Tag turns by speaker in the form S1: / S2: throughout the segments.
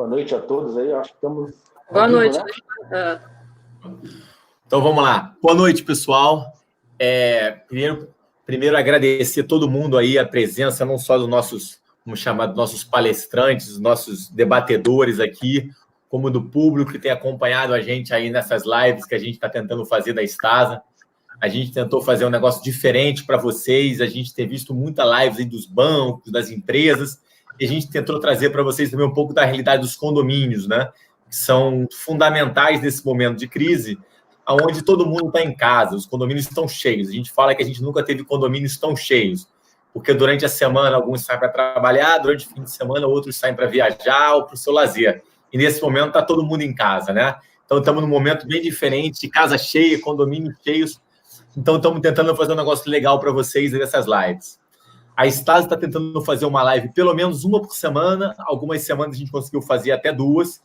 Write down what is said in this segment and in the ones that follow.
S1: Boa noite a todos aí. Acho que estamos.
S2: Boa noite.
S3: Né? Então, vamos lá. Boa noite, pessoal. Primeiro agradecer todo mundo aí, a presença, não só dos nossos, vamos chamar, dos nossos palestrantes, dos nossos debatedores aqui, como do público que tem acompanhado a gente aí nessas lives que a gente está tentando fazer da Stasa. A gente tentou fazer um negócio diferente para vocês, a gente tem visto muita lives aí dos bancos, das empresas, e a gente tentou trazer para vocês também um pouco da realidade dos condomínios, né? Que são fundamentais nesse momento de crise, onde todo mundo está em casa, os condomínios estão cheios. A gente fala que a gente nunca teve condomínios tão cheios, porque durante a semana alguns saem para trabalhar, durante o fim de semana outros saem para viajar ou para o seu lazer. E nesse momento está todo mundo em casa, né? Então estamos num momento bem diferente, de casa cheia, condomínios cheios. Então estamos tentando fazer um negócio legal para vocês nessas lives. A Stasi está tentando fazer uma live pelo menos uma por semana, algumas semanas a gente conseguiu fazer até 2.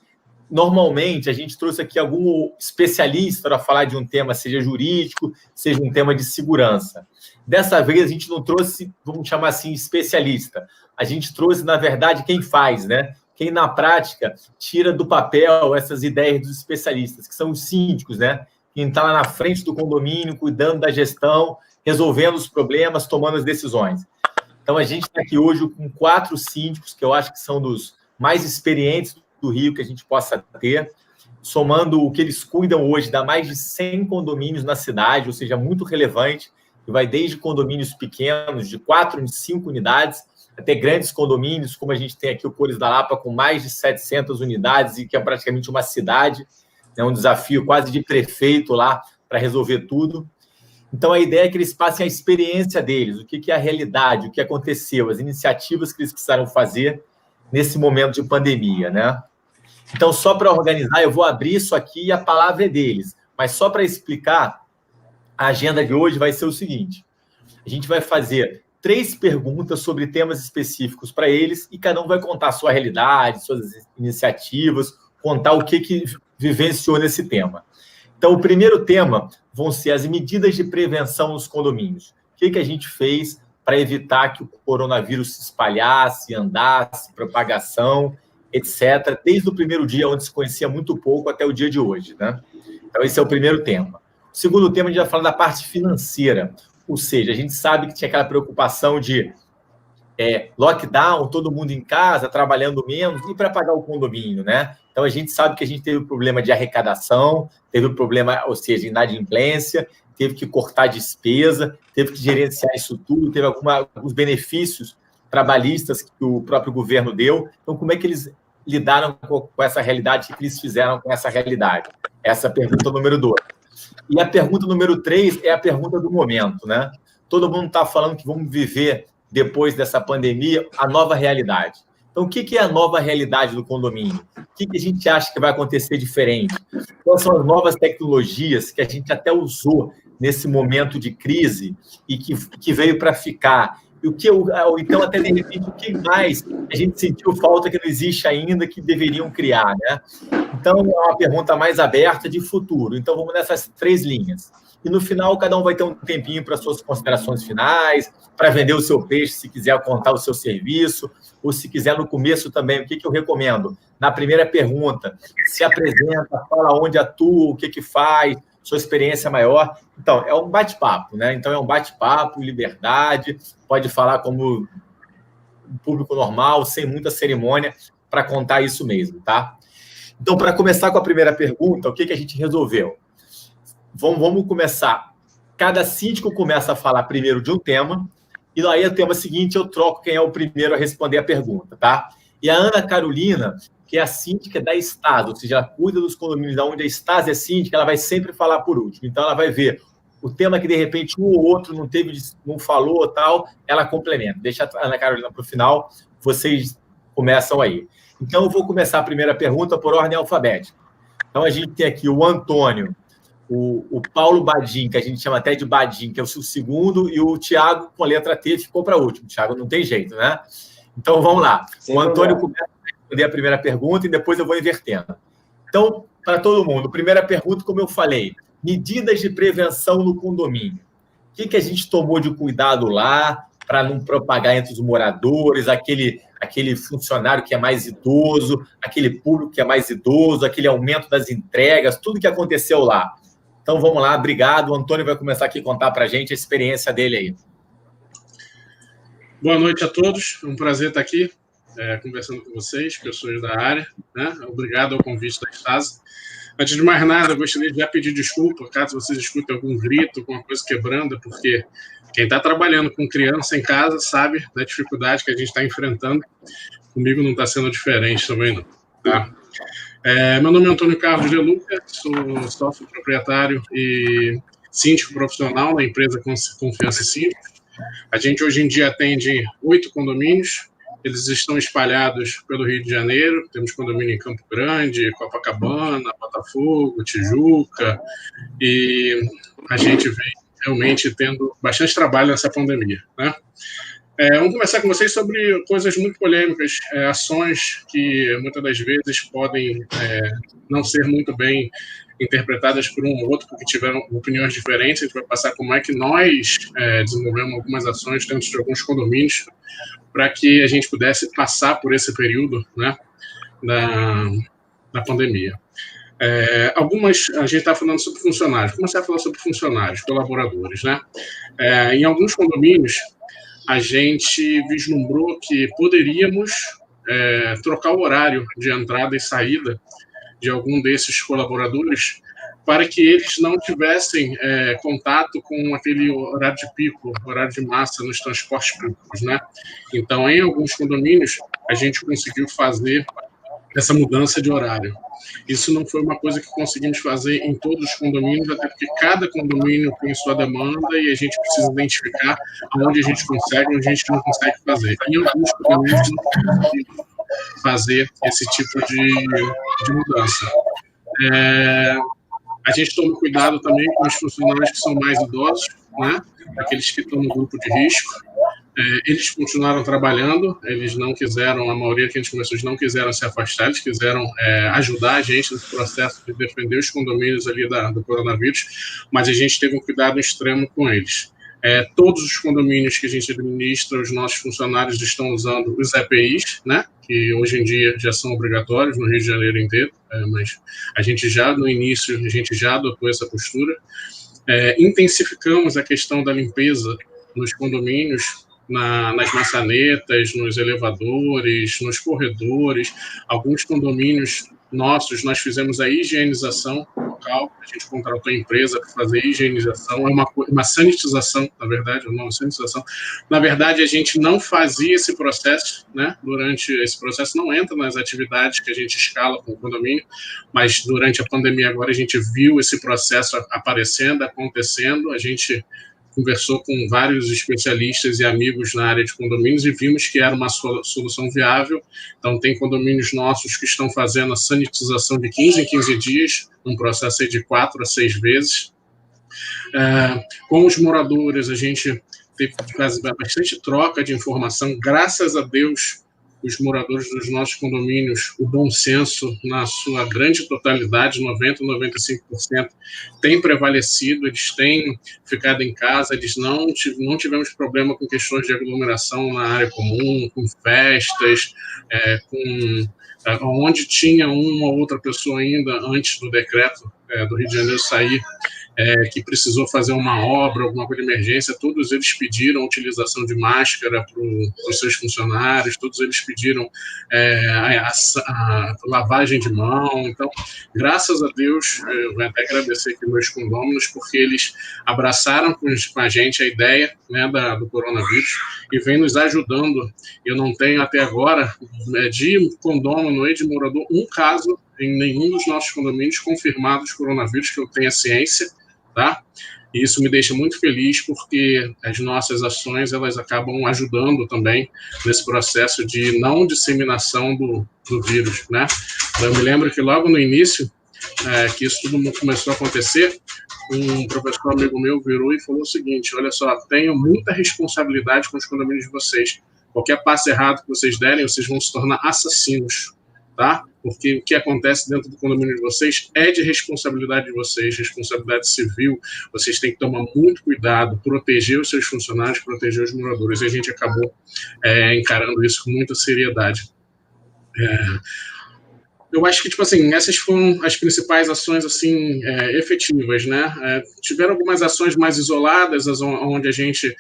S3: Normalmente, a gente trouxe aqui algum especialista para falar de um tema, seja jurídico, seja um tema de segurança. Dessa vez, a gente não trouxe, vamos chamar assim, especialista. A gente trouxe, na verdade, quem faz, né? Quem, na prática, tira do papel essas ideias dos especialistas, que são os síndicos, né? Quem está lá na frente do condomínio, cuidando da gestão, resolvendo os problemas, tomando as decisões. Então, a gente está aqui hoje com 4 síndicos, que eu acho que são dos mais experientes do Rio que a gente possa ter, somando o que eles cuidam hoje, dá mais de 100 condomínios na cidade, ou seja, muito relevante, que vai desde condomínios pequenos, de 4 e 5 unidades, até grandes condomínios, como a gente tem aqui o Cores da Lapa, com mais de 700 unidades, e que é praticamente uma cidade, é um desafio quase de prefeito lá para resolver tudo. Então, a ideia é que eles passem a experiência deles, o que é a realidade, o que aconteceu, as iniciativas que eles precisaram fazer nesse momento de pandemia, né? Então, só para organizar, eu vou abrir isso aqui e a palavra é deles. Mas só para explicar, a agenda de hoje vai ser o seguinte. A gente vai fazer 3 perguntas sobre temas específicos para eles e cada um vai contar a sua realidade, suas iniciativas, contar o que vivenciou nesse tema. Então, o primeiro tema vão ser as medidas de prevenção nos condomínios. O que a gente fez para evitar que o coronavírus se espalhasse, andasse, propagação, etc., desde o primeiro dia, onde se conhecia muito pouco, até o dia de hoje, né? Então, esse é o primeiro tema. O segundo tema, a gente vai falar da parte financeira, ou seja, a gente sabe que tinha aquela preocupação de lockdown, todo mundo em casa, trabalhando menos, e para pagar o condomínio, né? Então, a gente sabe que a gente teve o problema de arrecadação, teve o problema, ou seja, inadimplência, teve que cortar despesa, teve que gerenciar isso tudo, teve alguns benefícios trabalhistas que o próprio governo deu. Então, como é que eles lidaram com essa realidade? O que eles fizeram com essa realidade? Essa é a pergunta número 2. E a pergunta número 3 é a pergunta do momento, né? Todo mundo está falando que vamos viver, depois dessa pandemia, a nova realidade. Então, o que é a nova realidade do condomínio? O que a gente acha que vai acontecer diferente? Quais são as novas tecnologias que a gente até usou nesse momento de crise e que veio para ficar? E então, até de repente, o que mais a gente sentiu falta que não existe ainda, que deveriam criar, né? Então, é uma pergunta mais aberta de futuro. Então, vamos nessas 3 linhas. E no final, cada um vai ter um tempinho para suas considerações finais, para vender o seu peixe, se quiser contar o seu serviço, ou se quiser no começo também, o que eu recomendo? Na primeira pergunta, se apresenta, fala onde atua, o que faz, sua experiência maior. Então, é um bate-papo, né? Então, é um bate-papo, liberdade, pode falar como um público normal, sem muita cerimônia, para contar isso mesmo, tá? Então, para começar com a primeira pergunta, o que a gente resolveu? Vamos começar. Cada síndico começa a falar primeiro de um tema, e aí o tema seguinte eu troco quem é o primeiro a responder a pergunta, tá? E a Ana Carolina, que é a síndica da Stasi, ou seja, ela cuida dos condomínios onde a Stasi é síndica, ela vai sempre falar por último. Então, ela vai ver o tema que, de repente, um ou outro não falou, tal, ela complementa. Deixa a Ana Carolina para o final, vocês começam aí. Então, eu vou começar a primeira pergunta por ordem alfabética. Então, a gente tem aqui o Antônio, o Paulo Badim, que a gente chama até de Badim, que é o seu segundo, e o Tiago, com a letra T, ficou para último. Tiago, não tem jeito, né? Então, vamos lá. O Antônio começa a responder a primeira pergunta e depois eu vou invertendo. Então, para todo mundo, primeira pergunta, como eu falei, medidas de prevenção no condomínio. O que a gente tomou de cuidado lá? para não propagar entre os moradores, aquele funcionário que é mais idoso, aquele público que é mais idoso, aquele aumento das entregas, tudo que aconteceu lá. Então, vamos lá, obrigado. O Antônio vai começar aqui a contar para a gente a experiência dele aí.
S2: Boa noite a todos, é um prazer estar aqui conversando com vocês, pessoas da área, né? Obrigado ao convite da Stasi. Antes de mais nada, eu gostaria de já pedir desculpa, caso vocês escutem algum grito, alguma coisa quebrando, porque quem está trabalhando com criança em casa sabe da dificuldade que a gente está enfrentando. Comigo não está sendo diferente também, não. Tá? Meu nome é Antônio Carlos de Luca, sou sócio proprietário e síndico profissional na empresa Confiança Síndico. A gente hoje em dia atende 8 condomínios, eles estão espalhados pelo Rio de Janeiro, temos condomínio em Campo Grande, Copacabana, Botafogo, Tijuca, e a gente vem realmente tendo bastante trabalho nessa pandemia, né? Vamos conversar com vocês sobre coisas muito polêmicas, ações que muitas das vezes podem não ser muito bem interpretadas por um ou outro, porque tiveram opiniões diferentes. A gente vai passar como é que nós desenvolvemos algumas ações dentro de alguns condomínios para que a gente pudesse passar por esse período, né, da pandemia. A gente está falando sobre funcionários. Começar a falar sobre funcionários, colaboradores, né? Em alguns condomínios, a gente vislumbrou que poderíamos trocar o horário de entrada e saída de algum desses colaboradores para que eles não tivessem contato com aquele horário de pico, horário de massa nos transportes públicos, né? Então, em alguns condomínios, a gente conseguiu fazer essa mudança de horário. Isso não foi uma coisa que conseguimos fazer em todos os condomínios, até porque cada condomínio tem sua demanda e a gente precisa identificar onde a gente consegue e onde a gente não consegue fazer. Em alguns condomínios não conseguimos fazer esse tipo de mudança. A gente toma cuidado também com os funcionários que são mais idosos, né? Aqueles que estão no grupo de risco. Eles continuaram trabalhando, eles não quiseram, a maioria que a gente começou, eles não quiseram se afastar, eles quiseram ajudar a gente nesse processo de defender os condomínios ali do coronavírus, mas a gente teve um cuidado extremo com eles. Todos os condomínios que a gente administra, os nossos funcionários estão usando os EPIs, né, que hoje em dia já são obrigatórios no Rio de Janeiro inteiro, mas a gente já, no início, a gente já adotou essa postura. Intensificamos a questão da limpeza nos condomínios, nas maçanetas, nos elevadores, nos corredores. Alguns condomínios nossos, nós fizemos a higienização local, a gente contratou a empresa para fazer a higienização, uma sanitização, na verdade, não, sanitização. Na verdade, a gente não fazia esse processo, né? Durante esse processo não entra nas atividades que a gente escala com o condomínio, mas durante a pandemia agora a gente viu esse processo aparecendo, acontecendo, a gente conversou com vários especialistas e amigos na área de condomínios e vimos que era uma solução viável. Então, tem condomínios nossos que estão fazendo a sanitização de 15 em 15 dias, um processo de 4 a 6 vezes. Com os moradores, a gente teve bastante troca de informação. Graças a Deus, os moradores dos nossos condomínios, o bom senso, na sua grande totalidade, 90%, 95%, tem prevalecido, eles têm ficado em casa, eles não tivemos problema com questões de aglomeração na área comum, com festas, onde tinha uma ou outra pessoa ainda, antes do decreto do Rio de Janeiro sair, que precisou fazer uma obra, alguma coisa de emergência, todos eles pediram a utilização de máscara para os seus funcionários, todos eles pediram a lavagem de mão. Então, graças a Deus, eu vou até agradecer aqui meus condôminos, porque eles abraçaram com a gente a ideia, né, do coronavírus e vem nos ajudando. Eu não tenho até agora, de condômino e de morador, um caso em nenhum dos nossos condomínios confirmados coronavírus, que eu tenha ciência, tá? E isso me deixa muito feliz, porque as nossas ações, elas acabam ajudando também nesse processo de não disseminação do vírus, né? Eu me lembro que logo no início, que isso tudo começou a acontecer, um professor amigo meu virou e falou o seguinte: olha só, tenho muita responsabilidade com os condomínios de vocês. Qualquer passo errado que vocês derem, vocês vão se tornar assassinos. tá? Porque o que acontece dentro do condomínio de vocês é de responsabilidade de vocês, responsabilidade civil. Vocês têm que tomar muito cuidado, proteger os seus funcionários, proteger os moradores. E a gente acabou encarando isso com muita seriedade. Eu acho que, tipo assim, essas foram as principais ações, assim, efetivas, né? Tiveram algumas ações mais isoladas, onde a gente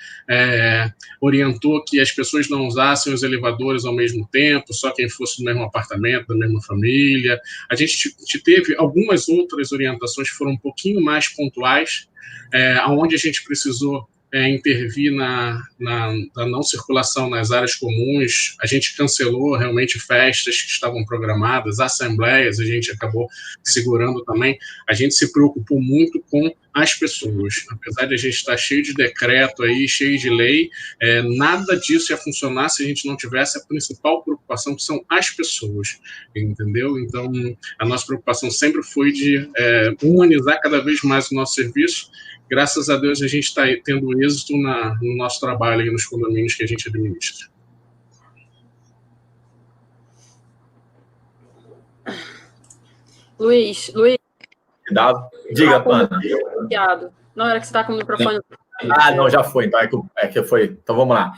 S2: orientou que as pessoas não usassem os elevadores ao mesmo tempo, só quem fosse do mesmo apartamento, da mesma família. A gente teve algumas outras orientações que foram um pouquinho mais pontuais, onde a gente precisou intervir na não circulação nas áreas comuns. A gente cancelou realmente festas que estavam programadas, assembleias, a gente acabou segurando também. A gente se preocupou muito com as pessoas. Apesar de a gente estar cheio de decreto aí, cheio de lei, nada disso ia funcionar se a gente não tivesse a principal preocupação, que são as pessoas, entendeu? Então, a nossa preocupação sempre foi de humanizar cada vez mais o nosso serviço. Graças a Deus, a gente está tendo êxito no nosso trabalho e nos condomínios que a gente administra.
S4: Luiz.
S3: Diga, Pana.
S4: Não, era que você está com o microfone.
S3: Não, já foi. Então, Então, vamos lá.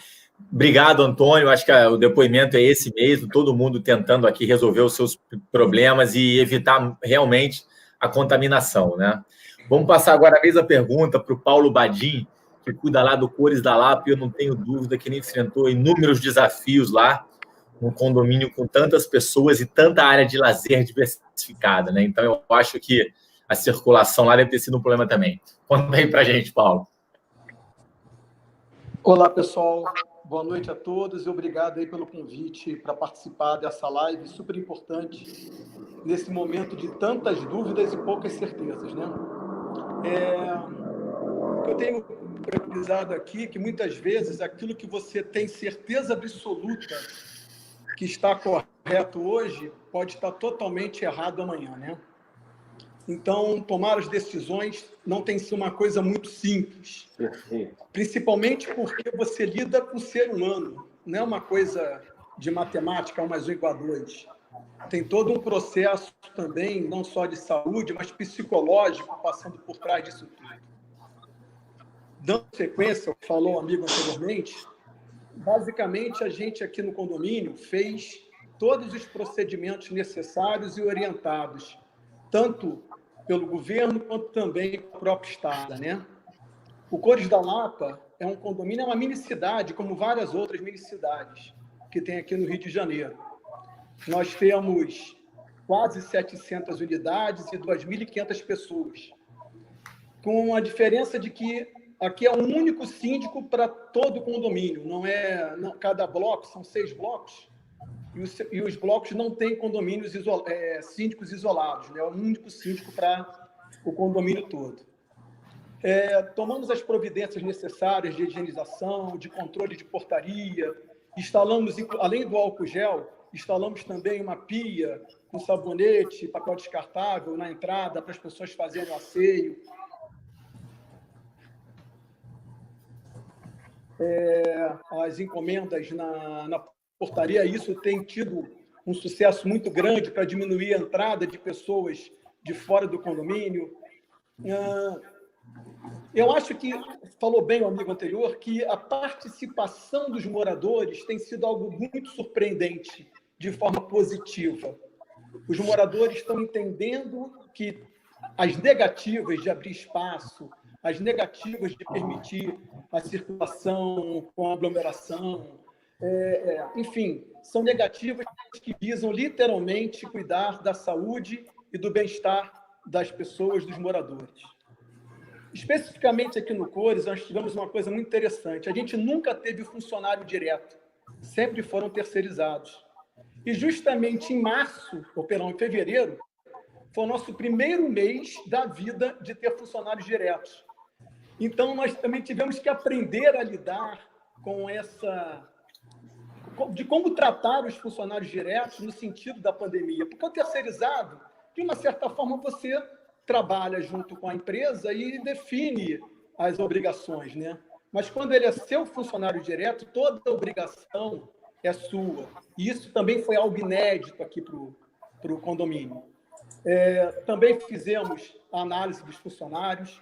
S3: Obrigado, Antônio. Acho que o depoimento é esse mesmo. Todo mundo tentando aqui resolver os seus problemas e evitar realmente a contaminação, né? Vamos passar agora a mesma pergunta para o Paulo Badim, que cuida lá do Cores da Lapa, e eu não tenho dúvida que ele enfrentou inúmeros desafios lá, num condomínio com tantas pessoas e tanta área de lazer diversificada, né? Então, eu acho que a circulação lá deve ter sido um problema também. Conta aí para a gente, Paulo.
S5: Olá, pessoal. Boa noite a todos e obrigado aí pelo convite para participar dessa live super importante nesse momento de tantas dúvidas e poucas certezas, né? O que eu tenho preconizado aqui é que muitas vezes aquilo que você tem certeza absoluta que está correto hoje pode estar totalmente errado amanhã, né? Então, tomar as decisões não tem sido uma coisa muito simples.
S1: Perfeito.
S5: Principalmente porque você lida com o ser humano. Não é uma coisa de matemática, 1 mais 1 igual a 2. Tem todo um processo também, não só de saúde, mas psicológico, passando por trás disso tudo. Dando sequência, falou o amigo anteriormente, basicamente a gente aqui no condomínio fez todos os procedimentos necessários e orientados, tanto pelo governo quanto também pelo próprio Estado, né? O Cores da Lapa é um condomínio, é uma minicidade, como várias outras minicidades que tem aqui no Rio de Janeiro. Nós temos quase 700 unidades e 2.500 pessoas, com a diferença de que aqui é um único síndico para todo o condomínio, cada bloco, são 6 blocos, e os blocos não têm condomínios síndicos isolados, né? É um único síndico para o condomínio todo. Tomamos as providências necessárias de higienização, de controle de portaria, instalamos, além do álcool gel, instalamos também uma pia, um sabonete, papel descartável na entrada para as pessoas fazerem o asseio. As encomendas na portaria, isso tem tido um sucesso muito grande para diminuir a entrada de pessoas de fora do condomínio. Eu acho que, falou bem o amigo anterior, que a participação dos moradores tem sido algo muito surpreendente, de forma positiva. Os moradores estão entendendo que as negativas de abrir espaço, as negativas de permitir a circulação com aglomeração, enfim, são negativas que visam literalmente cuidar da saúde e do bem-estar das pessoas, dos moradores. Especificamente aqui no Cores, nós tivemos uma coisa muito interessante. A gente nunca teve funcionário direto, sempre foram terceirizados. E justamente em em fevereiro, foi o nosso primeiro mês da vida de ter funcionários diretos. Então, nós também tivemos que aprender a lidar com de como tratar os funcionários diretos no sentido da pandemia. Porque o terceirizado, de uma certa forma, você trabalha junto com a empresa e define as obrigações, né? Mas quando ele é seu funcionário direto, toda a obrigação é sua. E isso também foi algo inédito aqui para para o condomínio. Também fizemos a análise dos funcionários,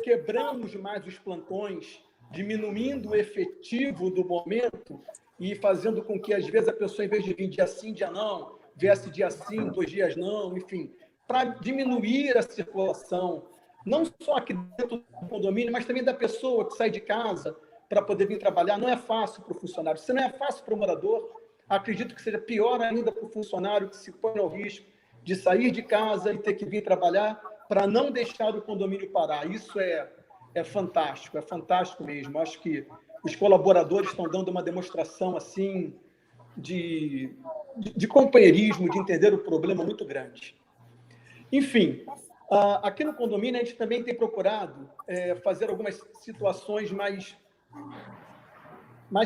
S5: quebramos mais os plantões, diminuindo o efetivo do momento e fazendo com que, às vezes, a pessoa, em vez de vir dia sim, dia não, viesse dia sim, 2 dias não, enfim, para diminuir a circulação, não só aqui dentro do condomínio, mas também da pessoa que sai de casa para poder vir trabalhar. Não é fácil para o funcionário. Se não é fácil para o morador, acredito que seja pior ainda para o funcionário que se põe ao risco de sair de casa e ter que vir trabalhar para não deixar o condomínio parar. Isso é fantástico mesmo. Acho que os colaboradores estão dando uma demonstração assim de companheirismo, de entender o problema muito grande. Enfim, aqui no condomínio a gente também tem procurado fazer algumas situações mais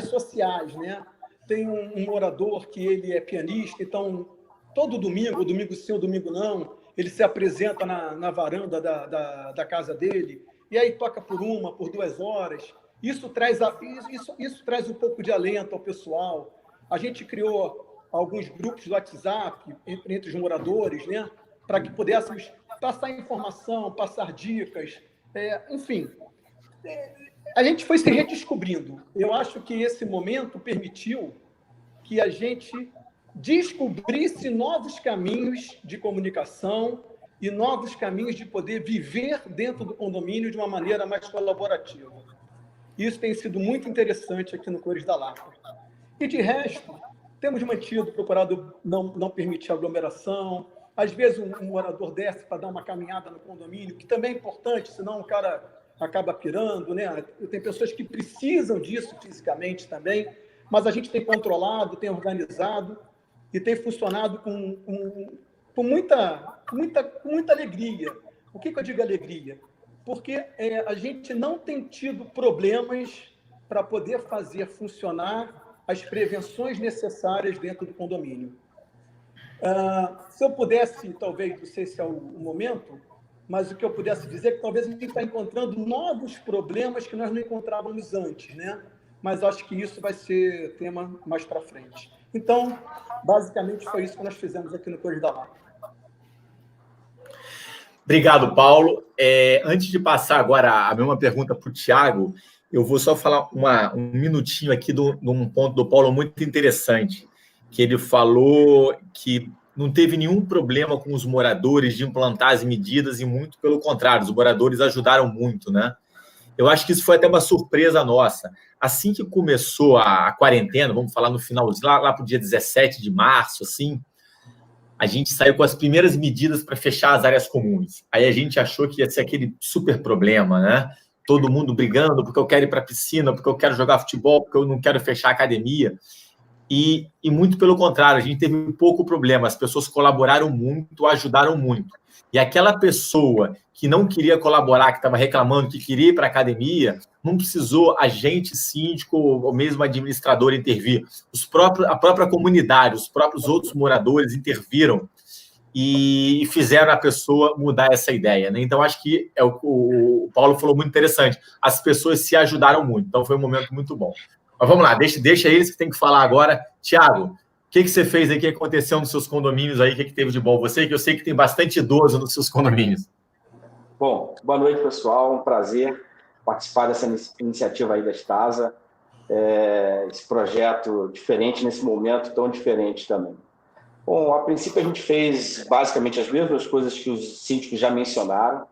S5: sociais, né? Tem um morador que ele é pianista, então todo domingo sim, domingo não, ele se apresenta na varanda da casa dele e aí toca por 2 horas. Isso traz um pouco de alento ao pessoal. A gente criou alguns grupos do WhatsApp entre os moradores, né, para que pudéssemos passar informação, passar dicas, enfim. A gente foi se redescobrindo. Eu acho que esse momento permitiu que a gente descobrisse novos caminhos de comunicação e novos caminhos de poder viver dentro do condomínio de uma maneira mais colaborativa. Isso tem sido muito interessante aqui no Cores da Lapa. E, de resto, temos procurado não permitir aglomeração. Às vezes, um morador desce para dar uma caminhada no condomínio, que também é importante, senão o cara acaba pirando, né? Tem pessoas que precisam disso fisicamente também, mas a gente tem controlado, tem organizado e tem funcionado com muita alegria. Por que eu digo alegria? Porque a gente não tem tido problemas para poder fazer funcionar as prevenções necessárias dentro do condomínio. Se eu pudesse, talvez, não sei se é o momento, mas o que eu pudesse dizer é que talvez a gente está encontrando novos problemas que nós não encontrávamos antes, né? Mas acho que isso vai ser tema mais para frente. Então, basicamente, foi isso que nós fizemos aqui no Cores da Lapa.
S3: Obrigado, Paulo. Antes de passar agora a mesma pergunta para o Thiago, eu vou só falar um minutinho aqui de um ponto do Paulo muito interessante, que ele falou que não teve nenhum problema com os moradores de implantar as medidas e muito pelo contrário, os moradores ajudaram muito, né? Eu acho que isso foi até uma surpresa nossa. Assim que começou a quarentena, vamos falar no final, lá para o dia 17 de março, assim, a gente saiu com as primeiras medidas para fechar as áreas comuns. Aí a gente achou que ia ser aquele super problema, né? Todo mundo brigando porque eu quero ir para a piscina, porque eu quero jogar futebol, porque eu não quero fechar a academia. E muito pelo contrário, a gente teve pouco problema. As pessoas colaboraram muito, ajudaram muito. E aquela pessoa que não queria colaborar, que estava reclamando, que queria ir para a academia, não precisou agente, síndico ou mesmo administrador intervir. A própria comunidade, os próprios outros moradores interviram e fizeram a pessoa mudar essa ideia, né? Então, acho que o Paulo falou muito interessante. As pessoas se ajudaram muito. Então, foi um momento muito bom. Mas vamos lá, deixa eles que tem que falar agora. Thiago, o que você fez aí? O que aconteceu nos seus condomínios aí? O que teve de bom? Você, que eu sei que tem bastante idoso nos seus condomínios.
S1: Bom, boa noite, pessoal. Um prazer participar dessa iniciativa aí da Stasa. Esse projeto diferente nesse momento, tão diferente também. Bom, a princípio a gente fez basicamente as mesmas coisas que os síndicos já mencionaram.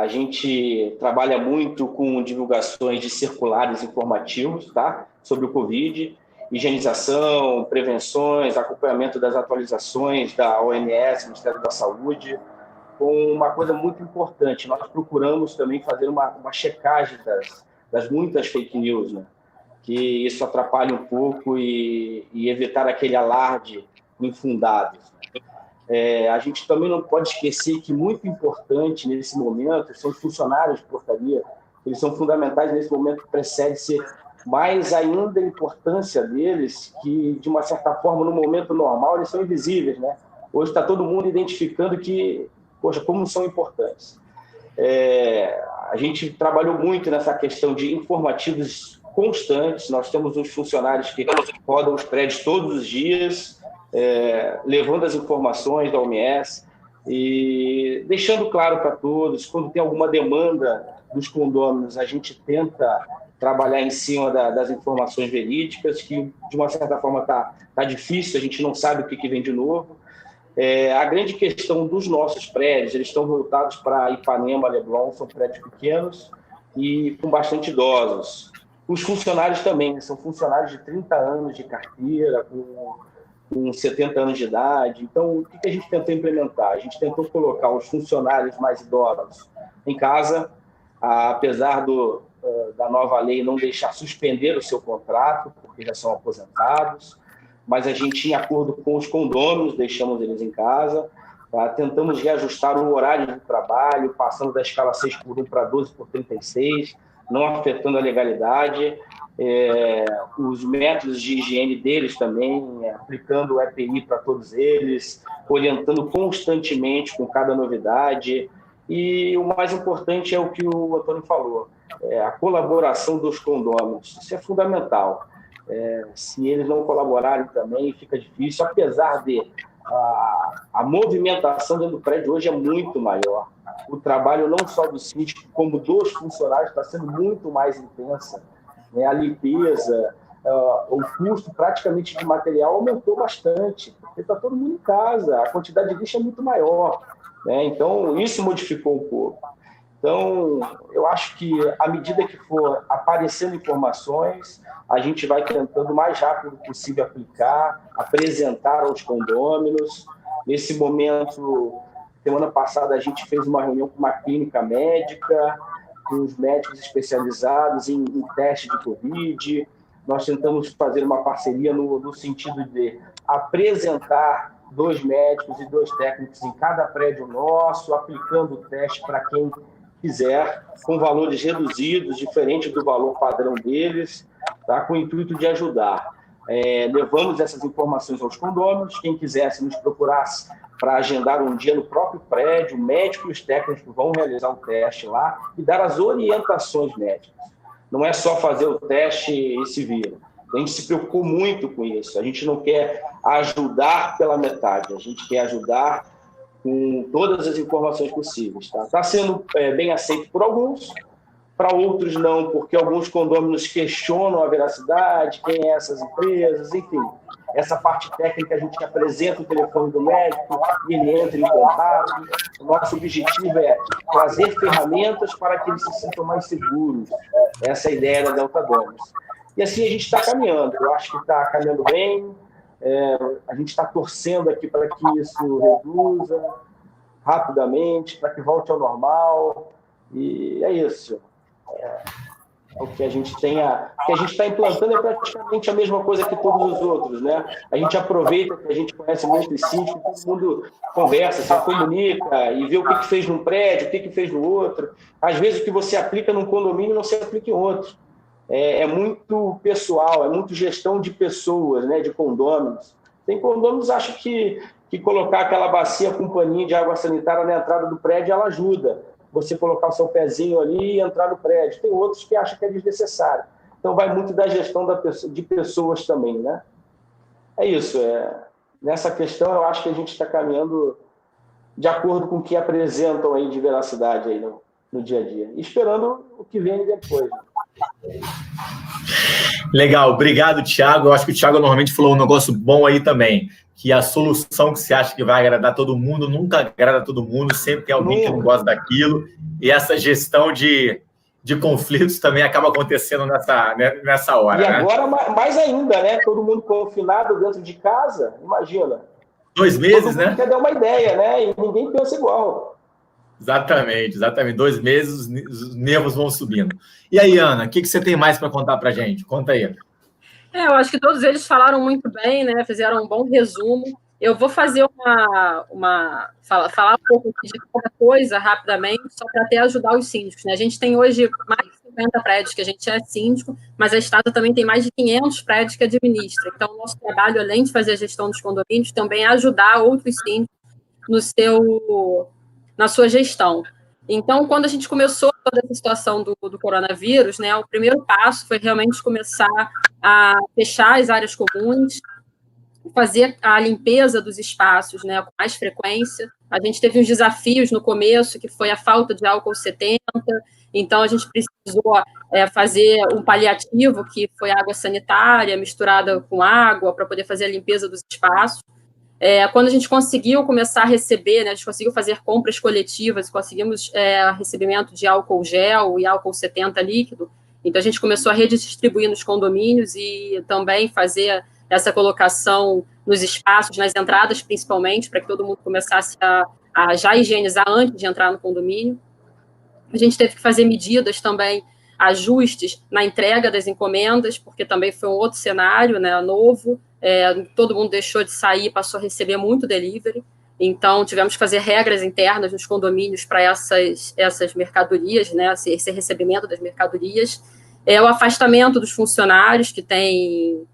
S1: A gente trabalha muito com divulgações de circulares informativos, tá? Sobre o Covid, higienização, prevenções, acompanhamento das atualizações da OMS, Ministério da Saúde, com uma coisa muito importante. Nós procuramos também fazer uma checagem das muitas fake news, né? Que isso atrapalha um pouco e evitar aquele alarde infundado. A gente também não pode esquecer que muito importante nesse momento são os funcionários de portaria. Eles são fundamentais nesse momento que precede-se mais ainda a importância deles, que, de uma certa forma, no momento normal, eles são invisíveis, né? Hoje está todo mundo identificando que, poxa, como são importantes. A gente trabalhou muito nessa questão de informativos constantes. Nós temos os funcionários que rodam os prédios todos os dias, levando as informações da OMS e deixando claro para todos, quando tem alguma demanda dos condôminos, a gente tenta trabalhar em cima das informações verídicas, que de uma certa forma tá difícil, a gente não sabe o que vem de novo. A grande questão dos nossos prédios, eles estão voltados para Ipanema, Leblon, são prédios pequenos e com bastante idosos. Os funcionários também, são funcionários de 30 anos de carteira, com 70 anos de idade. Então, o que a gente tentou implementar? A gente tentou colocar os funcionários mais idosos em casa, apesar da nova lei não deixar suspender o seu contrato, porque já são aposentados, mas a gente, em acordo com os condôminos, deixamos eles em casa, tentamos reajustar o horário de trabalho, passando da escala 6x1 para 12x36, não afetando a legalidade, os métodos de higiene deles também, aplicando o EPI para todos eles, orientando constantemente com cada novidade. E o mais importante é o que o Antônio falou, a colaboração dos condôminos. Isso é fundamental. Se eles não colaborarem também, fica difícil, apesar de a movimentação dentro do prédio hoje é muito maior. O trabalho não só do síndico, como dos funcionários, está sendo muito mais intensa. A limpeza, o custo praticamente de material aumentou bastante, porque está todo mundo em casa, a quantidade de lixo é muito maior. Então, isso modificou um pouco. Então, eu acho que, à medida que for aparecendo informações, a gente vai tentando o mais rápido possível aplicar, apresentar aos condôminos. Nesse momento, semana passada, a gente fez uma reunião com uma clínica médica, com os médicos especializados em teste de Covid. Nós tentamos fazer uma parceria no sentido de apresentar 2 médicos e 2 técnicos em cada prédio nosso, aplicando o teste para quem quiser, com valores reduzidos, diferente do valor padrão deles, com o intuito de ajudar. Levamos essas informações aos condôminos, quem quisesse nos procurasse para agendar um dia no próprio prédio, o médico e os técnicos vão realizar o teste lá e dar as orientações médicas. Não é só fazer o teste e se vira. A gente se preocupou muito com isso. A gente não quer ajudar pela metade, a gente quer ajudar com todas as informações possíveis. Está sendo bem aceito por alguns, para outros não, porque alguns condôminos questionam a veracidade, quem é essas empresas, enfim. Essa parte técnica a gente apresenta o telefone do médico e ele entra em contato. O nosso objetivo é trazer ferramentas para que eles se sintam mais seguros. Essa é a ideia da Delta Domus. E assim a gente está caminhando. Eu acho que está caminhando bem. A gente está torcendo aqui para que isso reduza rapidamente, para que volte ao normal. E é isso. O que a gente está implantando é praticamente a mesma coisa que todos os outros, né? A gente aproveita que a gente conhece muitos síndicos, todo mundo conversa, se comunica e vê o que fez num prédio, o que fez no outro. Às vezes o que você aplica num condomínio não se aplica em outro. É muito pessoal, é muito gestão de pessoas, né? De condôminos. Tem condôminos que acham que colocar aquela bacia com um paninho de água sanitária na entrada do prédio, ela ajuda. Você colocar o seu pezinho ali e entrar no prédio. Tem outros que acham que é desnecessário. Então, vai muito da gestão de pessoas também, né? É isso. Nessa questão, eu acho que a gente está caminhando de acordo com o que apresentam aí de veracidade aí no dia a dia. E esperando o que vem depois.
S3: Legal. Obrigado, Thiago. Eu acho que o Thiago normalmente falou um negócio bom aí também, que a solução que você acha que vai agradar todo mundo nunca agrada todo mundo, sempre tem alguém que não gosta daquilo, e essa gestão de conflitos também acaba acontecendo nessa hora.
S1: E agora, mais ainda, né? Todo mundo confinado dentro de casa, imagina.
S3: 2 meses, né?
S1: Quer dar uma ideia, né? E ninguém pensa igual.
S3: Exatamente. 2 meses, os nervos vão subindo. E aí, Ana, o que você tem mais para contar para a gente? Conta aí.
S4: Eu acho que todos eles falaram muito bem, né? Fizeram um bom resumo. Eu vou fazer falar um pouco de cada coisa rapidamente, só para até ajudar os síndicos, né? A gente tem hoje mais de 50 prédios que a gente é síndico, mas a Estado também tem mais de 500 prédios que administra. Então, o nosso trabalho, além de fazer a gestão dos condomínios, também é ajudar outros síndicos na sua gestão. Então, quando a gente começou toda essa situação do coronavírus, né, o primeiro passo foi realmente começar a fechar as áreas comuns, fazer a limpeza dos espaços, né, com mais frequência. A gente teve uns desafios no começo, que foi a falta de álcool 70, então a gente precisou fazer um paliativo, que foi água sanitária misturada com água, para poder fazer a limpeza dos espaços. Quando a gente conseguiu começar a receber, né, a gente conseguiu fazer compras coletivas, conseguimos recebimento de álcool gel e álcool 70 líquido, então a gente começou a redistribuir nos condomínios e também fazer essa colocação nos espaços, nas entradas principalmente, para que todo mundo começasse a já higienizar antes de entrar no condomínio. A gente teve que fazer medidas também, ajustes na entrega das encomendas, porque também foi um outro cenário, né, novo, todo mundo deixou de sair, passou a receber muito delivery, então tivemos que fazer regras internas nos condomínios para essas mercadorias, né, esse recebimento das mercadorias, o afastamento dos funcionários que têm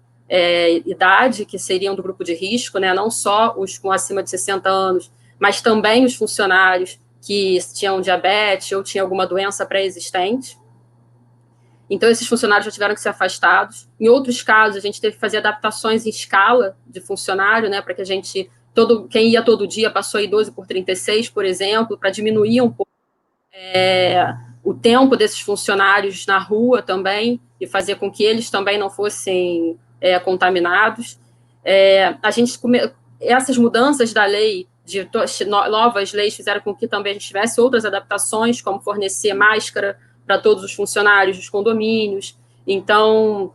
S4: idade, que seriam do grupo de risco, né, não só os com acima de 60 anos, mas também os funcionários que tinham diabetes ou tinham alguma doença pré-existente. Então, esses funcionários já tiveram que ser afastados. Em outros casos, a gente teve que fazer adaptações em escala de funcionário, né, para que quem ia todo dia passou aí 12 por 36, por exemplo, para diminuir um pouco o tempo desses funcionários na rua também, e fazer com que eles também não fossem contaminados. Essas mudanças da lei, novas leis, fizeram com que também a gente tivesse outras adaptações, como fornecer máscara para todos os funcionários dos condomínios. Então,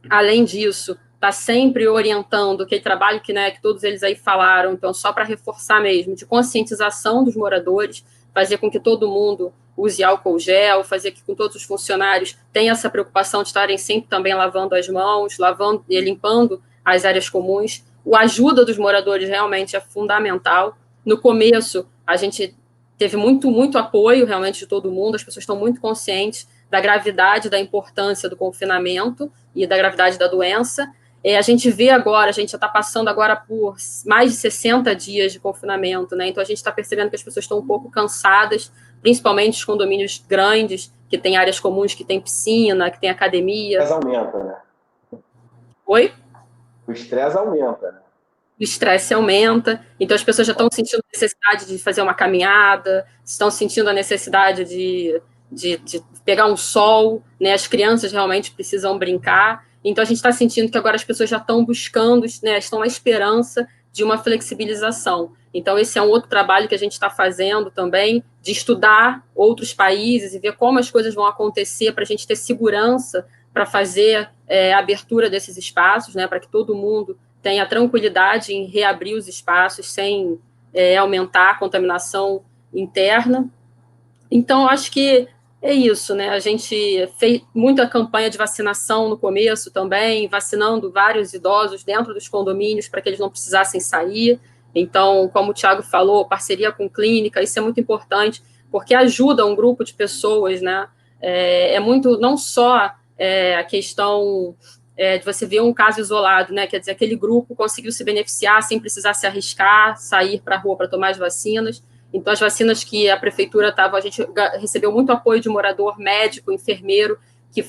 S4: além disso, está sempre orientando aquele trabalho que todos eles aí falaram, então, só para reforçar mesmo, de conscientização dos moradores, fazer com que todo mundo use álcool gel, fazer com que todos os funcionários tenham essa preocupação de estarem sempre também lavando as mãos, lavando e limpando as áreas comuns. A ajuda dos moradores realmente é fundamental. No começo, a gente teve muito apoio realmente de todo mundo, as pessoas estão muito conscientes da gravidade, da importância do confinamento e da gravidade da doença. A gente vê agora, a gente já está passando agora por mais de 60 dias de confinamento, né? Então a gente está percebendo que as pessoas estão um pouco cansadas, principalmente os condomínios grandes, que tem áreas comuns, que tem piscina, que tem academia.
S1: O estresse aumenta, né?
S4: Oi?
S1: O estresse aumenta, né?
S4: O estresse aumenta, então as pessoas já estão sentindo a necessidade de fazer uma caminhada, estão sentindo a necessidade de pegar um sol, né? As crianças realmente precisam brincar, então a gente está sentindo que agora as pessoas já estão buscando, né? Estão na esperança de uma flexibilização. Então esse é um outro trabalho que a gente está fazendo também, de estudar outros países e ver como as coisas vão acontecer para a gente ter segurança para fazer a abertura desses espaços, né? Para que todo mundo tenha tranquilidade em reabrir os espaços sem aumentar a contaminação interna. Então, acho que é isso, né? A gente fez muita campanha de vacinação no começo também, vacinando vários idosos dentro dos condomínios para que eles não precisassem sair. Então, como o Thiago falou, parceria com clínica, isso é muito importante, porque ajuda um grupo de pessoas, né? Muito, não só a questão de você ver um caso isolado, né? Quer dizer, aquele grupo conseguiu se beneficiar sem precisar se arriscar, sair para a rua para tomar as vacinas. Então, as vacinas que a prefeitura estava, a gente recebeu muito apoio de morador, médico, enfermeiro, que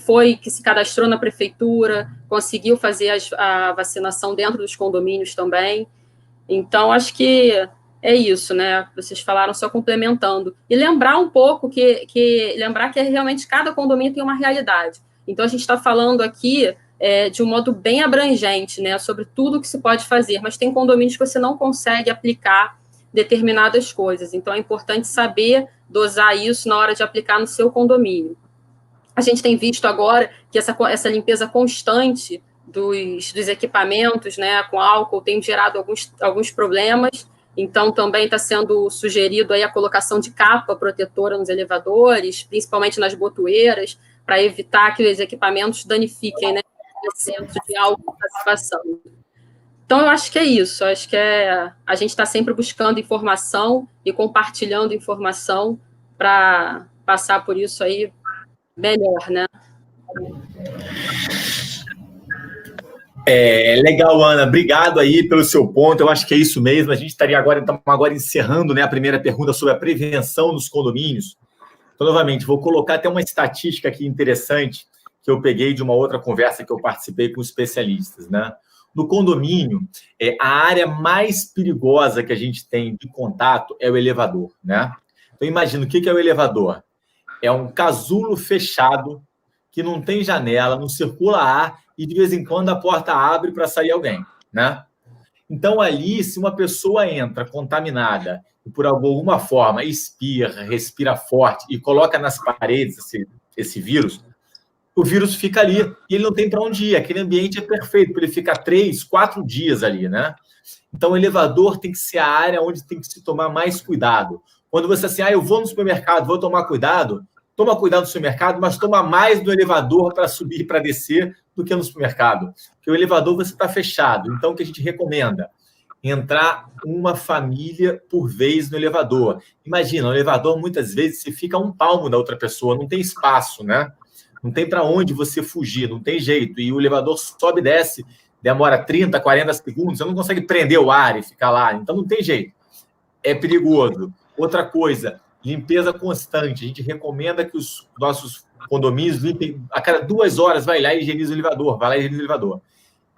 S4: se cadastrou na prefeitura, conseguiu fazer a vacinação dentro dos condomínios também. Então, acho que é isso, né? Vocês falaram só complementando. E lembrar um pouco lembrar que realmente cada condomínio tem uma realidade. Então, a gente está falando aqui de um modo bem abrangente, né? Sobre tudo que se pode fazer, mas tem condomínios que você não consegue aplicar determinadas coisas. Então, é importante saber dosar isso na hora de aplicar no seu condomínio. A gente tem visto agora que essa limpeza constante dos equipamentos, né, com álcool, tem gerado alguns problemas. Então, também está sendo sugerido aí a colocação de capa protetora nos elevadores, principalmente nas botoeiras, para evitar que os equipamentos danifiquem, né, o centro de álcool passivação. Então, eu acho que é isso. Acho que a gente está sempre buscando informação e compartilhando informação para passar por isso aí melhor, né?
S3: Legal, Ana. Obrigado aí pelo seu ponto. Eu acho que é isso mesmo. A gente estamos agora encerrando, né, a primeira pergunta sobre a prevenção nos condomínios. Então, novamente, vou colocar até uma estatística aqui interessante que eu peguei de uma outra conversa que eu participei com especialistas, né? No condomínio, a área mais perigosa que a gente tem de contato é o elevador, né? Então, imagina, o que é o elevador? É um casulo fechado, que não tem janela, não circula ar, e de vez em quando a porta abre para sair alguém, né? Então, ali, se uma pessoa entra contaminada e, por alguma forma, espirra, respira forte e coloca nas paredes esse vírus, o vírus fica ali e ele não tem para onde ir. Aquele ambiente é perfeito para ele ficar 3, 4 dias ali, né? Então, o elevador tem que ser a área onde tem que se tomar mais cuidado. Quando você assim, eu vou no supermercado, vou tomar cuidado, toma cuidado no supermercado, mas toma mais no elevador para subir e para descer do que no supermercado. Porque o elevador você está fechado. Então, o que a gente recomenda? Entrar uma família por vez no elevador. Imagina, no elevador, muitas vezes, você fica a um palmo da outra pessoa, não tem espaço, né? Não tem para onde você fugir, não tem jeito. E o elevador sobe e desce, demora 30, 40 segundos, você não consegue prender o ar e ficar lá. Então, não tem jeito. É perigoso. Outra coisa, limpeza constante. A gente recomenda que os nossos condomínios limpem a cada 2 horas, vai lá e higieniza o elevador, vai lá e higieniza o elevador.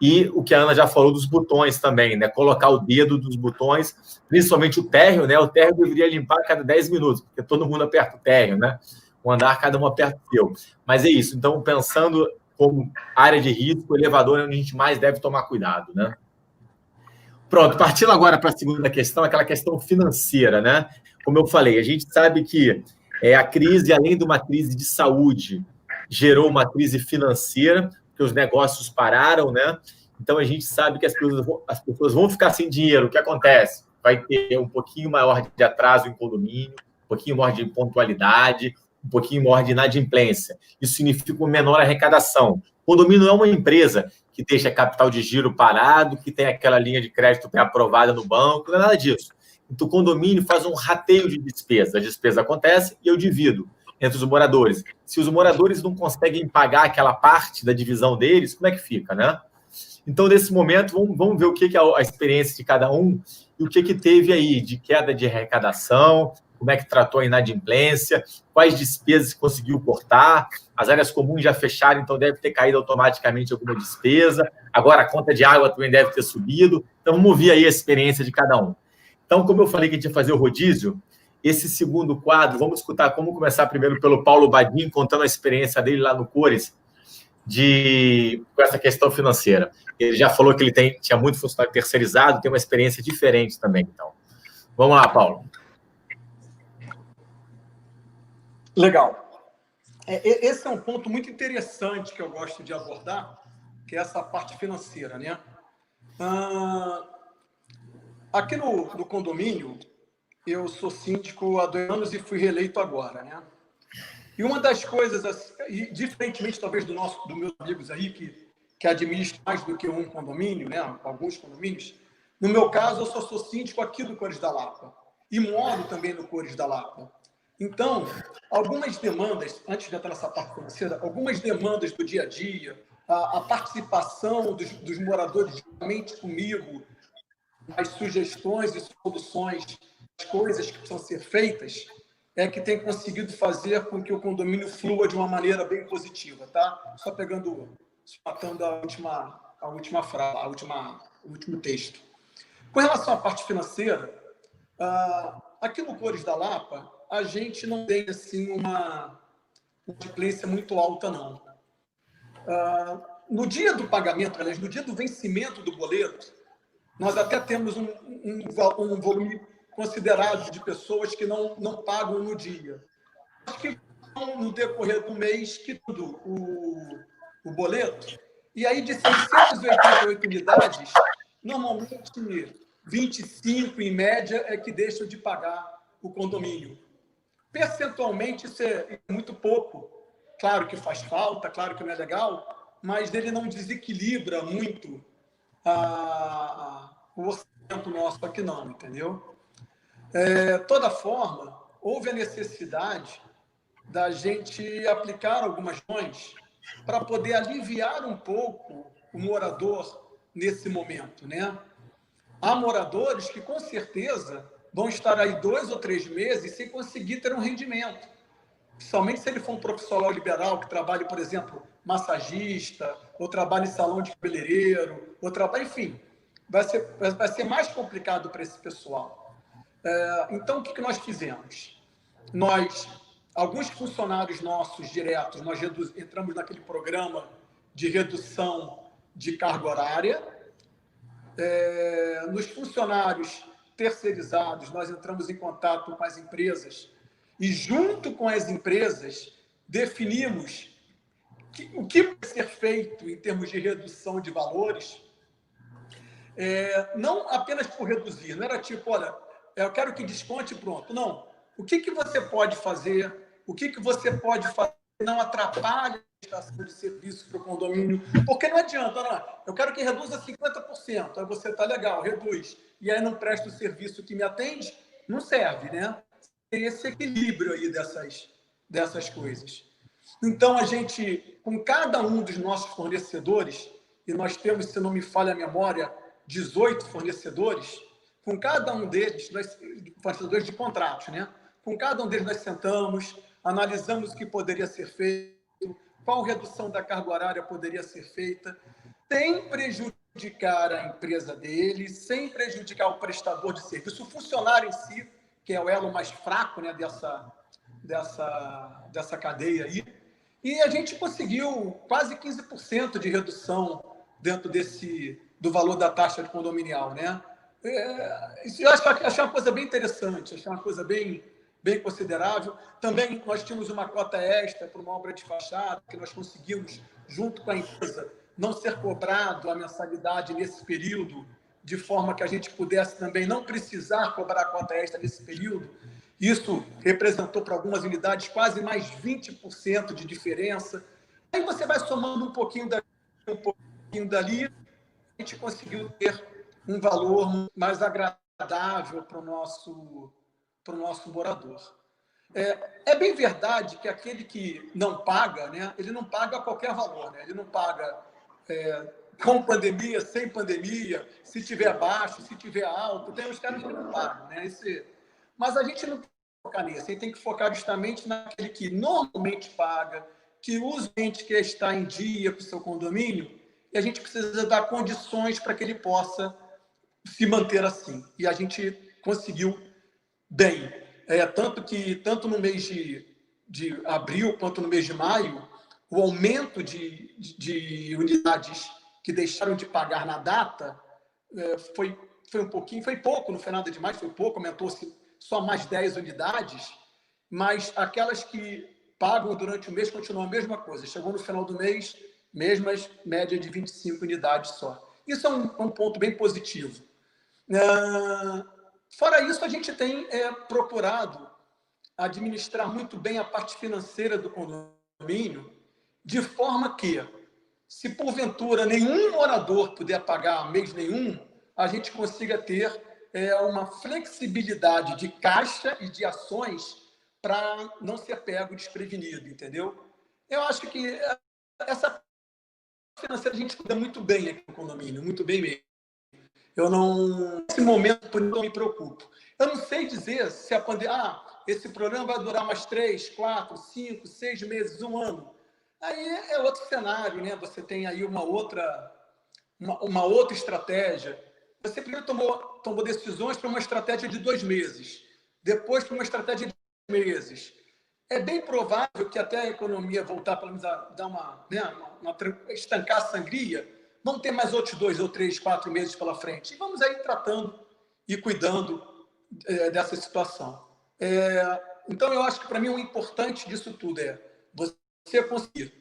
S3: E o que a Ana já falou dos botões também, né? Colocar o dedo dos botões, principalmente o térreo, né? O térreo deveria limpar a cada 10 minutos, porque todo mundo aperta o térreo, né? O andar, cada um aperta o seu. Mas é isso. Então, pensando como área de risco, o elevador é onde a gente mais deve tomar cuidado, né? Pronto, partindo agora para a segunda questão, aquela questão financeira, né? Como eu falei, a gente sabe que a crise, além de uma crise de saúde, gerou uma crise financeira, porque os negócios pararam, né? Então, a gente sabe que as pessoas vão ficar sem dinheiro. O que acontece? Vai ter um pouquinho maior de atraso em condomínio, um pouquinho maior de pontualidade, um pouquinho maior de inadimplência. Isso significa uma menor arrecadação. O condomínio não é uma empresa que deixa capital de giro parado, que tem aquela linha de crédito pré-aprovada no banco, não é nada disso. Então, o condomínio faz um rateio de despesa. A despesa acontece e eu divido entre os moradores. Se os moradores não conseguem pagar aquela parte da divisão deles, como é que fica, né? Então, nesse momento, vamos ver o que é a experiência de cada um e o que teve aí de queda de arrecadação, como é que tratou a inadimplência, quais despesas conseguiu cortar, as áreas comuns já fecharam, então deve ter caído automaticamente alguma despesa, agora a conta de água também deve ter subido, então vamos ver aí a experiência de cada um. Então, como eu falei que a gente ia fazer o rodízio, esse segundo quadro, vamos escutar, vamos começar primeiro pelo Paulo Badin, contando a experiência dele lá no Cores, com essa questão financeira. Ele já falou que ele tinha muito funcionário terceirizado, tem uma experiência diferente também, então. Vamos lá, Paulo.
S5: Legal. Esse é um ponto muito interessante que eu gosto de abordar, que é essa parte financeira, né? Aqui no condomínio, eu sou síndico há 2 anos e fui reeleito agora, né? E uma das coisas, diferentemente talvez dos meus amigos aí, que administram mais do que um condomínio, né? Alguns condomínios, no meu caso, eu só sou síndico aqui do Cores da Lapa e moro também no Cores da Lapa. Então, algumas demandas, antes de entrar nessa parte financeira, algumas demandas do dia a dia, a participação dos moradores diretamente comigo, as sugestões e soluções, as coisas que precisam ser feitas, é que tem conseguido fazer com que o condomínio flua de uma maneira bem positiva, tá? Só matando a última frase, o último texto. Com relação à parte financeira, aqui no Cores da Lapa, a gente não tem assim uma inadimplência muito alta, não. No dia do pagamento, aliás, no dia do vencimento do boleto, nós até temos um volume considerável de pessoas que não pagam no dia. Acho que no decorrer do mês quitando o boleto, e aí de 688 unidades, normalmente 25 em média é que deixam de pagar o condomínio. Percentualmente isso é muito pouco. Claro que faz falta, claro que não é legal, mas ele não desequilibra muito o orçamento nosso aqui não, entendeu? Toda forma, houve a necessidade da gente aplicar algumas ações para poder aliviar um pouco o morador nesse momento, né? Há moradores que, com certeza, vão estar aí 2 ou 3 meses sem conseguir ter um rendimento. Principalmente se ele for um profissional liberal que trabalhe, por exemplo, massagista, ou trabalhe em salão de cabeleireiro, ou trabalhe, enfim, vai ser mais complicado para esse pessoal. Então, o que nós fizemos? Alguns funcionários nossos diretos, nós entramos naquele programa de redução de carga horária. Nos funcionários terceirizados, nós entramos em contato com as empresas e, junto com as empresas, definimos o que vai ser feito em termos de redução de valores, não apenas por reduzir, não era tipo, olha, eu quero que desconte, pronto. Não. O que você pode fazer? O que você pode fazer que não atrapalhe a prestação de serviço para o condomínio? Porque não adianta, não. Eu quero que reduza 50%. Aí você está legal, reduz. E aí não presta o serviço que me atende, não serve, né? Tem esse equilíbrio aí dessas coisas. Então, a gente, com cada um dos nossos fornecedores, e nós temos, se não me falha a memória, 18 fornecedores, com cada um deles, fornecedores de contratos, né? Com cada um deles nós sentamos, analisamos o que poderia ser feito, qual redução da carga horária poderia ser feita, sem prejudicar a empresa dele, sem prejudicar o prestador de serviço, o funcionário em si, que é o elo mais fraco, né, dessa cadeia aí. E a gente conseguiu quase 15% de redução dentro do valor da taxa de condominial, né? Eu achei uma coisa bem interessante, achei uma coisa bem considerável. Também nós tínhamos uma cota extra para uma obra de fachada, que nós conseguimos, junto com a empresa, não ser cobrado a mensalidade nesse período, de forma que a gente pudesse também não precisar cobrar a cota extra nesse período. Isso representou para algumas unidades quase mais 20% de diferença. Aí você vai somando um pouquinho dali, a gente conseguiu ter um valor mais agradável para o nosso morador. É bem verdade que aquele que não paga, né, ele não paga qualquer valor, né? Ele não paga com pandemia, sem pandemia, se tiver baixo, se tiver alto. Tem os caras que não pagam, né? Mas a gente não tem que focar nisso, a gente tem que focar justamente naquele que normalmente paga, que usa o ente que está em dia com o seu condomínio, e a gente precisa dar condições para que ele possa se manter assim. E a gente conseguiu bem. Tanto no mês de abril quanto no mês de maio, o aumento de unidades que deixaram de pagar na data foi um pouquinho, foi pouco, no final de maio foi pouco, aumentou-se só mais 10 unidades, mas aquelas que pagam durante o mês continuam a mesma coisa. Chegou no final do mês, mesmas média de 25 unidades só. Isso é um ponto bem positivo. Fora isso, a gente tem procurado administrar muito bem a parte financeira do condomínio, de forma que, se porventura nenhum morador puder pagar mês nenhum, a gente consiga ter uma flexibilidade de caixa e de ações para não ser pego desprevenido, entendeu? Eu acho que essa financeira a gente cuida muito bem aqui no condomínio, muito bem mesmo. Nesse momento, por isso, eu me preocupo. Eu não sei dizer se a pandemia, esse problema vai durar mais 3, 4, 5, 6 meses, 1 ano. Aí é outro cenário, né? Você tem aí uma outra estratégia. Você primeiro tomou decisões para uma estratégia de 2 meses, depois para uma estratégia de 3 meses. É bem provável que até a economia voltar, pelo menos, a dar estancar a sangria, vão ter mais outros 2 ou 3, 4 meses pela frente. E vamos aí tratando e cuidando dessa situação. Então, eu acho que, para mim, o importante disso tudo é você conseguir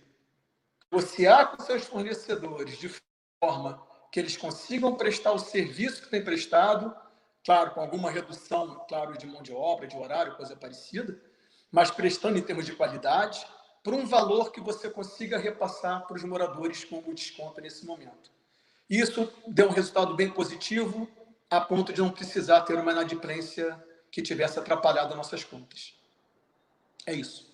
S5: negociar com seus fornecedores de forma que eles consigam prestar o serviço que tem prestado, claro, com alguma redução, claro, de mão de obra, de horário, coisa parecida, mas prestando em termos de qualidade, por um valor que você consiga repassar para os moradores com o desconto nesse momento. Isso deu um resultado bem positivo, a ponto de não precisar ter uma inadimplência que tivesse atrapalhado nossas contas. É isso.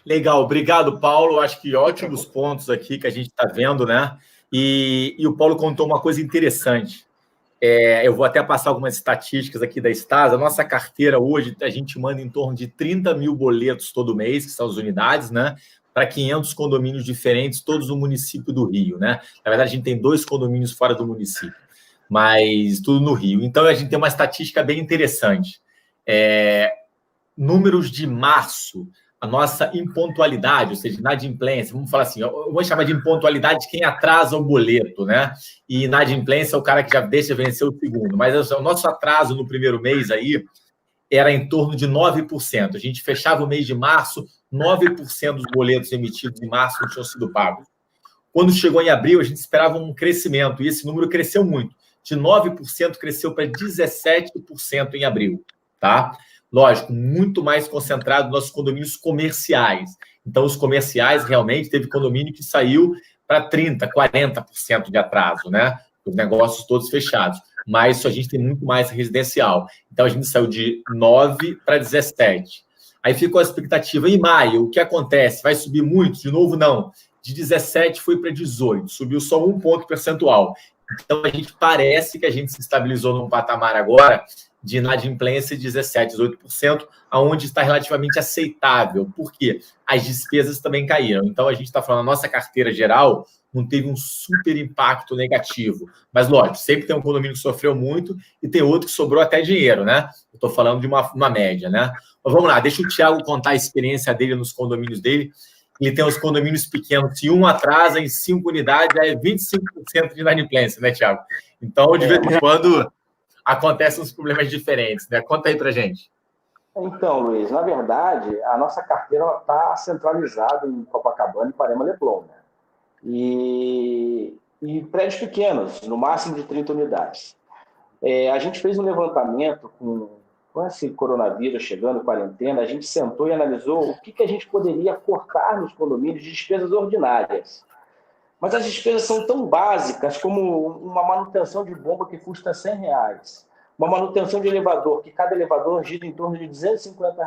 S3: Legal, obrigado, Paulo. Acho que ótimos pontos aqui que a gente está vendo, né? E o Paulo contou uma coisa interessante. Eu vou até passar algumas estatísticas aqui da Stasa. A nossa carteira hoje, a gente manda em torno de 30 mil boletos todo mês, que são as unidades, né? Para 500 condomínios diferentes, todos no município do Rio, né? Na verdade, a gente tem 2 condomínios fora do município, mas tudo no Rio. Então, a gente tem uma estatística bem interessante. Números de março, a nossa impontualidade, ou seja, inadimplência, vamos falar assim, eu vou chamar de impontualidade de quem atrasa o boleto, né? E inadimplência é o cara que já deixa vencer o segundo. Mas o nosso atraso no primeiro mês aí era em torno de 9%. A gente fechava o mês de março, 9% dos boletos emitidos em março não tinham sido pagos. Quando chegou em abril, a gente esperava um crescimento, e esse número cresceu muito. De 9% cresceu para 17% em abril, tá? Lógico, muito mais concentrado nos nossos condomínios comerciais. Então, os comerciais, realmente, teve condomínio que saiu para 30%, 40% de atraso, né? Os negócios todos fechados. Mas isso a gente tem muito mais residencial. Então, a gente saiu de 9% para 17%. Aí ficou a expectativa. Em maio, o que acontece? Vai subir muito? De novo, não. De 17% foi para 18%. Subiu só 1 ponto percentual. Então, a gente parece que a gente se estabilizou num patamar agora de inadimplência de 17%, 18%, aonde está relativamente aceitável. Por quê? As despesas também caíram. Então, a gente está falando, a nossa carteira geral não teve um super impacto negativo. Mas, lógico, sempre tem um condomínio que sofreu muito e tem outro que sobrou até dinheiro, né? Eu estou falando de uma média, né? Mas vamos lá, deixa o Thiago contar a experiência dele nos condomínios dele. Ele tem os condomínios pequenos, se um atrasa em 5 unidades, é 25% de inadimplência, né, Thiago? Então, de vez em quando, acontecem uns problemas diferentes, né? Conta aí pra gente.
S1: Então, Luiz, na verdade, a nossa carteira está centralizada em Copacabana e Parema Leblon, né? E prédios pequenos, no máximo de 30 unidades. A gente fez um levantamento com esse coronavírus chegando, quarentena, a gente sentou e analisou o que a gente poderia cortar nos condomínios de despesas ordinárias. Mas as despesas são tão básicas como uma manutenção de bomba que custa R$100, uma manutenção de elevador, que cada elevador gira em torno de R$250.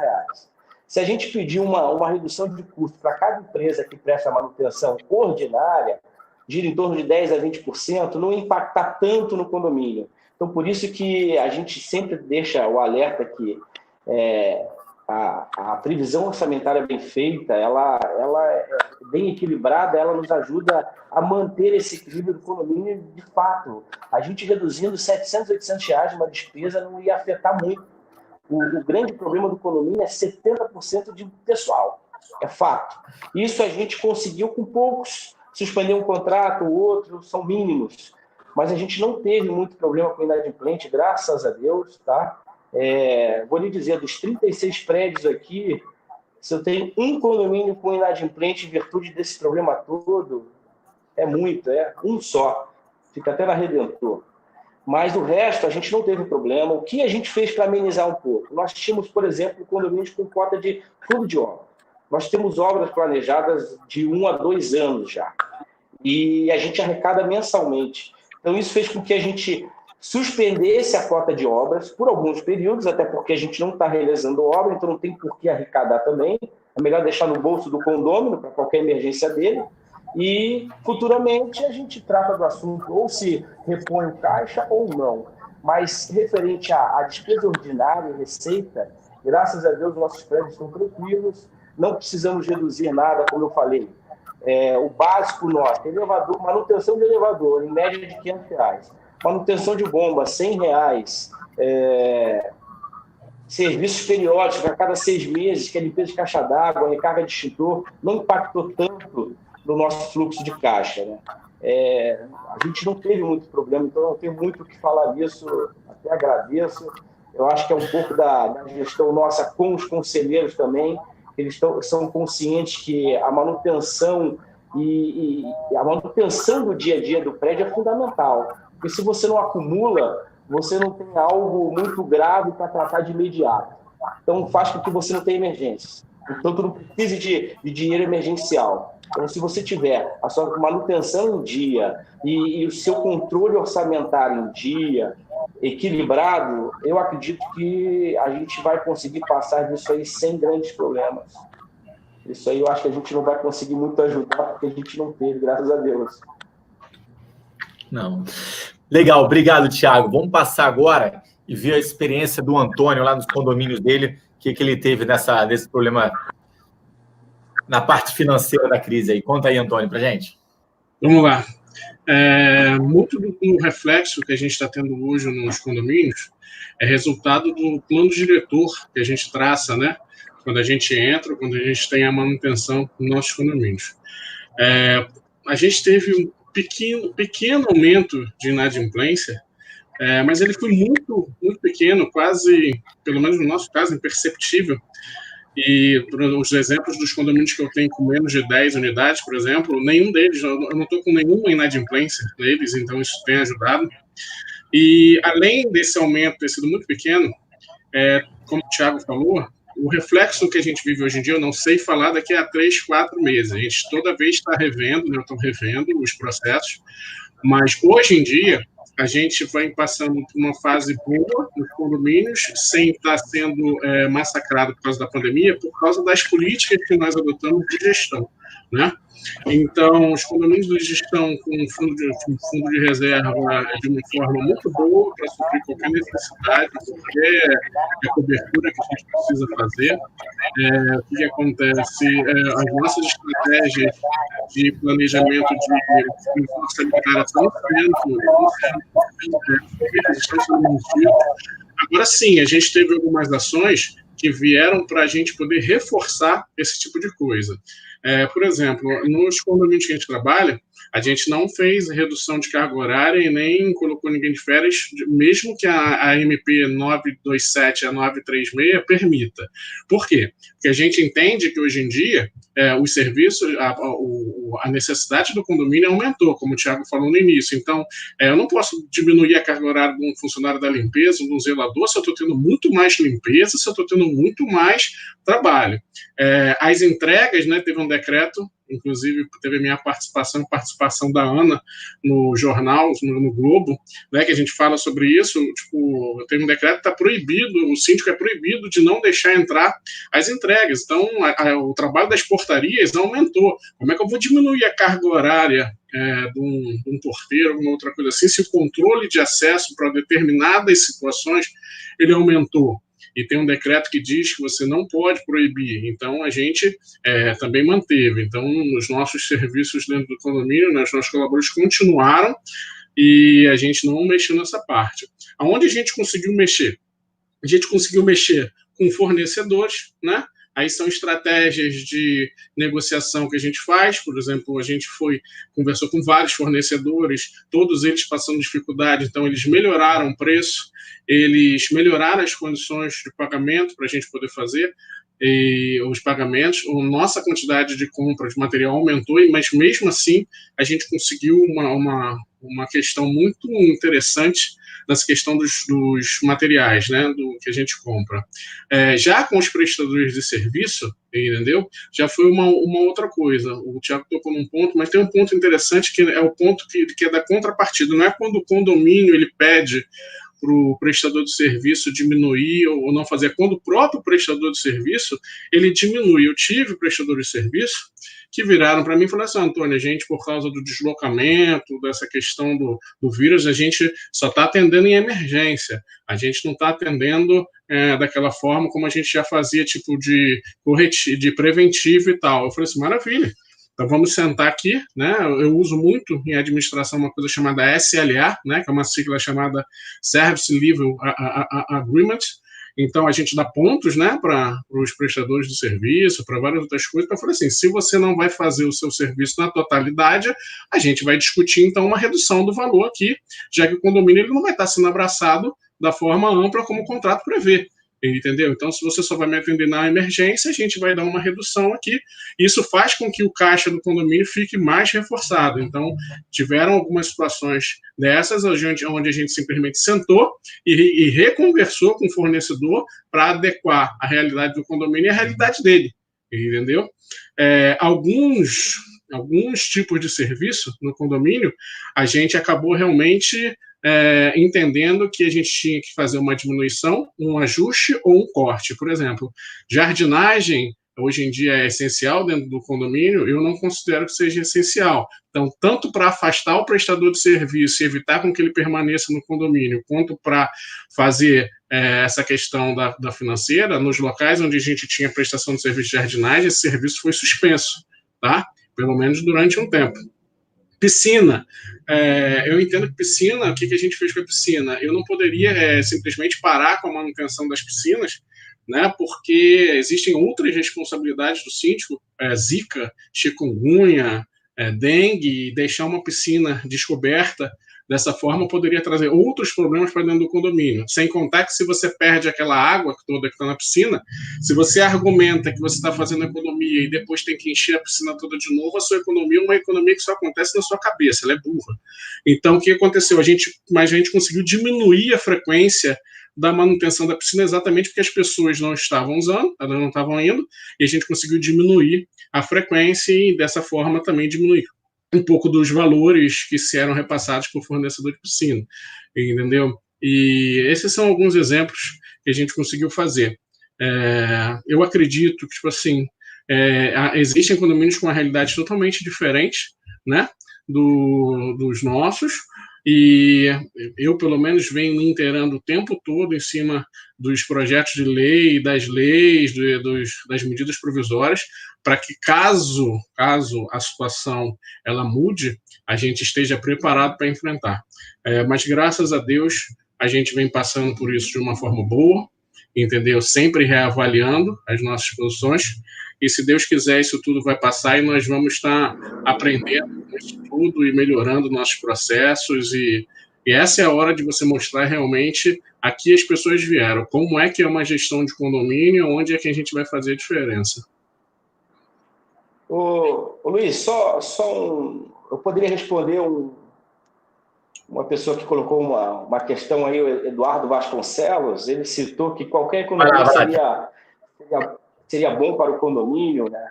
S1: Se a gente pedir uma redução de custo para cada empresa que presta manutenção ordinária, gira em torno de 10% a 20%, não impactar tanto no condomínio. Então, por isso que a gente sempre deixa o alerta que a previsão orçamentária bem feita, ela é bem equilibrada, ela nos ajuda a manter esse equilíbrio do condomínio de fato. A gente reduzindo R$700, R$800 uma despesa não ia afetar muito. O grande problema do condomínio é 70% de pessoal, é fato. Isso a gente conseguiu com poucos, suspender um contrato, o outro, são mínimos. Mas a gente não teve muito problema com inadimplente, graças a Deus, tá? Vou lhe dizer, dos 36 prédios aqui, se eu tenho um condomínio com inadimplente em virtude desse problema todo, é muito, um só. Fica até na Redentor. Mas o resto, a gente não teve problema. O que a gente fez para amenizar um pouco? Nós tínhamos, por exemplo, condomínios com cota de fundo de obra. Nós temos obras planejadas de 1 a 2 anos já. E a gente arrecada mensalmente. Então, isso fez com que a gente suspendesse a cota de obras por alguns períodos, até porque a gente não está realizando obra, então não tem por que arrecadar também. É melhor deixar no bolso do condômino para qualquer emergência dele. E, futuramente, a gente trata do assunto, ou se repõe o caixa ou não. Mas, referente à despesa ordinária e receita, graças a Deus, nossos prédios estão tranquilos, não precisamos reduzir nada, como eu falei. O básico nosso, elevador, manutenção de elevador, em média de R$500. Manutenção de bomba, R$100. Serviços periódicos a cada 6 meses, que é limpeza de caixa d'água, recarga de extintor, não impactou tanto no nosso fluxo de caixa, né? A gente não teve muito problema, então não tenho muito o que falar disso, até agradeço. Eu acho que é um pouco da gestão nossa com os conselheiros também. Eles são conscientes que a manutenção e a manutenção do dia a dia do prédio é fundamental. Porque se você não acumula, você não tem algo muito grave para tratar de imediato. Então, faz com que você não tenha emergências. Então, tu não precisa de dinheiro emergencial. Então, se você tiver a sua manutenção em dia e o seu controle orçamentário em dia, equilibrado, eu acredito que a gente vai conseguir passar disso aí sem grandes problemas. Isso aí eu acho que a gente não vai conseguir muito ajudar, porque a gente não teve, graças a Deus.
S3: Não. Legal, obrigado, Thiago. Vamos passar agora e ver a experiência do Antônio lá nos condomínios dele, o que ele teve nesse problema na parte financeira da crise aí. Conta aí, Antônio, para gente.
S2: Vamos lá. Muito do reflexo que a gente está tendo hoje nos condomínios é resultado do plano diretor que a gente traça, né? Quando a gente entra, quando a gente tem a manutenção dos nossos condomínios. A gente teve um pequeno aumento de inadimplência, mas ele foi muito, muito pequeno, quase, pelo menos no nosso caso, imperceptível. E os exemplos dos condomínios que eu tenho com menos de 10 unidades, por exemplo, nenhum deles, eu não estou com nenhuma inadimplência neles, então isso tem ajudado. E além desse aumento ter sido muito pequeno, como o Thiago falou, o reflexo que a gente vive hoje em dia, eu não sei falar daqui a 3, 4 meses. A gente toda vez está revendo, né, eu estou revendo os processos, mas hoje em dia a gente vai passando por uma fase boa nos condomínios, sem estar sendo massacrado por causa da pandemia, por causa das políticas que nós adotamos de gestão, né? Então, os condomínios eles estão com um fundo de reserva de uma forma muito boa para suprir qualquer necessidade, qualquer cobertura que a gente precisa fazer. O que acontece? As nossas estratégias de planejamento de influência sanitária estão sendo mantidas. Agora sim, a gente teve algumas ações que vieram para a gente poder reforçar esse tipo de coisa. Por exemplo, nos condomínios que a gente trabalha, a gente não fez redução de carga horária e nem colocou ninguém de férias, mesmo que a MP 927 e a 936 permita. Por quê? Porque a gente entende que hoje em dia os serviços, a necessidade do condomínio aumentou, como o Thiago falou no início. Então, eu não posso diminuir a carga horária de um funcionário da limpeza, de um zelador, se eu estou tendo muito mais limpeza, se eu estou tendo muito mais trabalho. As entregas, né, teve um decreto, inclusive teve a minha participação e participação da Ana no jornal, no Globo, né, que a gente fala sobre isso. Tipo, tem um decreto que está proibido, o síndico é proibido de não deixar entrar as entregas. Então, o trabalho das portarias aumentou. Como é que eu vou diminuir a carga horária de um porteiro, alguma outra coisa assim, se o controle de acesso para determinadas situações ele aumentou? E tem um decreto que diz que você não pode proibir. Então, a gente também manteve. Então, os nossos serviços dentro do condomínio, né, os nossos colaboradores continuaram e a gente não mexeu nessa parte. Aonde a gente conseguiu mexer? A gente conseguiu mexer com fornecedores, né? Aí são estratégias de negociação que a gente faz. Por exemplo, a gente conversou com vários fornecedores, todos eles passando dificuldade, então eles melhoraram o preço, eles melhoraram as condições de pagamento para a gente poder fazer os pagamentos. A nossa quantidade de compra de material aumentou, mas mesmo assim a gente conseguiu uma questão muito interessante nessa questão dos materiais, né, do que a gente compra. Já com os prestadores de serviço, entendeu? Já foi uma outra coisa. O Thiago tocou num ponto, mas tem um ponto interessante que é o ponto que é da contrapartida. Não é quando o condomínio ele pede para o prestador de serviço diminuir ou não fazer. Quando o próprio prestador de serviço ele diminui. Eu tive prestador de serviço que viraram para mim e falaram assim: Antônio, a gente, por causa do deslocamento, dessa questão do vírus, a gente só está atendendo em emergência, a gente não está atendendo daquela forma como a gente já fazia, tipo de preventivo e tal. Eu falei assim, maravilha, então vamos sentar aqui, né? Eu uso muito em administração uma coisa chamada SLA, né? Que é uma sigla chamada Service Level Agreement. Então, a gente dá pontos, né, para os prestadores de serviço, para várias outras coisas. Então, eu falei assim, se você não vai fazer o seu serviço na totalidade, a gente vai discutir, então, uma redução do valor aqui, já que o condomínio ele não vai estar sendo abraçado da forma ampla como o contrato prevê. Entendeu? Então, se você só vai me atender na emergência, a gente vai dar uma redução aqui. Isso faz com que o caixa do condomínio fique mais reforçado. Então, tiveram algumas situações dessas, onde a gente simplesmente sentou e reconversou com o fornecedor para adequar a realidade do condomínio e a realidade dele. Entendeu? Alguns tipos de serviço no condomínio, a gente acabou realmente entendendo que a gente tinha que fazer uma diminuição, um ajuste ou um corte. Por exemplo, jardinagem hoje em dia é essencial dentro do condomínio, eu não considero que seja essencial. Então, tanto para afastar o prestador de serviço e evitar com que ele permaneça no condomínio, quanto para fazer essa questão da financeira, nos locais onde a gente tinha prestação de serviço de jardinagem, esse serviço foi suspenso, tá? Pelo menos durante um tempo. Piscina. Eu entendo que piscina, o que a gente fez com a piscina? Eu não poderia simplesmente parar com a manutenção das piscinas, né, porque existem outras responsabilidades do síndico, zika, chikungunya, dengue, e deixar uma piscina descoberta dessa forma poderia trazer outros problemas para dentro do condomínio. Sem contar que se você perde aquela água toda que está na piscina, se você argumenta que você está fazendo economia e depois tem que encher a piscina toda de novo, a sua economia é uma economia que só acontece na sua cabeça, ela é burra. Então, o que aconteceu? A gente conseguiu diminuir a frequência da manutenção da piscina exatamente porque as pessoas não estavam usando, elas não estavam indo, e a gente conseguiu diminuir a frequência e, dessa forma, também diminuir um pouco dos valores que se eram repassados por fornecedor de piscina, entendeu? E esses são alguns exemplos que a gente conseguiu fazer. Eu acredito que, tipo assim, existem condomínios com uma realidade totalmente diferente, né, dos nossos, e eu, pelo menos, venho me inteirando o tempo todo em cima dos projetos de lei, das leis, das medidas provisórias, para que, caso a situação ela mude, a gente esteja preparado para enfrentar. Mas, graças a Deus, a gente vem passando por isso de uma forma boa, entendeu? Sempre reavaliando as nossas posições, e se Deus quiser, isso tudo vai passar e nós vamos estar aprendendo com isso tudo e melhorando nossos processos, e essa é a hora de você mostrar realmente a que as pessoas vieram, como é que é uma gestão de condomínio, onde é que a gente vai fazer a diferença.
S1: Ô Luiz, eu poderia responder uma pessoa que colocou uma questão aí, o Eduardo Vasconcelos, ele citou que qualquer economia seria bom para o condomínio, né?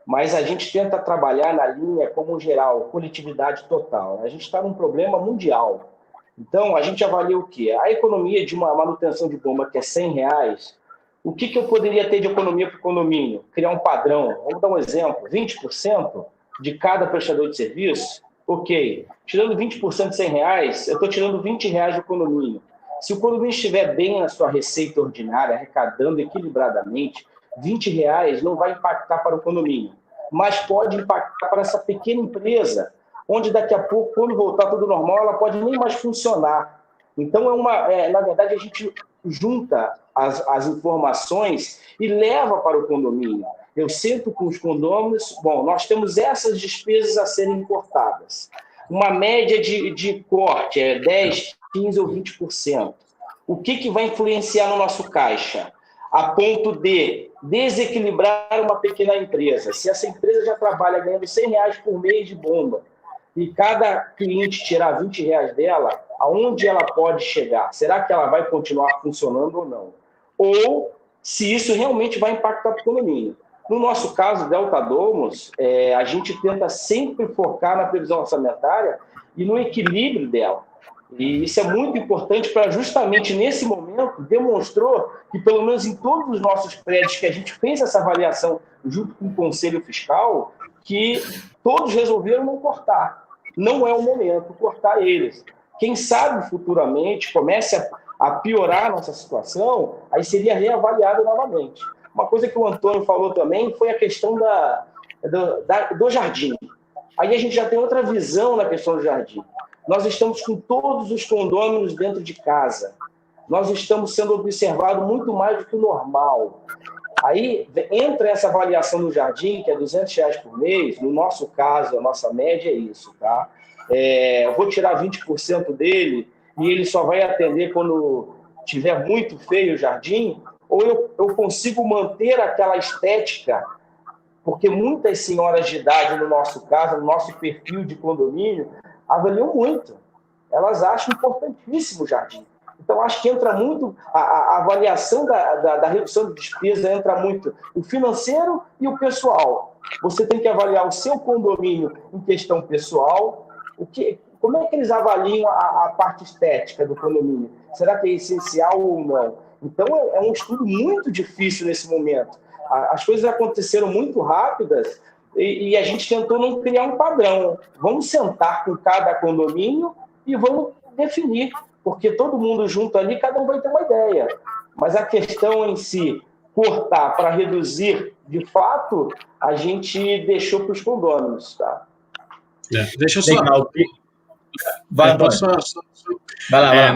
S1: Mas a gente tenta trabalhar na linha como geral, coletividade total. A gente está num problema mundial. Então, a gente avalia o quê? A economia de uma manutenção de bomba que é R$100, o que eu poderia ter de economia para o condomínio? Criar um padrão. Vamos dar um exemplo, 20% de cada prestador de serviço. Ok, tirando 20% de R$100, eu estou tirando R$20 do condomínio. Se o condomínio estiver bem na sua receita ordinária, arrecadando equilibradamente, R$20 não vai impactar para o condomínio, mas pode impactar para essa pequena empresa, onde daqui a pouco, quando voltar tudo normal, ela pode nem mais funcionar. Então, na verdade, a gente junta as informações e leva para o condomínio. Eu sento com os condôminos, bom, nós temos essas despesas a serem cortadas. Uma média de corte é 10%, 15% ou 20%. O que vai influenciar no nosso caixa? A ponto de desequilibrar uma pequena empresa. Se essa empresa já trabalha ganhando R$100 por mês de bomba e cada cliente tirar R$20 dela, aonde ela pode chegar? Será que ela vai continuar funcionando ou não? Ou se isso realmente vai impactar o condomínio? No nosso caso, Delta Domus, a gente tenta sempre focar na previsão orçamentária e no equilíbrio dela. E isso é muito importante para, justamente nesse momento, demonstrou que, pelo menos em todos os nossos prédios que a gente fez essa avaliação junto com o Conselho Fiscal, que todos resolveram não cortar. Não é o momento de cortar eles. Quem sabe futuramente comece a piorar a nossa situação, aí seria reavaliado novamente. Uma coisa que o Antônio falou também foi a questão do jardim. Aí a gente já tem outra visão na questão do jardim. Nós estamos com todos os condôminos dentro de casa. Nós estamos sendo observados muito mais do que o normal. Aí entra essa avaliação do jardim, que é R$200 por mês. No nosso caso, a nossa média é isso, tá? Eu vou tirar 20% dele e ele só vai atender quando tiver muito feio o jardim, ou eu consigo manter aquela estética, porque muitas senhoras de idade, no nosso caso, no nosso perfil de condomínio, avaliam muito. Elas acham importantíssimo o jardim. Então, acho que entra muito, a avaliação da redução de despesa entra muito o financeiro e o pessoal. Você tem que avaliar o seu condomínio em questão pessoal. Como é que eles avaliam a parte estética do condomínio? Será que é essencial ou não? Então, é um estudo muito difícil nesse momento. As coisas aconteceram muito rápidas e a gente tentou não criar um padrão. Vamos sentar com cada condomínio e vamos definir, porque todo mundo junto ali, cada um vai ter uma ideia. Mas a questão em si, cortar para reduzir, de fato, a gente deixou para os condôminos, tá?
S2: Deixa eu só...
S3: Vai lá.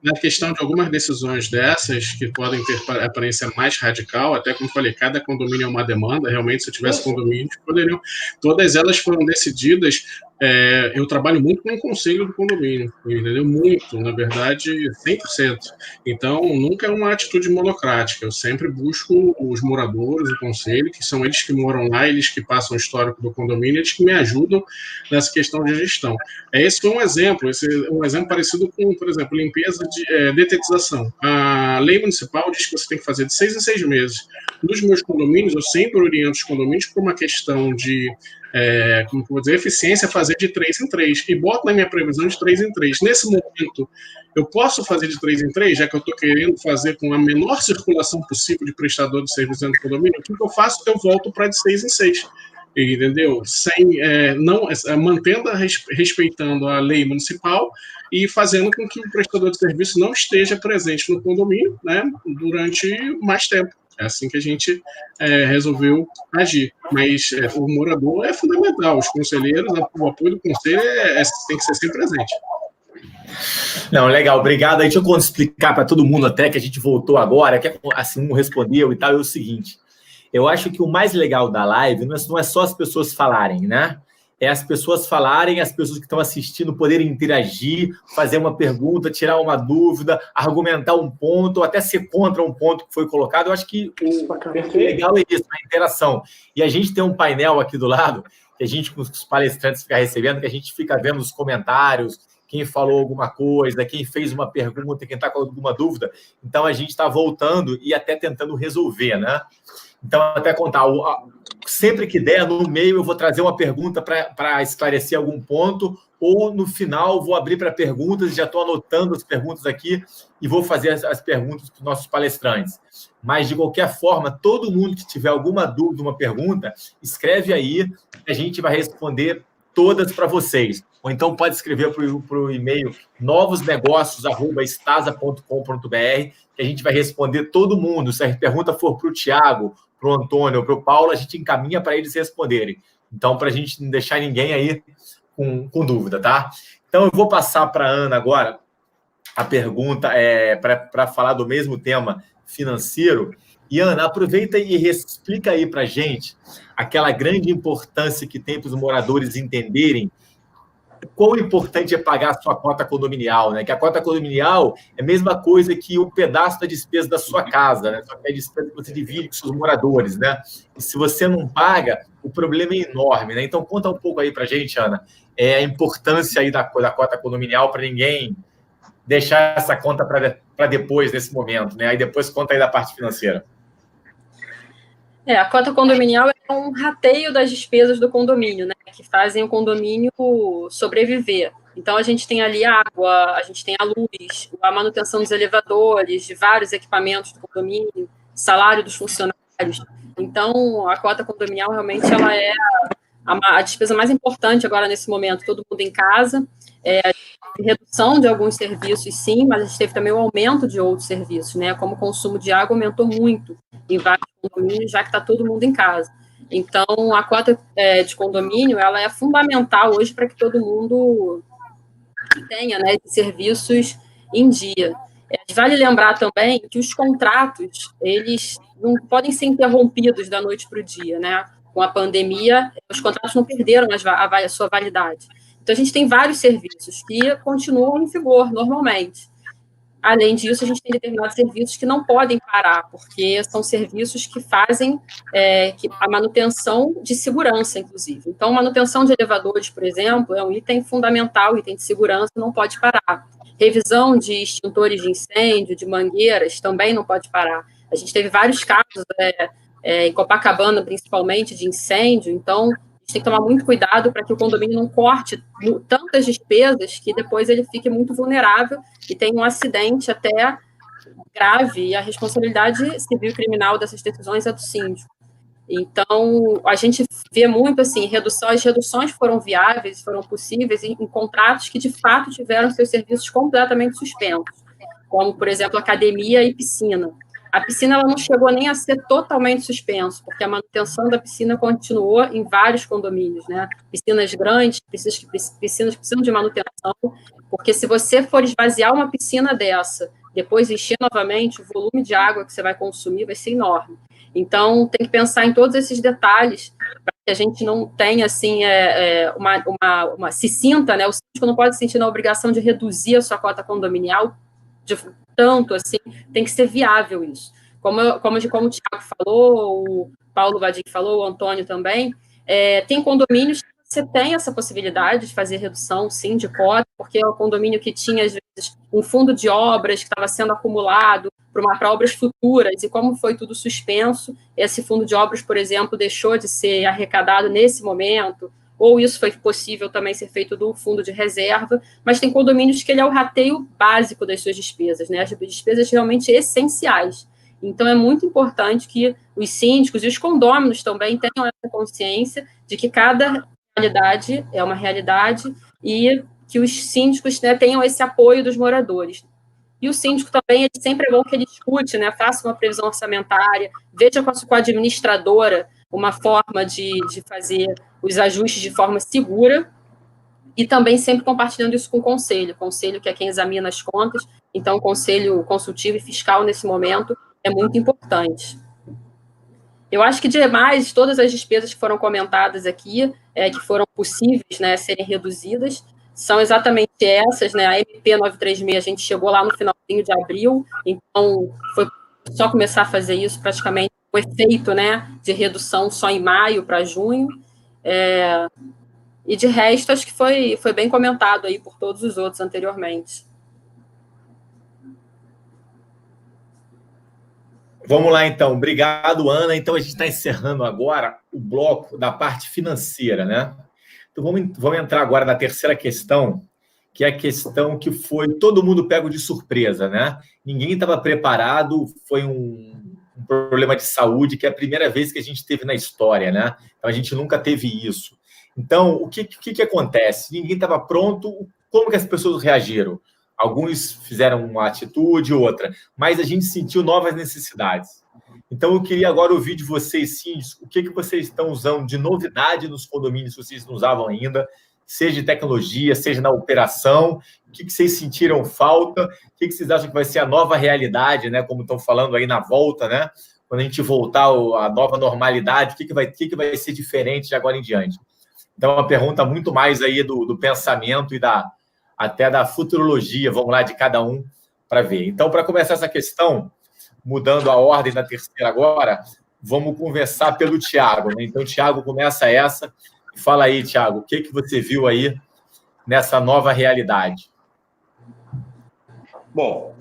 S2: Na questão de algumas decisões dessas, que podem ter aparência mais radical, até como falei, cada condomínio é uma demanda, realmente, se eu tivesse condomínios, poderiam... Todas elas foram decididas... eu trabalho muito com o conselho do condomínio, entendeu? Muito, na verdade, 100%. Então, nunca é uma atitude monocrática. Eu sempre busco os moradores, o conselho, que são eles que moram lá, eles que passam o histórico do condomínio, eles que me ajudam nessa questão de gestão. Esse foi um exemplo. Um exemplo parecido com, por exemplo, limpeza de detetização. A lei municipal diz que você tem que fazer de 6 em 6 meses. Nos meus condomínios, eu sempre oriento os condomínios por uma questão de como que eu vou dizer, eficiência, fazer de 3 em 3, e boto na minha previsão de 3 em 3. Nesse momento, eu posso fazer de 3 em 3, já que eu estou querendo fazer com a menor circulação possível de prestador de serviço dentro do condomínio. O que eu faço? Eu volto para de 6 em 6, entendeu? Respeitando a lei municipal e fazendo com que o prestador de serviço não esteja presente no condomínio, né, durante mais tempo. É assim que a gente resolveu agir. Mas o morador é fundamental. Os conselheiros, o apoio do conselho tem que ser sempre presente.
S3: Não, legal, obrigado. Aí deixa eu explicar para todo mundo até que a gente voltou agora, que assim um respondeu e tal, é o seguinte. Eu acho que o mais legal da live não é só as pessoas falarem, né? É as pessoas falarem, as pessoas que estão assistindo poderem interagir, fazer uma pergunta, tirar uma dúvida, argumentar um ponto, ou até ser contra um ponto que foi colocado. Eu acho que o legal é isso, a interação. E a gente tem um painel aqui do lado, que a gente, com os palestrantes, fica recebendo, que a gente fica vendo os comentários, quem falou alguma coisa, quem fez uma pergunta, quem está com alguma dúvida. Então, a gente está voltando e até tentando resolver, né? Então, até contar, sempre que der, no meio, eu vou trazer uma pergunta para esclarecer algum ponto, ou no final vou abrir para perguntas, já estou anotando as perguntas aqui e vou fazer as perguntas para os nossos palestrantes. Mas, de qualquer forma, todo mundo que tiver alguma dúvida, uma pergunta, escreve aí, a gente vai responder todas para vocês. Ou então pode escrever para o e-mail novosnegócios@estasa.com.br, que a gente vai responder todo mundo. Se a pergunta for para o Tiago, para o Antônio ou para o Paulo, a gente encaminha para eles responderem. Então, para a gente não deixar ninguém aí com dúvida, tá? Então, eu vou passar para a Ana agora a pergunta para falar do mesmo tema financeiro. E, Ana, aproveita e explica aí para a gente aquela grande importância que tem para os moradores entenderem quão importante é pagar a sua cota condominial, né? Que a cota condominial é a mesma coisa que um pedaço da despesa da sua casa, né? Só que é a despesa que você divide com seus moradores, né? E se você não paga, o problema é enorme, né? Então, conta um pouco aí para a gente, Ana, a importância aí da cota condominial para ninguém deixar essa conta para depois, nesse momento, né? Aí depois conta aí da parte financeira.
S4: A cota condominial é um rateio das despesas do condomínio, né, que fazem o condomínio sobreviver. Então, a gente tem ali a água, a gente tem a luz, a manutenção dos elevadores, de vários equipamentos do condomínio, salário dos funcionários. Então, a cota condominial realmente ela é a despesa mais importante agora nesse momento, todo mundo em casa. Redução de alguns serviços, sim, mas a gente teve também o aumento de outros serviços, né? Como o consumo de água aumentou muito em vários condomínios, já que está todo mundo em casa. Então, a cota de condomínio ela é fundamental hoje para que todo mundo tenha, né, serviços em dia. Vale lembrar também que os contratos eles não podem ser interrompidos da noite para o dia, né? Com a pandemia, os contratos não perderam a sua validade. Então, a gente tem vários serviços que continuam em vigor normalmente. Além disso, a gente tem determinados serviços que não podem parar, porque são serviços que fazem a manutenção de segurança, inclusive. Então, manutenção de elevadores, por exemplo, é um item fundamental, item de segurança, não pode parar. Revisão de extintores de incêndio, de mangueiras, também não pode parar. A gente teve vários casos, em Copacabana, principalmente, de incêndio, então a gente tem que tomar muito cuidado para que o condomínio não corte tantas despesas que depois ele fique muito vulnerável e tenha um acidente até grave e a responsabilidade civil e criminal dessas decisões é do síndico. Então, a gente vê muito assim, as reduções foram viáveis, foram possíveis em contratos que, de fato, tiveram seus serviços completamente suspensos, como, por exemplo, academia e piscina. A piscina ela não chegou nem a ser totalmente suspensa, porque a manutenção da piscina continuou em vários condomínios, né? Piscinas grandes, piscinas que precisam de manutenção, porque se você for esvaziar uma piscina dessa, depois encher novamente, o volume de água que você vai consumir vai ser enorme. Então, tem que pensar em todos esses detalhes para que a gente não tenha, assim, se sinta, né? O síndico não pode se sentir na obrigação de reduzir a sua cota condominial de tanto, assim, tem que ser viável isso. Como o Thiago falou, o Paulo Vadim falou, o Antônio também, tem condomínios que você tem essa possibilidade de fazer redução, sim, de cota, porque é o condomínio que tinha, às vezes, um fundo de obras que estava sendo acumulado para obras futuras, e como foi tudo suspenso, esse fundo de obras, por exemplo, deixou de ser arrecadado nesse momento, ou isso foi possível também ser feito do fundo de reserva, mas tem condomínios que ele é o rateio básico das suas despesas, né? As despesas realmente essenciais. Então, é muito importante que os síndicos e os condôminos também tenham essa consciência de que cada realidade é uma realidade e que os síndicos, né, tenham esse apoio dos moradores. E o síndico também, sempre é bom que ele escute, né, faça uma previsão orçamentária, veja com a administradora uma forma de fazer os ajustes de forma segura, e também sempre compartilhando isso com o conselho que é quem examina as contas, então o conselho consultivo e fiscal nesse momento é muito importante. Eu acho que, demais, todas as despesas que foram comentadas aqui, que foram possíveis, né, serem reduzidas, são exatamente essas, né? A MP 936, a gente chegou lá no finalzinho de abril, então foi só começar a fazer isso, praticamente o efeito, né, de redução só em maio para junho, e de resto, acho que foi bem comentado aí por todos os outros anteriormente.
S3: Vamos lá, então. Obrigado, Ana. Então, a gente está encerrando agora o bloco da parte financeira, né? Então, vamos entrar agora na terceira questão, que é a questão que foi todo mundo pego de surpresa, né? Ninguém estava preparado, foi um problema de saúde, que é a primeira vez que a gente teve na história, né? Então, a gente nunca teve isso. Então, o que acontece? Ninguém estava pronto. Como que as pessoas reagiram? Alguns fizeram uma atitude, outra, mas a gente sentiu novas necessidades. Então, eu queria agora ouvir de vocês, síndicos, o que vocês estão usando de novidade nos condomínios que vocês não usavam ainda, seja de tecnologia, seja na operação, o que vocês sentiram falta, o que vocês acham que vai ser a nova realidade, né? Como estão falando aí na volta, né? Quando a gente voltar à nova normalidade, o que vai ser diferente de agora em diante? Então, é uma pergunta muito mais aí do pensamento e até da futurologia, vamos lá, de cada um para ver. Então, para começar essa questão, mudando a ordem da terceira agora, vamos conversar pelo Thiago, né? Então, Thiago, começa essa. Fala aí, Thiago, o que você viu aí nessa nova realidade?
S1: Bom,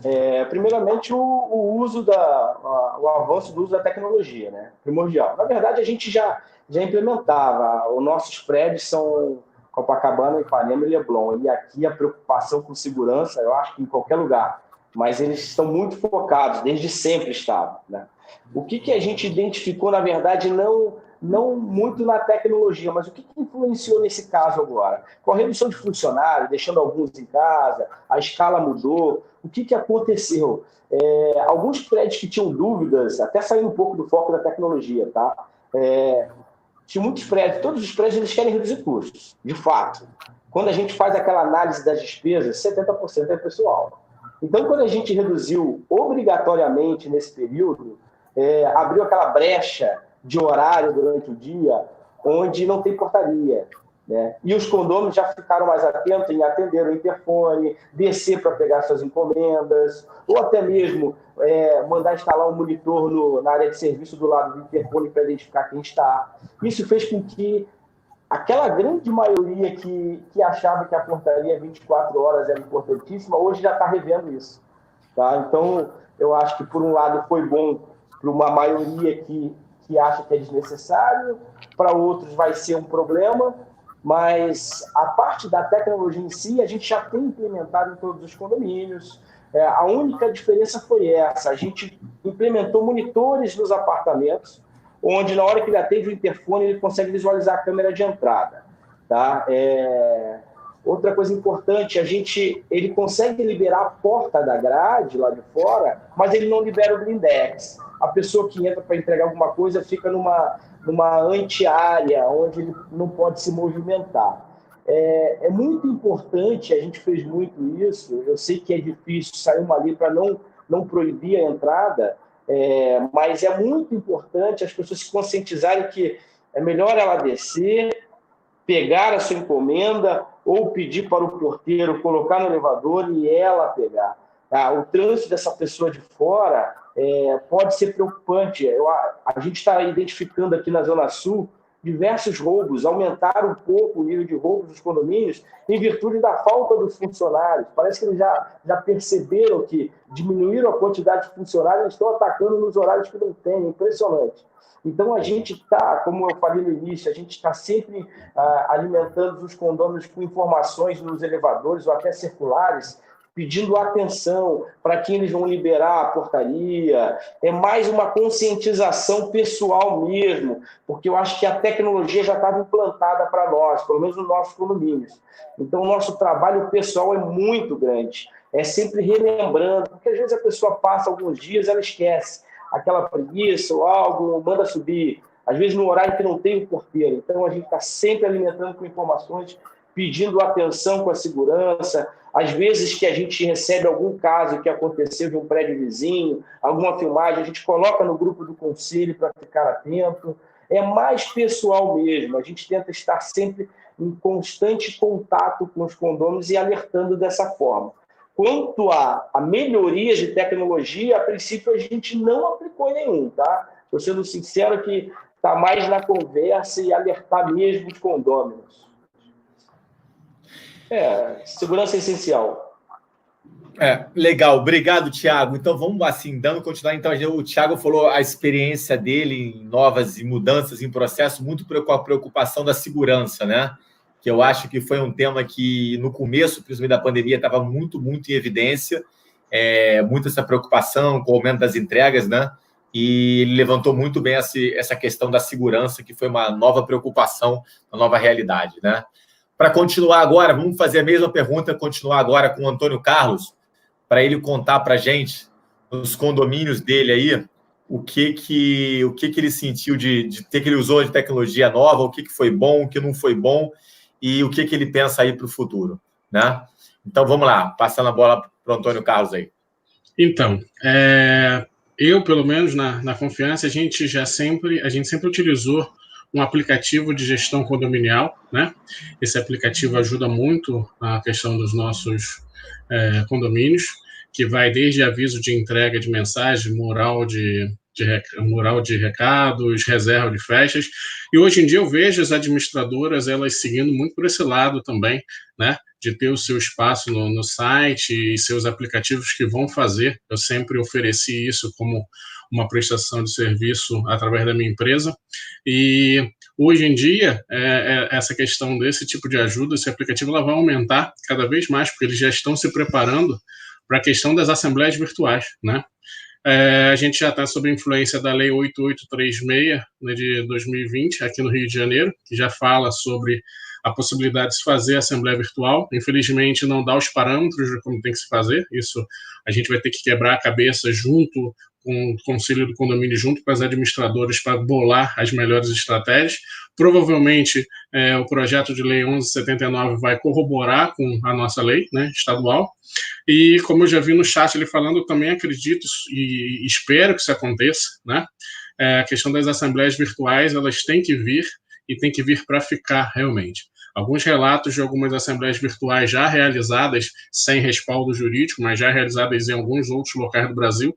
S1: primeiramente o avanço do uso da tecnologia, né? Primordial. Na verdade, a gente já implementava. Os nossos prédios são Copacabana, Ipanema e Leblon. E aqui a preocupação com segurança, eu acho que em qualquer lugar, mas eles estão muito focados, desde sempre estavam, né? O que a gente identificou, na verdade, não muito na tecnologia, mas o que influenciou nesse caso agora? Com a redução de funcionários, deixando alguns em casa, a escala mudou, o que aconteceu? Alguns prédios que tinham dúvidas, até saindo um pouco do foco da tecnologia, tá? Tinha muitos prédios, todos os prédios eles querem reduzir custos, de fato. Quando a gente faz aquela análise das despesas, 70% é pessoal. Então, quando a gente reduziu obrigatoriamente nesse período, abriu aquela brecha de horário durante o dia, onde não tem portaria, né? E os condôminos já ficaram mais atentos em atender o interfone, descer para pegar suas encomendas, ou até mesmo mandar instalar um monitor na área de serviço do lado do interfone para identificar quem está. Isso fez com que aquela grande maioria que achava que a portaria 24 horas era importantíssima, hoje já está revendo isso, tá? Então, eu acho que, por um lado, foi bom para uma maioria que acha que é desnecessário, para outros vai ser um problema, mas a parte da tecnologia em si, a gente já tem implementado em todos os condomínios. A única diferença foi essa. A gente implementou monitores nos apartamentos, onde na hora que ele atende o interfone, ele consegue visualizar a câmera de entrada. Tá? Outra coisa importante, ele consegue liberar a porta da grade lá de fora, mas ele não libera o blindex. A pessoa que entra para entregar alguma coisa fica numa anti-área, onde ele não pode se movimentar. É muito importante, a gente fez muito isso, eu sei que é difícil sair uma lei para não proibir a entrada, mas é muito importante as pessoas se conscientizarem que é melhor ela descer, pegar a sua encomenda ou pedir para o porteiro colocar no elevador e ela pegar. O trânsito dessa pessoa de fora pode ser preocupante. A gente está identificando aqui na Zona Sul diversos roubos, aumentaram um pouco o nível de roubos dos condomínios em virtude da falta dos funcionários. Parece que eles já perceberam que diminuíram a quantidade de funcionários e estão atacando nos horários que não tem. É impressionante. Então, a gente está, como eu falei no início, a gente está sempre alimentando os condôminos com informações nos elevadores ou até circulares, pedindo atenção para quem eles vão liberar a portaria. É mais uma conscientização pessoal mesmo, porque eu acho que a tecnologia já estava implantada para nós, pelo menos nos nossos condomínios. Então, o nosso trabalho pessoal é muito grande. É sempre relembrando, porque às vezes a pessoa passa alguns dias, ela esquece aquela preguiça ou algo, manda subir, às vezes no horário que não tem o porteiro. Então, a gente está sempre alimentando com informações, pedindo atenção com a segurança. Às vezes que a gente recebe algum caso que aconteceu de um prédio vizinho, alguma filmagem, a gente coloca no grupo do conselho para ficar atento. É mais pessoal mesmo, a gente tenta estar sempre em constante contato com os condôminos e alertando dessa forma. Quanto a melhorias de tecnologia, a princípio a gente não aplicou nenhum, tá? Estou sendo sincero que está mais na conversa e alertar mesmo os condôminos. Segurança é essencial.
S3: Legal, obrigado, Thiago. Então, vamos assim, dando continuidade. Então, o Thiago falou a experiência dele em novas e mudanças em processo, muito com a preocupação da segurança, né? Que eu acho que foi um tema que, no começo, principalmente da pandemia, estava muito, muito em evidência, muito essa preocupação com o aumento das entregas, né? E ele levantou muito bem essa questão da segurança, que foi uma nova preocupação, uma nova realidade, né? Para continuar agora, vamos fazer a mesma pergunta, continuar agora com o Antônio Carlos, para ele contar para a gente, nos condomínios dele aí, o que ele sentiu de ter que ele usou de tecnologia nova, o que foi bom, o que não foi bom, e o que ele pensa aí para o futuro, né? Então, vamos lá, passando a bola para o Antônio Carlos aí.
S2: Então, eu, pelo menos, na Confiança, a gente sempre utilizou um aplicativo de gestão condominial, né? Esse aplicativo ajuda muito na questão dos nossos condomínios, que vai desde aviso de entrega de mensagem, mural de recados, reserva de festas. E hoje em dia eu vejo as administradoras elas seguindo muito por esse lado também, né? De ter o seu espaço no site e seus aplicativos que vão fazer. Eu sempre ofereci isso como uma prestação de serviço através da minha empresa. E hoje em dia, essa questão desse tipo de ajuda, esse aplicativo, ela vai aumentar cada vez mais, porque eles já estão se preparando para a questão das assembleias virtuais, né? A gente já está sob a influência da Lei 8836, né, de 2020, aqui no Rio de Janeiro, que já fala sobre a possibilidade de se fazer assembleia virtual. Infelizmente, não dá os parâmetros de como tem que se fazer. Isso a gente vai ter que quebrar a cabeça junto com o Conselho do Condomínio, junto com as administradoras, para bolar as melhores estratégias. Provavelmente, o projeto de lei 1179 vai corroborar com a nossa lei, né, estadual. E, como eu já vi no chat ele falando, eu também acredito e espero que isso aconteça, né? A questão das assembleias virtuais, elas têm que vir e tem que vir para ficar realmente. Alguns relatos de algumas assembleias virtuais já realizadas, sem respaldo jurídico, mas já realizadas em alguns outros locais do Brasil,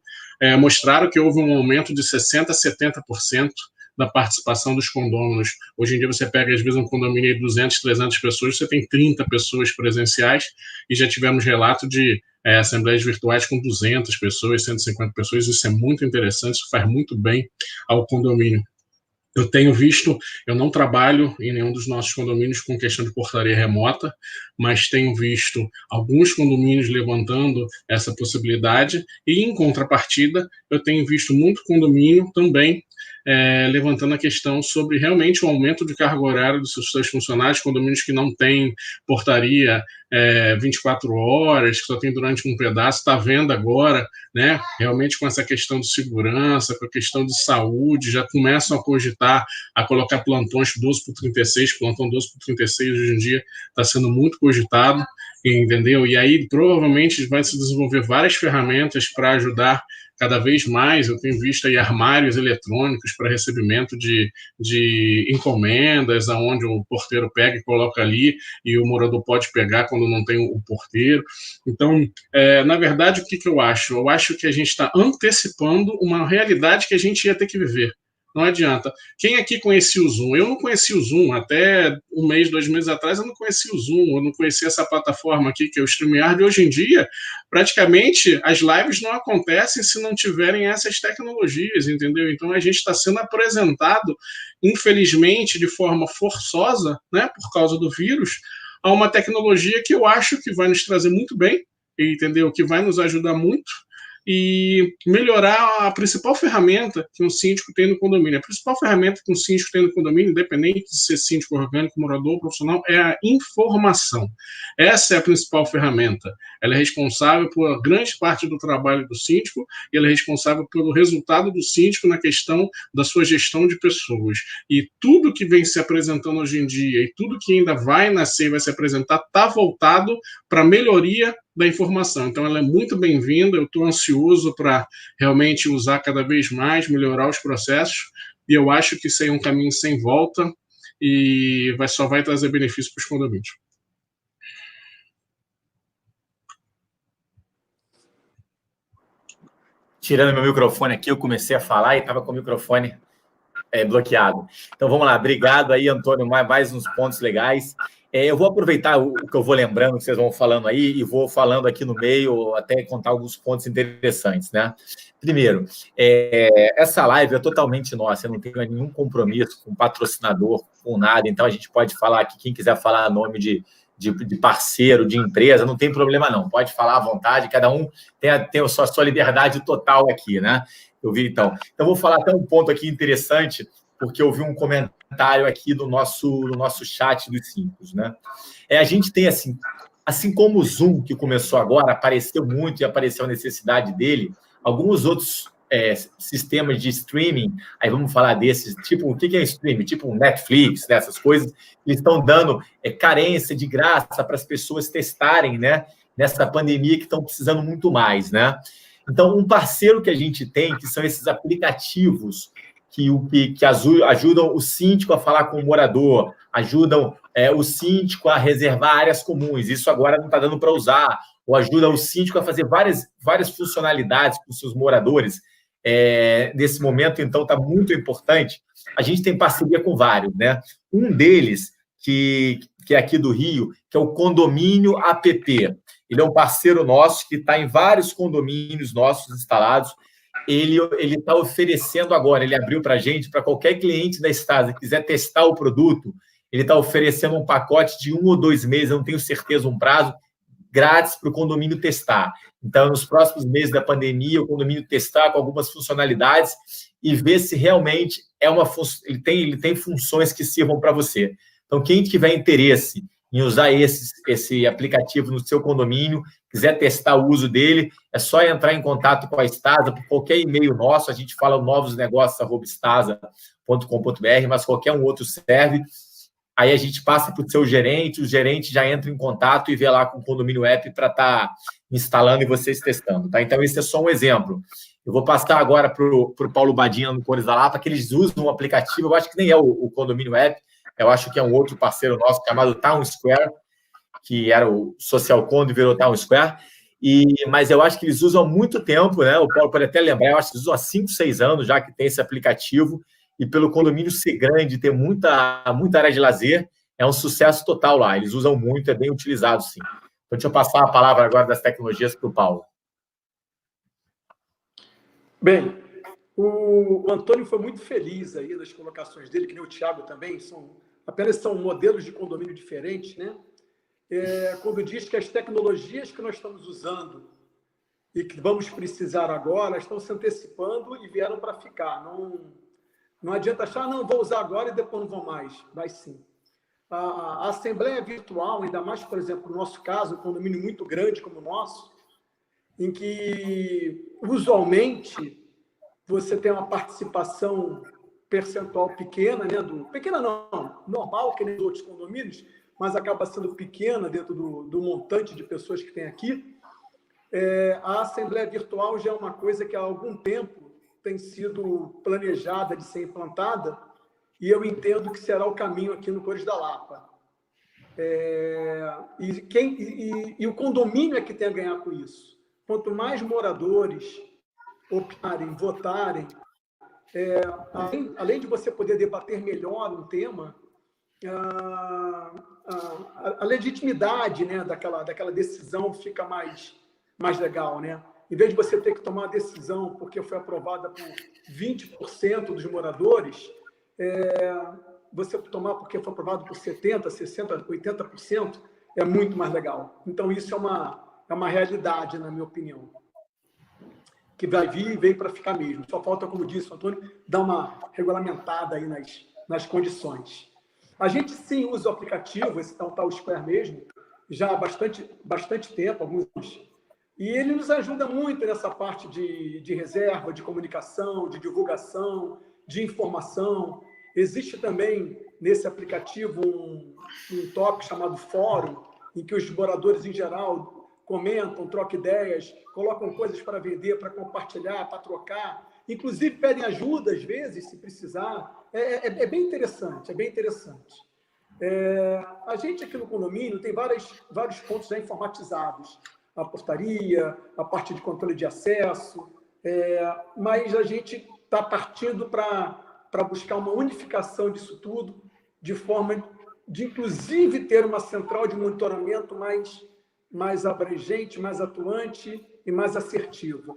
S2: mostraram que houve um aumento de 60% a 70% da participação dos condôminos. Hoje em dia você pega, às vezes, um condomínio de 200, 300 pessoas, você tem 30 pessoas presenciais, e já tivemos relato de assembleias virtuais com 200 pessoas, 150 pessoas. Isso é muito interessante, isso faz muito bem ao condomínio. Eu tenho visto, eu não trabalho em nenhum dos nossos condomínios com questão de portaria remota, mas tenho visto alguns condomínios levantando essa possibilidade e, em contrapartida, eu tenho visto muito condomínio também levantando a questão sobre realmente o aumento de carga horária dos seus funcionários, condomínios que não têm portaria 24 horas, que só tem durante um pedaço, está vendo agora, né, realmente com essa questão de segurança, com a questão de saúde, já começam a cogitar a colocar plantões 12/36, plantão 12/36 hoje em dia está sendo muito cogitado, entendeu? E aí provavelmente vai se desenvolver várias ferramentas para ajudar cada vez mais. Eu tenho visto aí armários eletrônicos para recebimento de encomendas, aonde o porteiro pega e coloca ali, e o morador pode pegar quando não tem o porteiro. Então, na verdade, o que eu acho? Eu acho que a gente está antecipando uma realidade que a gente ia ter que viver. Não adianta. Quem aqui conhecia o Zoom? Eu não conhecia o Zoom. Até um mês, 2 meses atrás, eu não conhecia o Zoom. Eu não conhecia essa plataforma aqui, que é o StreamYard. E hoje em dia, praticamente, as lives não acontecem se não tiverem essas tecnologias, entendeu? Então, a gente está sendo apresentado, infelizmente, de forma forçosa, né, por causa do vírus, a uma tecnologia que eu acho que vai nos trazer muito bem, entendeu? Que vai nos ajudar muito, e melhorar a principal ferramenta que um síndico tem no condomínio. A principal ferramenta que um síndico tem no condomínio, independente de ser síndico orgânico, morador ou profissional, é a informação. Essa é a principal ferramenta. Ela é responsável por grande parte do trabalho do síndico e ela é responsável pelo resultado do síndico na questão da sua gestão de pessoas. E tudo que vem se apresentando hoje em dia e tudo que ainda vai nascer e vai se apresentar está voltado para a melhoria da informação. Então, ela é muito bem-vinda, eu estou ansioso para realmente usar cada vez mais, melhorar os processos, e eu acho que isso aí é um caminho sem volta e só vai trazer benefício para os condomínios.
S3: Tirando meu microfone aqui, eu comecei a falar e estava com o microfone bloqueado. Então, vamos lá. Obrigado aí, Antônio, mais uns pontos legais. Eu vou aproveitar o que eu vou lembrando, que vocês vão falando aí, e vou falando aqui no meio, até contar alguns pontos interessantes, né? Primeiro, essa live é totalmente nossa, eu não tenho nenhum compromisso com patrocinador, com nada, então a gente pode falar aqui, quem quiser falar nome de parceiro, de empresa, não tem problema não, pode falar à vontade, cada um tem a sua liberdade total aqui, né? Eu vi, então vou falar até um ponto aqui interessante, porque eu vi um comentário aqui no nosso chat dos síndicos, né? A gente tem, assim como o Zoom, que começou agora, apareceu muito e apareceu a necessidade dele, alguns outros sistemas de streaming, aí vamos falar desses, tipo, o que é streaming? Tipo Netflix, né, essas coisas, eles estão dando carência de graça para as pessoas testarem, né, nessa pandemia que estão precisando muito mais, né? Então, um parceiro que a gente tem, que são esses aplicativos que ajudam o síndico a falar com o morador, ajudam o síndico a reservar áreas comuns. Isso agora não está dando para usar, ou ajuda o síndico a fazer várias funcionalidades com os seus moradores. Nesse momento, então, está muito importante. A gente tem parceria com vários, né? Um deles, que é aqui do Rio, que é o Condomínio App. Ele é um parceiro nosso que está em vários condomínios nossos instalados. Ele está oferecendo agora, ele abriu para a gente, para qualquer cliente da Stasa que quiser testar o produto, ele está oferecendo um pacote de 1 ou 2 meses, eu não tenho certeza, um prazo, grátis para o condomínio testar. Então, nos próximos meses da pandemia, o condomínio testar com algumas funcionalidades e ver se realmente ele tem funções que sirvam para você. Então, quem tiver interesse em usar esse aplicativo no seu condomínio, quiser testar o uso dele, é só entrar em contato com a Stasa, por qualquer e-mail nosso, a gente fala novosnegócios@stasa.com.br, mas qualquer um outro serve. Aí a gente passa para o seu gerente, o gerente já entra em contato e vê lá com o Condomínio App para estar instalando e vocês testando, tá? Então, esse é só um exemplo. Eu vou passar agora para o Paulo Badinha no Cores da Lapa, que eles usam um aplicativo, eu acho que nem é o Condomínio App, eu acho que é um outro parceiro nosso chamado Town Square, que era o Social Condo e virou Town Square, mas eu acho que eles usam há muito tempo, né? O Paulo pode até lembrar, eu acho que eles usam há 5, 6 anos já que tem esse aplicativo, e pelo condomínio ser grande, ter muita área de lazer, é um sucesso total lá. Eles usam muito, é bem utilizado, sim. Então, deixa eu passar a palavra agora das tecnologias para o Paulo.
S5: Bem, O Antônio foi muito feliz aí nas colocações dele, que nem o Thiago também, apenas são modelos de condomínio diferentes, né? Quando diz que as tecnologias que nós estamos usando e que vamos precisar agora estão se antecipando e vieram para ficar. Não adianta achar, não, vou usar agora e depois não vou mais. Vai sim. A assembleia virtual, ainda mais, por exemplo, no nosso caso, um condomínio muito grande como o nosso, em que, usualmente, você tem uma participação percentual pequena, né? Pequena não, normal, que nem os outros condomínios, mas acaba sendo pequena dentro do montante de pessoas que tem aqui. A assembleia virtual já é uma coisa que há algum tempo tem sido planejada de ser implantada, e eu entendo que será o caminho aqui no Cores da Lapa. E o condomínio é que tem a ganhar com isso. Quanto mais moradores optarem, votarem, além de você poder debater melhor um tema, a legitimidade, né, daquela decisão fica mais legal, né? Em vez de você ter que tomar uma decisão porque foi aprovada por 20% dos moradores, você tomar porque foi aprovado por 70%, 60%, 80%, é muito mais legal. Então, isso é uma realidade, na minha opinião, que vai vir e veio para ficar mesmo. Só falta, como disse o Antônio, dar uma regulamentada aí nas condições. A gente, sim, usa o aplicativo, esse tal Square mesmo, já há bastante tempo, alguns anos, e ele nos ajuda muito nessa parte de reserva, de comunicação, de divulgação, de informação. Existe também, nesse aplicativo, um tópico chamado Fórum, em que os moradores, em geral, comentam, trocam ideias, colocam coisas para vender, para compartilhar, para trocar. Inclusive, pedem ajuda, às vezes, se precisar. É bem interessante, é bem interessante. A gente aqui no condomínio tem vários pontos já informatizados. A portaria, a parte de controle de acesso, mas a gente está partindo para buscar uma unificação disso tudo, de forma de, inclusive, ter uma central de monitoramento mais abrangente, mais atuante e mais assertiva.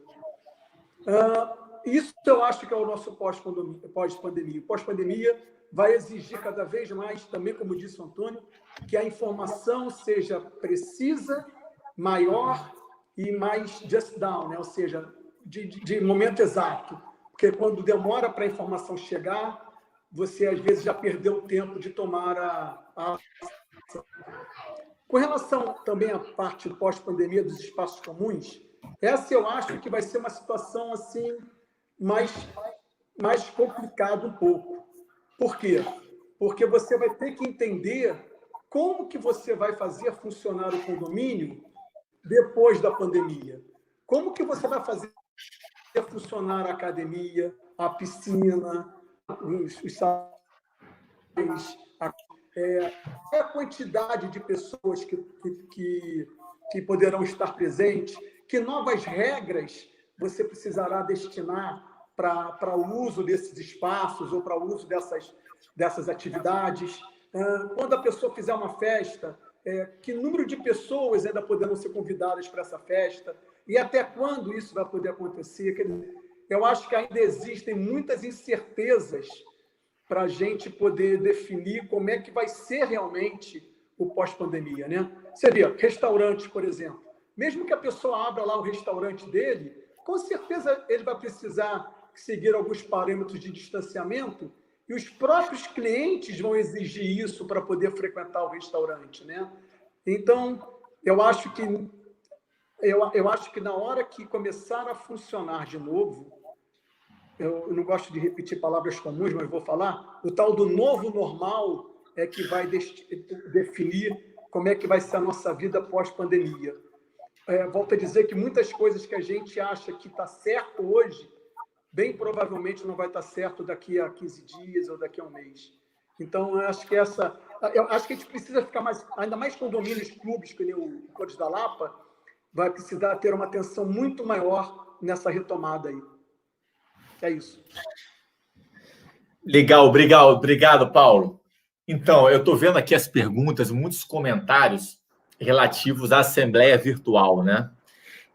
S5: Isso eu acho que é o nosso pós-pandemia. Pós-pandemia vai exigir cada vez mais, também, como disse o Antônio, que a informação seja precisa, maior e mais just down, né? Ou seja, de momento exato. Porque quando demora para a informação chegar, você, às vezes, já perdeu o tempo de tomar a ação. Com relação também à parte pós-pandemia dos espaços comuns, essa eu acho que vai ser uma situação assim mais complicada um pouco. Por quê? Porque você vai ter que entender como que você vai fazer funcionar o condomínio depois da pandemia. Como que você vai fazer funcionar a academia, a piscina, os salões, a quantidade de pessoas que poderão estar presentes, que novas regras você precisará destinar para o uso desses espaços ou para o uso dessas atividades. Quando a pessoa fizer uma festa, que número de pessoas ainda poderão ser convidadas para essa festa e até quando isso vai poder acontecer. Eu acho que ainda existem muitas incertezas para a gente poder definir como é que vai ser realmente o pós-pandemia, né? Você vê, restaurantes, por exemplo. Mesmo que a pessoa abra lá o restaurante dele, com certeza ele vai precisar seguir alguns parâmetros de distanciamento e os próprios clientes vão exigir isso para poder frequentar o restaurante, né? Então, eu acho que na hora que começar a funcionar de novo, eu não gosto de repetir palavras comuns, mas vou falar, o tal do novo normal é que vai definir como é que vai ser a nossa vida pós-pandemia. Volto a dizer que muitas coisas que a gente acha que está certo hoje, bem provavelmente não vai estar certo daqui a 15 dias ou daqui a um mês. Então, eu acho que a gente precisa ficar ainda mais condomínios, clubes, que nem o Cores da Lapa, vai precisar ter uma atenção muito maior nessa retomada aí. É isso.
S3: Legal, obrigado, Paulo. Então, eu estou vendo aqui as perguntas, muitos comentários relativos à Assembleia Virtual, né?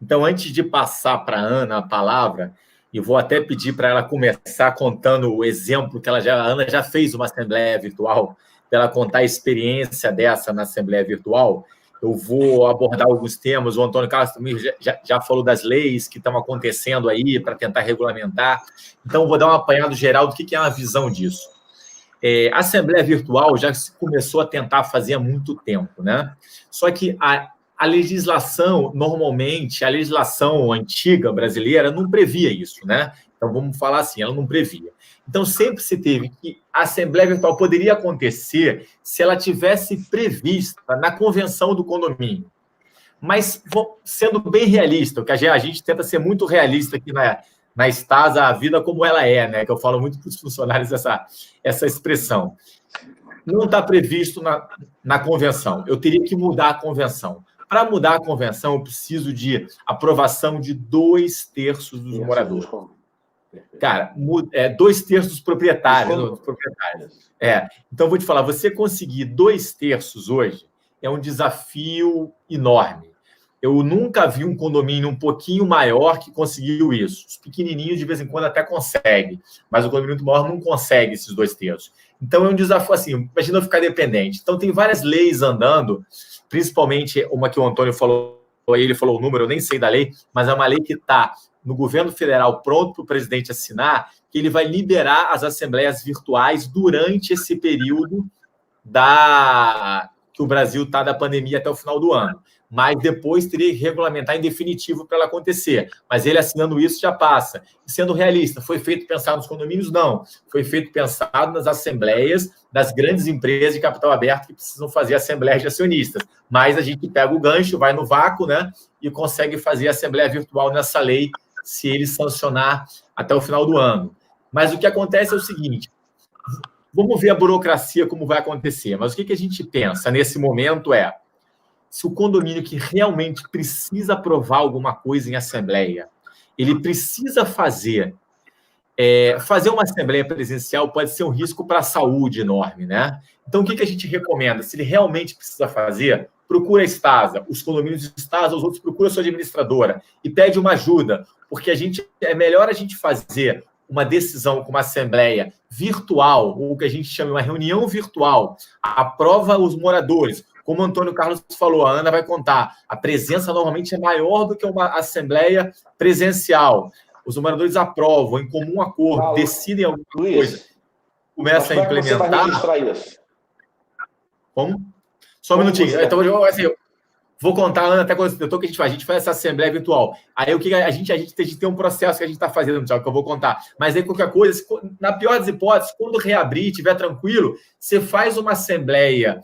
S3: Então, antes de passar para a Ana a palavra, e vou até pedir para ela começar contando o exemplo que a Ana já fez uma assembleia virtual, para ela contar a experiência dessa na assembleia virtual. Eu vou abordar alguns temas, o Antônio Carlos também já falou das leis que estão acontecendo aí para tentar regulamentar. Então, vou dar um apanhado geral do que é uma visão disso. A assembleia virtual já se começou a tentar fazer há muito tempo, né? Só que a legislação, normalmente, a legislação antiga brasileira não previa isso, né? Então, vamos falar assim, ela não previa. Então, sempre se teve que a Assembleia Virtual poderia acontecer se ela tivesse prevista na convenção do condomínio. Mas, sendo bem realista, que a gente tenta ser muito realista aqui na Stasa, a vida como ela é, né? Que eu falo muito para os funcionários essa expressão. Não está previsto na convenção. Eu teria que mudar a convenção. Para mudar a convenção, eu preciso de aprovação de 2/3 dos moradores. Cara, 2/3 dos proprietários. Então, vou te falar, você conseguir 2/3 hoje é um desafio enorme. Eu nunca vi um condomínio um pouquinho maior que conseguiu isso. Os pequenininhos, de vez em quando, até conseguem, mas o condomínio muito maior não consegue esses 2/3. Então, é um desafio assim, imagina eu ficar dependente. Então, tem várias leis andando, principalmente uma que o Antônio falou, ele falou o número, eu nem sei da lei, mas é uma lei que está no governo federal pronto para o presidente assinar, que ele vai liberar as assembleias virtuais durante esse período que o Brasil está da pandemia até o final do ano. Mas depois teria que regulamentar em definitivo para ela acontecer. Mas ele assinando isso já passa. E sendo realista, foi feito pensado nos condomínios? Não. Foi feito pensado nas assembleias das grandes empresas de capital aberto que precisam fazer assembleias de acionistas. Mas a gente pega o gancho, vai no vácuo, né? E consegue fazer a assembleia virtual nessa lei, se ele sancionar até o final do ano. Mas o que acontece é o seguinte, vamos ver a burocracia como vai acontecer, mas o que a gente pensa nesse momento se o condomínio que realmente precisa aprovar alguma coisa em assembleia, ele precisa fazer uma assembleia presencial pode ser um risco para a saúde enorme, né? Então, o que a gente recomenda? Se ele realmente precisa fazer, procura a Stasa, os condomínios de Stasa, os outros procura a sua administradora e pede uma ajuda, porque é melhor a gente fazer uma decisão com uma assembleia virtual, ou o que a gente chama de uma reunião virtual, aprova os moradores. Como o Antônio Carlos falou, a Ana vai contar, a presença normalmente é maior do que uma assembleia presencial. Os moradores aprovam, em comum acordo, decidem alguma coisa, começa a implementar. Você vai registrar isso? Como? Só um minutinho. Então, assim, vou contar, Ana, até quando que a gente faz essa assembleia virtual. Aí o que a gente tem um processo que a gente está fazendo, que eu vou contar. Mas aí qualquer coisa, na pior das hipóteses, quando reabrir, estiver tranquilo, você faz uma assembleia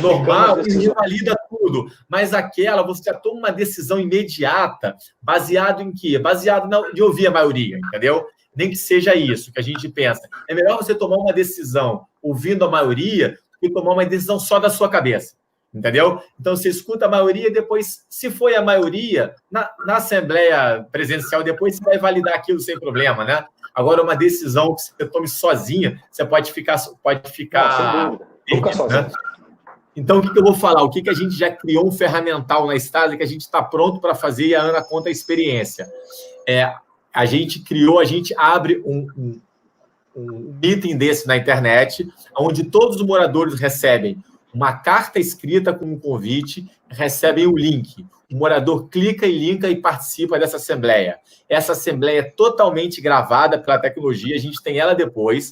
S3: normal e valida tudo. Mas aquela, você já toma uma decisão imediata, baseado em quê? Baseado de ouvir a maioria, entendeu? Nem que seja isso que a gente pensa. É melhor você tomar uma decisão ouvindo a maioria do que tomar uma decisão só da sua cabeça. Entendeu? Então, você escuta a maioria e depois, se foi a maioria, na assembleia presencial, depois você vai validar aquilo sem problema, né? Agora, uma decisão que você tome sozinha, você pode ficar sem dúvida. Nunca sozinho. Né? Então, o que eu vou falar? O que a gente já criou um ferramental na Stasa que a gente está pronto para fazer e a Ana conta a experiência. A gente abre um meeting desse na internet, onde todos os moradores recebem uma carta escrita com um convite, recebem o link. O morador clica e linka e participa dessa assembleia. Essa assembleia é totalmente gravada pela tecnologia, a gente tem ela depois.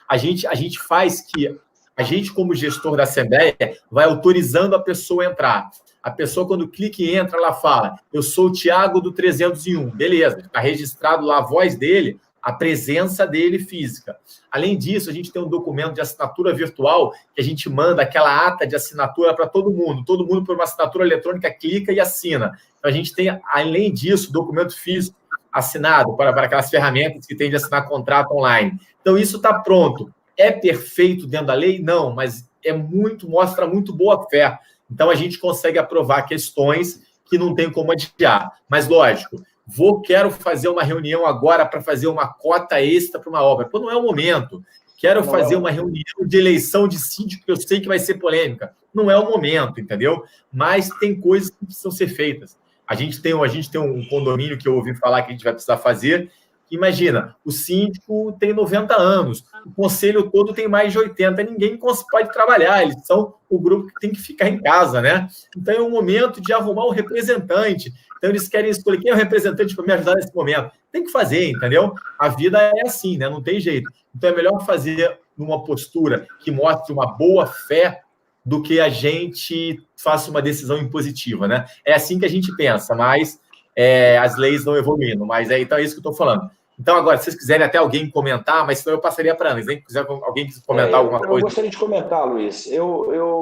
S3: A gente faz que a gente, como gestor da assembleia, vai autorizando a pessoa a entrar. A pessoa, quando clica e entra, ela fala, eu sou o Tiago do 301. Beleza, está registrado lá a voz dele, a presença dele física. Além disso, a gente tem um documento de assinatura virtual que a gente manda aquela ata de assinatura para todo mundo. Todo mundo, por uma assinatura eletrônica, clica e assina. Então, a gente tem, além disso, documento físico assinado para aquelas ferramentas que tem de assinar contrato online. Então, isso está pronto. É perfeito dentro da lei? Não, mas mostra muito boa fé. Então, a gente consegue aprovar questões que não tem como adiar. Mas, lógico, quero fazer uma reunião agora para fazer uma cota extra para uma obra. Pô, não é o momento. Quero fazer uma reunião de eleição de síndico que eu sei que vai ser polêmica. Não é o momento, entendeu? Mas tem coisas que precisam ser feitas. A gente tem um condomínio que eu ouvi falar que a gente vai precisar fazer, Imagina, o síndico tem 90 anos, o conselho todo tem mais de 80, ninguém pode trabalhar, eles são o grupo que tem que ficar em casa, né? Então é um momento de arrumar um representante. Então eles querem escolher quem é o representante para me ajudar nesse momento. Tem que fazer, entendeu? A vida é assim, né? Não tem jeito. Então é melhor fazer numa postura que mostre uma boa fé do que a gente faça uma decisão impositiva, né? É assim que a gente pensa, mas as leis não evoluindo. Mas então é isso que eu estou falando. Então, agora, se vocês quiserem até alguém comentar, mas senão eu passaria para a Ana. Se quiser alguém comentar alguma coisa.
S1: Eu gostaria de comentar, Luiz. Eu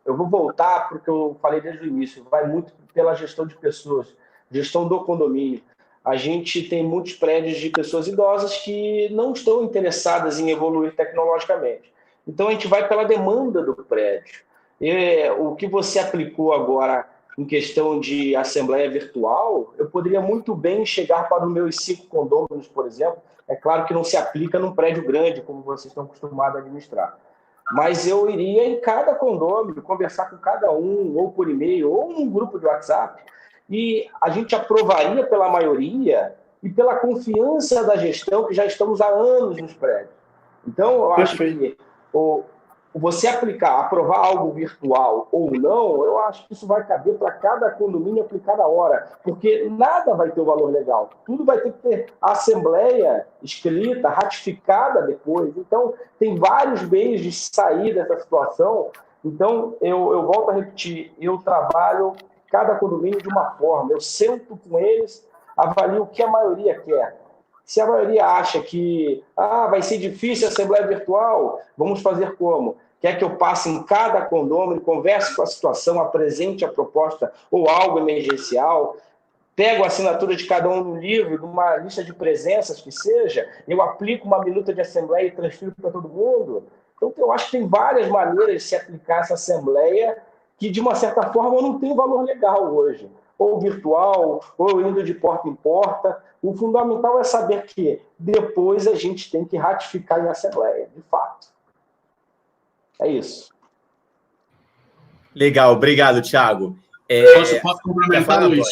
S1: vou voltar porque eu falei desde o início. Vai muito pela gestão de pessoas, gestão do condomínio. A gente tem muitos prédios de pessoas idosas que não estão interessadas em evoluir tecnologicamente. Então, a gente vai pela demanda do prédio. O que você aplicou agora em questão de assembleia virtual, eu poderia muito bem chegar para os meus 5 condôminos, por exemplo. É claro que não se aplica num prédio grande, como vocês estão acostumados a administrar. Mas eu iria em cada condômino, conversar com cada um, ou por e-mail, ou num grupo de WhatsApp, e a gente aprovaria pela maioria e pela confiança da gestão que já estamos há anos nos prédios. Então, eu acho que você aprovar algo virtual ou não, eu acho que isso vai caber para cada condomínio aplicar na hora, porque nada vai ter o valor legal. Tudo vai ter que ter a assembleia escrita, ratificada depois. Então, tem vários meios de sair dessa situação. Então, eu volto a repetir, eu trabalho cada condomínio de uma forma. Eu sento com eles, avalio o que a maioria quer. Se a maioria acha que vai ser difícil a assembleia virtual, vamos fazer como? Quer que eu passe em cada condomínio, converse com a situação, apresente a proposta ou algo emergencial, pego a assinatura de cada um no livro, numa lista de presenças que seja, eu aplico uma minuta de assembleia e transfiro para todo mundo. Então, eu acho que tem várias maneiras de se aplicar essa assembleia que, de uma certa forma, não tem valor legal hoje. Ou virtual, ou indo de porta em porta. O fundamental é saber que depois a gente tem que ratificar em assembleia, de fato. É isso.
S3: Legal, obrigado, Thiago.
S2: Posso complementar, Luiz?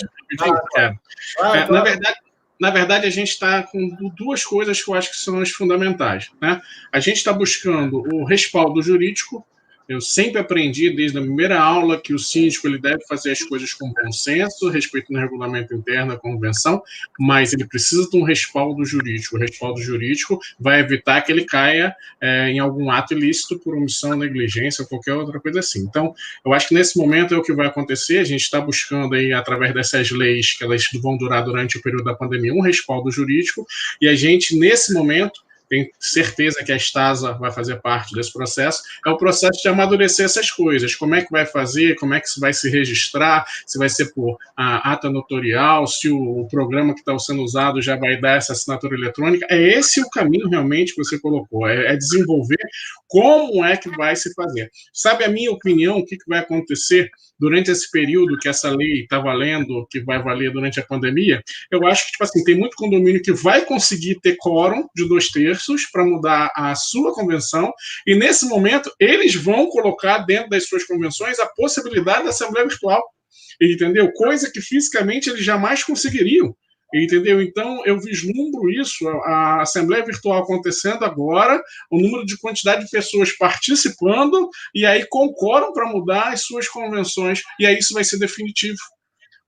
S2: Na verdade, a gente está com 2 coisas que eu acho que são as fundamentais, né? A gente está buscando o respaldo jurídico. Eu sempre aprendi, desde a primeira aula, que o síndico ele deve fazer as coisas com bom senso, respeitando o regulamento interno, a convenção, mas ele precisa de um respaldo jurídico. O respaldo jurídico vai evitar que ele caia em algum ato ilícito por omissão, negligência ou qualquer outra coisa assim. Então, eu acho que nesse momento é o que vai acontecer. A gente está buscando, aí, através dessas leis, que elas vão durar durante o período da pandemia, um respaldo jurídico, e a gente, nesse momento, tenho certeza que a Stasa vai fazer parte desse processo, é o processo de amadurecer essas coisas. Como é que vai fazer, como é que vai se registrar, se vai ser por ata notorial, se o programa que está sendo usado já vai dar essa assinatura eletrônica. É esse o caminho realmente que você colocou, é desenvolver como é que vai se fazer. Sabe a minha opinião, o que vai acontecer durante esse período que essa lei está valendo, que vai valer durante a pandemia? Eu acho que, tipo assim, tem muito condomínio que vai conseguir ter quórum de 2/3 para mudar a sua convenção, e nesse momento eles vão colocar dentro das suas convenções a possibilidade da assembleia virtual, entendeu? Coisa que fisicamente eles jamais conseguiriam, entendeu? Então eu vislumbro isso, a assembleia virtual acontecendo agora, o número de quantidade de pessoas participando, e aí concordam para mudar as suas convenções, e aí isso vai ser definitivo,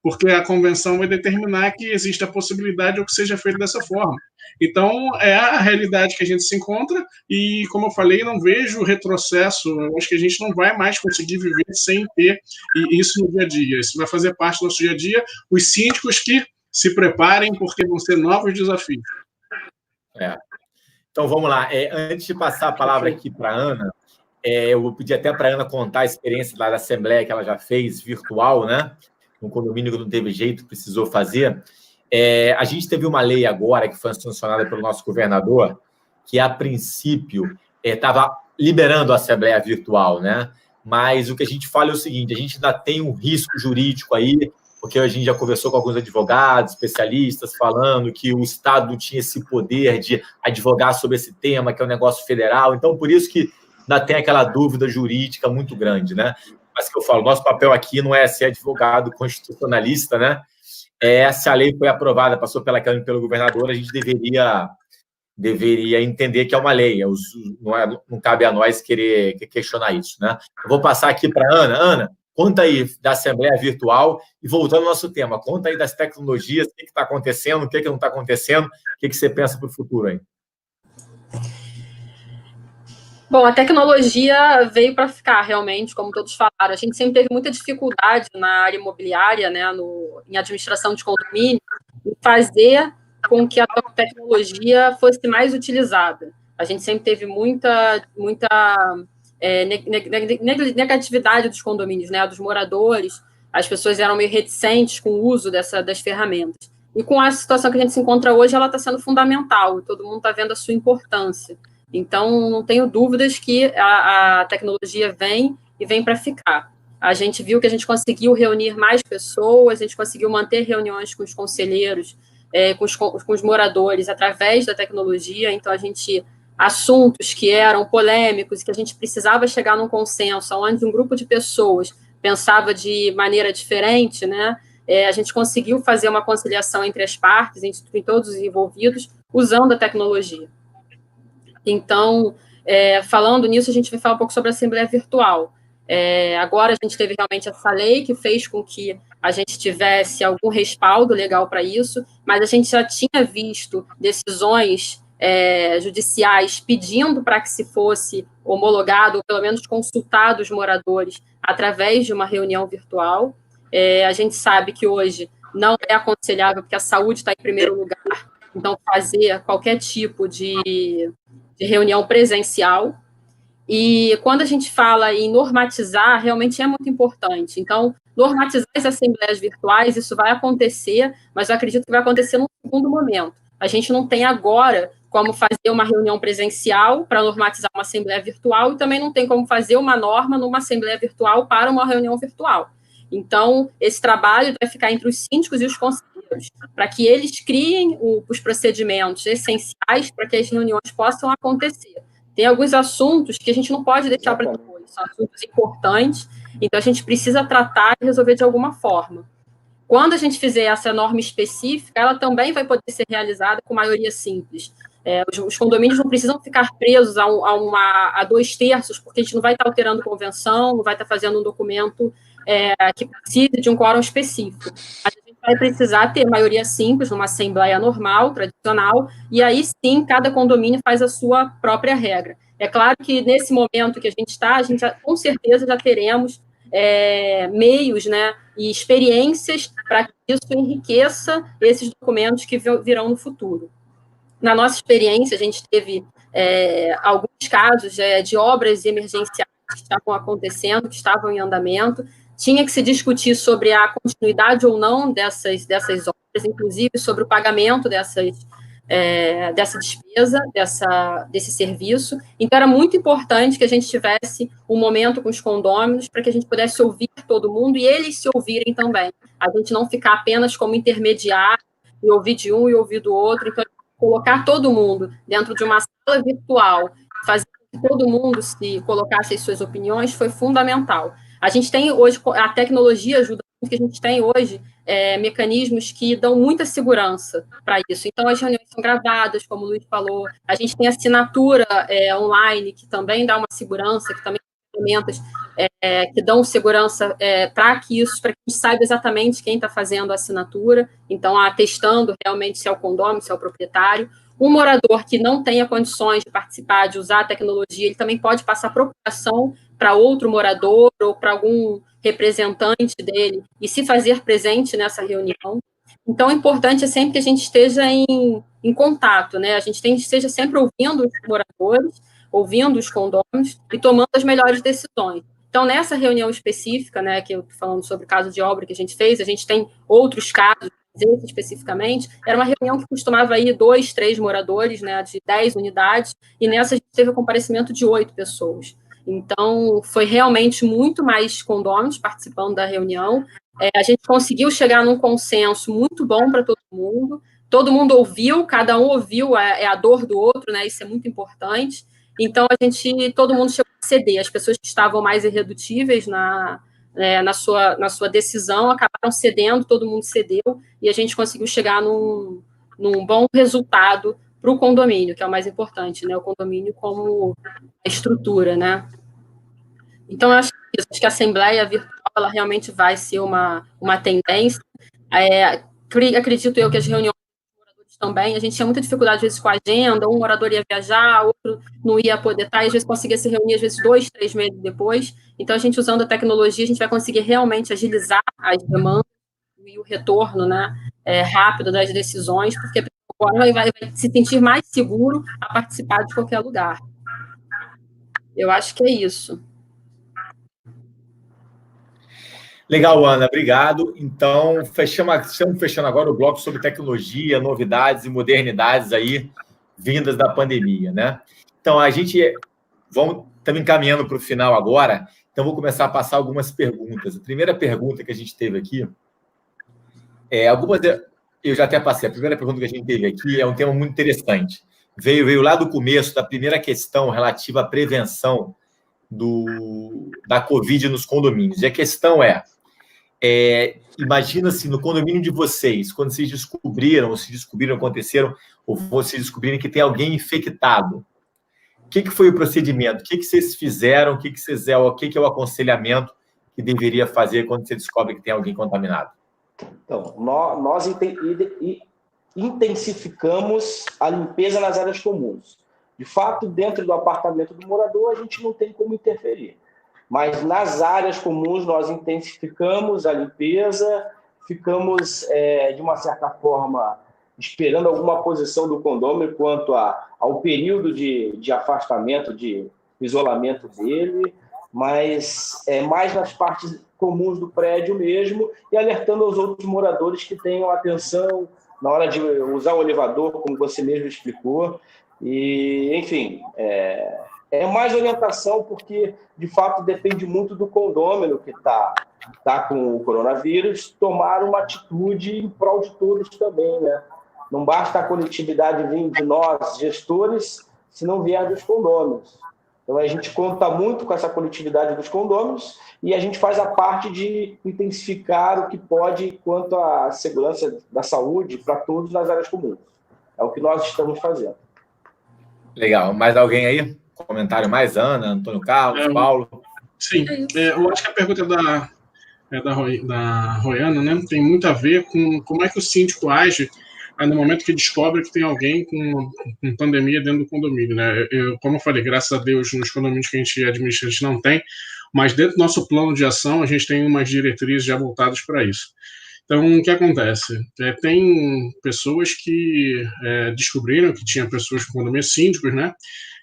S2: porque a convenção vai determinar que existe a possibilidade ou que seja feito dessa forma. Então, é a realidade que a gente se encontra e, como eu falei, não vejo retrocesso. Eu acho que a gente não vai mais conseguir viver sem ter isso no dia a dia. Isso vai fazer parte do nosso dia a dia. Os síndicos que se preparem, porque vão ser novos desafios.
S3: Então, vamos lá. Antes de passar a palavra aqui para a Ana, eu vou pedir até para a Ana contar a experiência lá da Assembleia que ela já fez, virtual, né? Um condomínio que não teve jeito, precisou fazer. A gente teve uma lei agora que foi sancionada pelo nosso governador, que a princípio estava liberando a Assembleia virtual, né? Mas o que a gente fala é o seguinte: a gente ainda tem um risco jurídico aí, porque a gente já conversou com alguns advogados, especialistas, falando que o Estado não tinha esse poder de advogar sobre esse tema, que é um negócio federal. Então, por isso que ainda tem aquela dúvida jurídica muito grande, né? Mas que eu falo, nosso papel aqui não é ser advogado constitucionalista, né? se a lei foi aprovada, passou pela Câmara e pelo governador, a gente deveria entender que é uma lei. Não cabe a nós querer questionar isso, né? Eu vou passar aqui para a Ana. Ana, conta aí da Assembleia Virtual e voltando ao nosso tema, conta aí das tecnologias, o que está acontecendo, o que não está acontecendo, o que você pensa para o futuro aí?
S4: Bom, a tecnologia veio para ficar, realmente, como todos falaram. A gente sempre teve muita dificuldade na área imobiliária, né, em administração de condomínio, em fazer com que a tecnologia fosse mais utilizada. A gente sempre teve muita negatividade dos condomínios, né, dos moradores. As pessoas eram meio reticentes com o uso das ferramentas. E com a situação que a gente se encontra hoje, ela está sendo fundamental, e todo mundo está vendo a sua importância. Então, não tenho dúvidas que a tecnologia vem para ficar. A gente viu que a gente conseguiu reunir mais pessoas, a gente conseguiu manter reuniões com os conselheiros, com os moradores, através da tecnologia. Então, assuntos que eram polêmicos, que a gente precisava chegar num consenso, onde um grupo de pessoas pensava de maneira diferente, né? A gente conseguiu fazer uma conciliação entre as partes, entre todos os envolvidos, usando a tecnologia. Então, falando nisso, a gente vai falar um pouco sobre a Assembleia Virtual. Agora, a gente teve realmente essa lei que fez com que a gente tivesse algum respaldo legal para isso, mas a gente já tinha visto decisões judiciais pedindo para que se fosse homologado, ou pelo menos consultado os moradores através de uma reunião virtual. A gente sabe que hoje não é aconselhável, porque a saúde está em primeiro lugar, então fazer qualquer tipo de reunião presencial. E quando a gente fala em normatizar, realmente é muito importante. Então, normatizar as assembleias virtuais, isso vai acontecer, mas eu acredito que vai acontecer num segundo momento. A gente não tem agora como fazer uma reunião presencial para normatizar uma assembleia virtual e também não tem como fazer uma norma numa assembleia virtual para uma reunião virtual. Então, esse trabalho vai ficar entre os síndicos e os conselheiros, para que eles criem os procedimentos essenciais para que as reuniões possam acontecer. Tem alguns assuntos que a gente não pode deixar para depois, são assuntos importantes, então a gente precisa tratar e resolver de alguma forma. Quando a gente fizer essa norma específica, ela também vai poder ser realizada com maioria simples. Os condomínios não precisam ficar presos a 2/3, porque a gente não vai estar alterando convenção, não vai estar fazendo um documento que precise de um quórum específico. A gente vai precisar ter maioria simples numa assembleia normal, tradicional, e aí sim cada condomínio faz a sua própria regra. É claro que nesse momento que a gente com certeza já teremos meios, né, e experiências para que isso enriqueça esses documentos que virão no futuro. Na nossa experiência, a gente teve alguns casos de obras emergenciais que estavam acontecendo, que estavam em andamento. Tinha que se discutir sobre a continuidade ou não dessas obras, inclusive sobre o pagamento dessa despesa, desse serviço. Então, era muito importante que a gente tivesse um momento com os condôminos para que a gente pudesse ouvir todo mundo e eles se ouvirem também. A gente não ficar apenas como intermediário e ouvir de um e ouvir do outro. Então, colocar todo mundo dentro de uma sala virtual, fazer com que todo mundo se colocasse as suas opiniões, foi fundamental. A gente tem hoje, a tecnologia ajuda muito, que a gente tem hoje mecanismos que dão muita segurança para isso. Então, as reuniões são gravadas, como o Luiz falou, a gente tem assinatura online, que também dá uma segurança, que também tem ferramentas que dão segurança para a gente saiba exatamente quem está fazendo a assinatura, então, atestando realmente se é o condômino, se é o proprietário. Um morador que não tenha condições de participar, de usar a tecnologia, ele também pode passar procuração para outro morador ou para algum representante dele e se fazer presente nessa reunião. Então, o importante é sempre que a gente esteja em contato, né? A gente esteja sempre ouvindo os moradores, ouvindo os condôminos e tomando as melhores decisões. Então, nessa reunião específica, né, que eu estou falando sobre o caso de obra que a gente fez, a gente tem outros casos, esse especificamente, era uma reunião que costumava ir 2, 3 moradores, né, de 10 unidades, e nessa a gente teve o comparecimento de 8 pessoas. Então, foi realmente muito mais condôminos participando da reunião. A gente conseguiu chegar num consenso muito bom para todo mundo ouviu, cada um ouviu a dor do outro, né, isso é muito importante. Então, todo mundo chegou a ceder, as pessoas que estavam mais irredutíveis na na sua decisão, acabaram cedendo, todo mundo cedeu, e a gente conseguiu chegar num bom resultado para o condomínio, que é o mais importante, né? O condomínio como estrutura, né? Então, eu acho que a Assembleia Virtual ela realmente vai ser uma tendência. Acredito eu que as reuniões dos moradores também, a gente tinha muita dificuldade, às vezes, com a agenda, um morador ia viajar, outro não ia poder estar, e às vezes conseguia se reunir, às vezes, 2, 3 meses depois. Então, a gente, usando a tecnologia, a gente vai conseguir realmente agilizar as demandas e o retorno, né, rápido das decisões, porque a pessoa agora vai se sentir mais seguro a participar de qualquer lugar. Eu acho que é isso.
S3: Legal, Ana, obrigado. Então, estamos fechando agora o bloco sobre tecnologia, novidades e modernidades aí vindas da pandemia, né? Então, estamos encaminhando para o final agora, então vou começar a passar algumas perguntas. A primeira pergunta que a gente teve aqui, eu já até passei, a primeira pergunta que a gente teve aqui é um tema muito interessante. Veio lá do começo, da primeira questão relativa à prevenção da Covid nos condomínios. E a questão imagina-se no condomínio de vocês, quando vocês aconteceram, ou vocês descobriram que tem alguém infectado. O que foi o procedimento? O que vocês fizeram? O que é o aconselhamento que deveria fazer quando você descobre que tem alguém contaminado?
S1: Então, nós intensificamos a limpeza nas áreas comuns. De fato, dentro do apartamento do morador, a gente não tem como interferir. Mas nas áreas comuns, nós intensificamos a limpeza, ficamos, de uma certa forma, esperando alguma posição do condomínio quanto ao período de afastamento, de isolamento dele, mas mais nas partes comuns do prédio mesmo, e alertando aos outros moradores que tenham atenção na hora de usar o elevador, como você mesmo explicou. E, enfim, é mais orientação, porque, de fato, depende muito do condômino que está com o coronavírus tomar uma atitude em prol de todos também, né? Não basta a coletividade vir de nós, gestores, se não vier dos condôminos. Então, a gente conta muito com essa coletividade dos condôminos e a gente faz a parte de intensificar o que pode quanto à segurança da saúde para todos nas áreas comuns. É o que nós estamos fazendo.
S3: Legal. Mais alguém aí? Comentário mais? Ana, Antônio Carlos, Paulo?
S2: Sim. Eu acho que a pergunta da Roiana, né, tem muito a ver com como é que o síndico age no momento que descobre que tem alguém com pandemia dentro do condomínio, né? Como eu falei, graças a Deus, nos condomínios que a gente administra, a gente não tem, mas dentro do nosso plano de ação, a gente tem umas diretrizes já voltadas para isso. Então, o que acontece? Tem pessoas que descobriram que tinha pessoas com condomínios síndicos, né?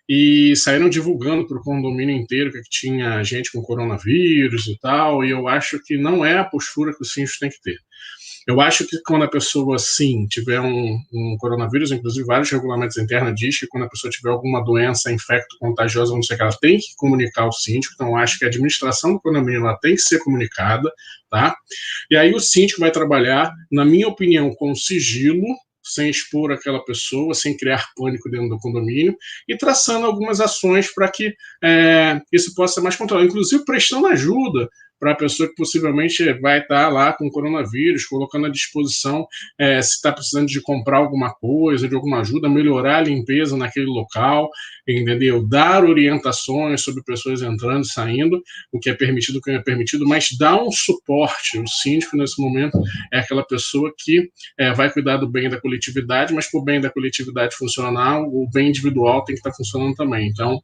S2: E saíram divulgando para o condomínio inteiro que tinha gente com coronavírus e tal, e eu acho que não é a postura que o síndico tem que ter. Eu acho que quando a pessoa, sim, tiver um coronavírus, inclusive vários regulamentos internos dizem que quando a pessoa tiver alguma doença infecto-contagiosa, não sei o que, ela tem que comunicar ao síndico. Então, eu acho que a administração do condomínio ela tem que ser comunicada, tá? E aí o síndico vai trabalhar, na minha opinião, com sigilo, sem expor aquela pessoa, sem criar pânico dentro do condomínio, e traçando algumas ações para que isso possa ser mais controlado, inclusive prestando ajuda para a pessoa que possivelmente vai estar lá com coronavírus, colocando à disposição se está precisando de comprar alguma coisa, de alguma ajuda, melhorar a limpeza naquele local, entendeu? Dar orientações sobre pessoas entrando e saindo, o que é permitido, o que não é permitido, mas dar um suporte. O síndico, nesse momento, é aquela pessoa que vai cuidar do bem da coletividade, mas para o bem da coletividade funcionar, o bem individual tem que estar funcionando também. Então,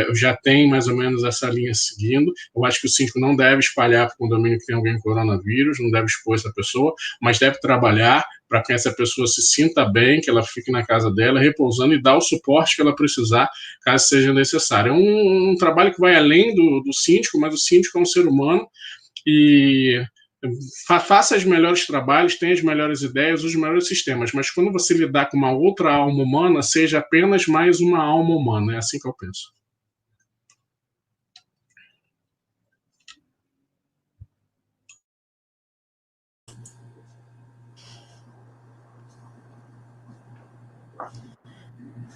S2: eu já tenho mais ou menos essa linha seguindo. Eu acho que o síndico não deve espalhar para o condomínio que tem alguém com coronavírus, não deve expor essa pessoa, mas deve trabalhar para que essa pessoa se sinta bem, que ela fique na casa dela, repousando, e dar o suporte que ela precisar, caso seja necessário. É um trabalho que vai além do síndico, mas o síndico é um ser humano e faça os melhores trabalhos, tenha as melhores ideias, os melhores sistemas, mas quando você lidar com uma outra alma humana, seja apenas mais uma alma humana. É assim que eu penso.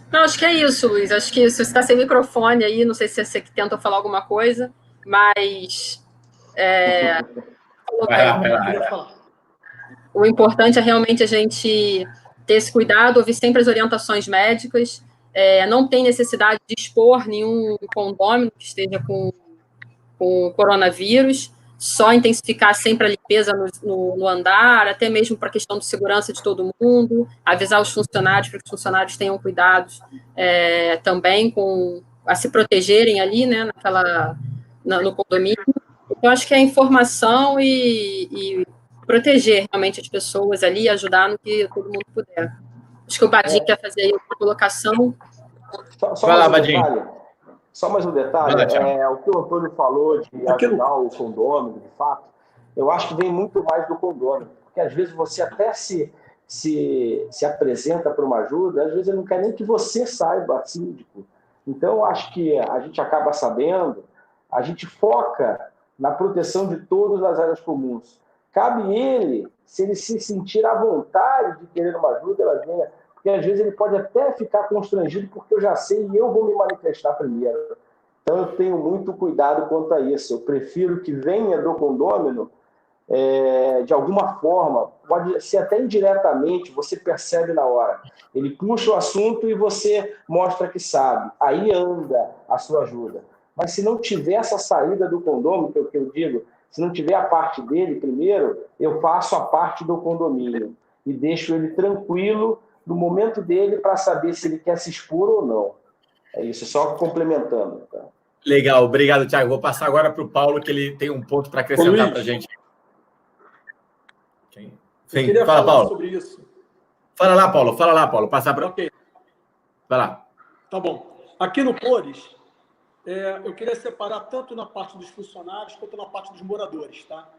S4: Não, acho que é isso, Luiz. Acho que isso. Você está sem microfone aí, não sei se você tentou falar alguma coisa, mas O importante é realmente a gente ter esse cuidado, ouvir sempre as orientações médicas, não tem necessidade de expor nenhum condômino que esteja com coronavírus, só intensificar sempre a limpeza no andar, até mesmo para a questão de segurança de todo mundo, avisar os funcionários para que os funcionários tenham cuidados também a se protegerem ali, né, no condomínio. Então, acho que é informação e proteger realmente as pessoas ali, ajudar no que todo mundo puder. Acho que o Badinho quer fazer aí uma colocação.
S1: Só mais um detalhe, o que o Antônio falou de ajudar o condômino, de fato, eu acho que vem muito mais do condômino, porque às vezes você até se apresenta para uma ajuda, às vezes ele não quer nem que você saiba, síndico. Então, eu acho que a gente acaba sabendo, a gente foca na proteção de todas as áreas comuns. Cabe ele, se ele se sentir à vontade de querer uma ajuda, ela venha, porque às vezes ele pode até ficar constrangido porque eu já sei e eu vou me manifestar primeiro. Então eu tenho muito cuidado quanto a isso. Eu prefiro que venha do condômino de alguma forma, pode ser até indiretamente, você percebe na hora. Ele puxa o assunto e você mostra que sabe. Aí anda a sua ajuda. Mas se não tiver essa saída do condômino, que é o que eu digo, se não tiver a parte dele primeiro, eu faço a parte do condomínio e deixo ele tranquilo no momento dele para saber se ele quer se expor ou não. É isso, só complementando. Tá?
S3: Legal, obrigado, Thiago. Vou passar agora para o Paulo, que ele tem um ponto para acrescentar para a gente.
S5: Sim, eu queria falar Paulo. Sobre isso.
S3: Fala lá, Paulo. Passar para...
S5: Ok.
S3: Vai lá.
S5: Tá bom. Aqui no Cores, eu queria separar tanto na parte dos funcionários quanto na parte dos moradores, tá?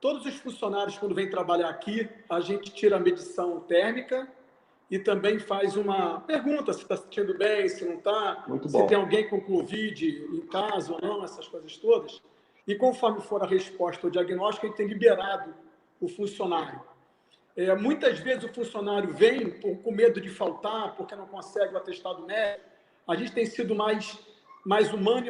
S5: Todos os funcionários, quando vêm trabalhar aqui, a gente tira a medição térmica e também faz uma pergunta se está se sentindo bem, se não está, se tem alguém com Covid em casa ou não, essas coisas todas. E conforme for a resposta ao diagnóstico, a gente tem liberado o funcionário. Muitas vezes o funcionário vem com medo de faltar, porque não consegue o atestado médico. A gente tem sido mais humano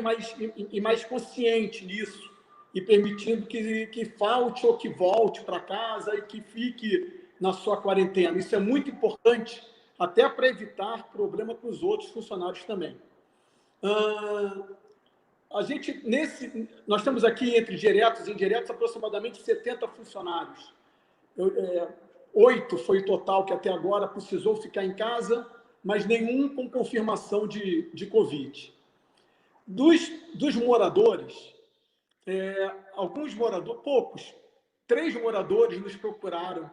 S5: e mais consciente nisso, e permitindo que falte ou que volte para casa e que fique na sua quarentena. Isso é muito importante, até para evitar problema com os outros funcionários também. Nós temos aqui, entre diretos e indiretos, aproximadamente 70 funcionários. 8 foi o total que até agora precisou ficar em casa, mas nenhum com confirmação de Covid. Dos moradores, alguns moradores, poucos, 3 moradores nos procuraram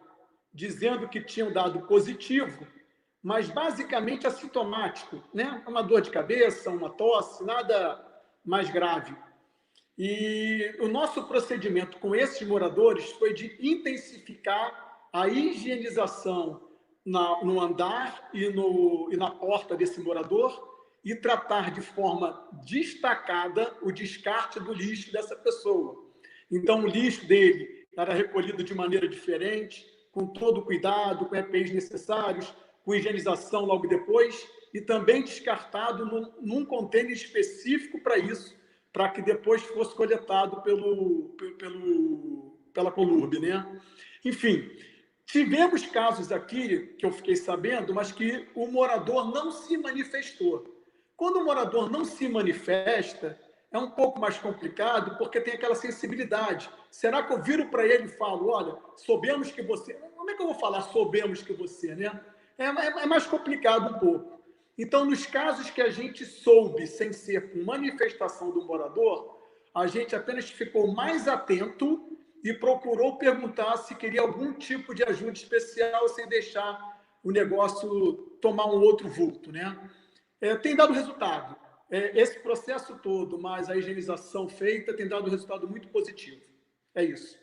S5: dizendo que tinham dado positivo, mas basicamente assintomático, né? Uma dor de cabeça, uma tosse, nada mais grave. E o nosso procedimento com esses moradores foi de intensificar a higienização no andar e na porta desse morador e tratar de forma destacada o descarte do lixo dessa pessoa. Então, o lixo dele era recolhido de maneira diferente, com todo o cuidado, com EPIs necessários, com higienização logo depois, e também descartado num contêiner específico para isso, para que depois fosse coletado pela Colurb, né? Enfim, tivemos casos aqui, que eu fiquei sabendo, mas que o morador não se manifestou. Quando o morador não se manifesta, é um pouco mais complicado, porque tem aquela sensibilidade. Será que eu viro para ele e falo, olha, soubemos que você... Como é que eu vou falar soubemos que você, né? É mais complicado um pouco. Então, nos casos que a gente soube, sem ser com manifestação do morador, a gente apenas ficou mais atento e procurou perguntar se queria algum tipo de ajuda especial, sem deixar o negócio tomar um outro vulto, né? Tem dado resultado. Esse processo todo, mais a higienização feita, tem dado um resultado muito positivo. É isso.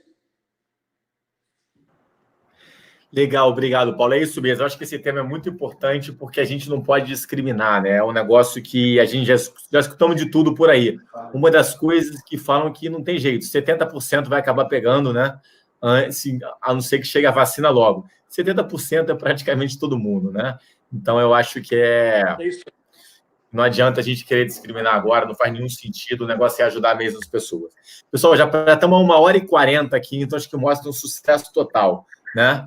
S3: Legal, obrigado, Paulo. É isso mesmo. Eu acho que esse tema é muito importante porque a gente não pode discriminar, né? É um negócio que a gente já escutamos de tudo por aí. Uma das coisas que falam que não tem jeito, 70% vai acabar pegando, né? A não ser que chegue a vacina logo. 70% é praticamente todo mundo, né? Então, eu acho que Não adianta a gente querer discriminar agora, não faz nenhum sentido, o negócio é ajudar mesmo as pessoas. Pessoal, já estamos a 1h40 aqui, então acho que mostra um sucesso total, né?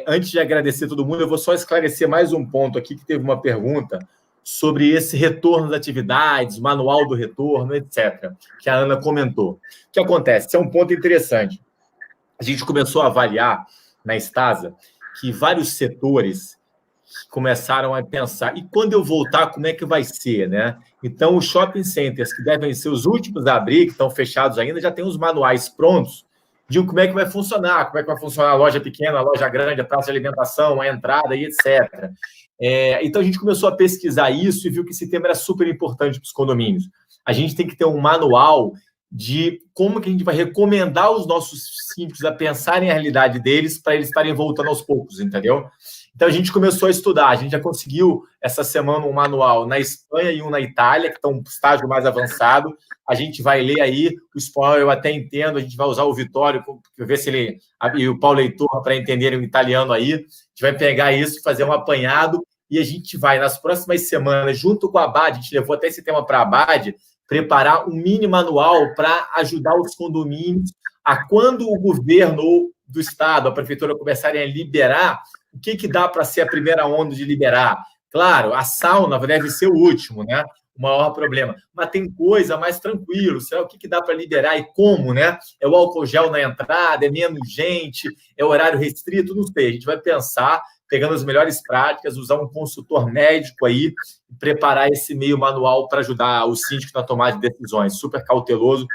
S3: Antes de agradecer todo mundo, eu vou só esclarecer mais um ponto aqui, que teve uma pergunta sobre esse retorno das atividades, manual do retorno, etc., que a Ana comentou. O que acontece? Esse é um ponto interessante. A gente começou a avaliar na Stasa que vários setores começaram a pensar, e quando eu voltar, como é que vai ser, né? Então, os shopping centers, que devem ser os últimos a abrir, que estão fechados ainda, já têm os manuais prontos de como é que vai funcionar a loja pequena, a loja grande, a praça de alimentação, a entrada e etc. Então, a gente começou a pesquisar isso e viu que esse tema era super importante para os condomínios. A gente tem que ter um manual de como que a gente vai recomendar os nossos síndicos a pensarem a realidade deles para eles estarem voltando aos poucos, entendeu? Então, a gente começou a estudar. A gente já conseguiu, essa semana, um manual na Espanha e um na Itália, que estão um estágio mais avançado. A gente vai ler aí. O espanhol eu até entendo. A gente vai usar o Vitório, ver se ele... E o Paulo Heitor, para entenderem o italiano aí. A gente vai pegar isso, fazer um apanhado. E a gente vai, nas próximas semanas, junto com a ABAD, a gente levou até esse tema para a ABAD, preparar um mini manual para ajudar os condomínios a, quando o governo do Estado, a prefeitura, começarem a liberar, o que dá para ser a primeira onda de liberar? Claro, a sauna deve ser o último, né? O maior problema. Mas tem coisa mais tranquilo. Será o que dá para liberar e como, né? É o álcool gel na entrada, é menos gente, é horário restrito, não sei. A gente vai pensar, pegando as melhores práticas, usar um consultor médico aí, preparar esse meio manual para ajudar os síndicos na tomada de decisões. Super cauteloso,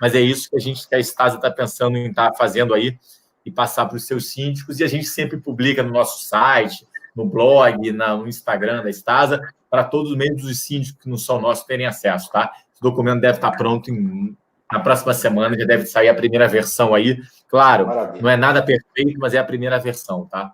S3: mas é isso que a Stasa está pensando em estar fazendo aí, e passar para os seus síndicos, e a gente sempre publica no nosso site, no blog, no Instagram da Stasa, para todos os membros dos síndicos que não são nossos terem acesso, tá? Esse documento deve estar pronto na próxima semana, já deve sair a primeira versão aí. Claro, Maravilha. Não é nada perfeito, mas é a primeira versão, tá?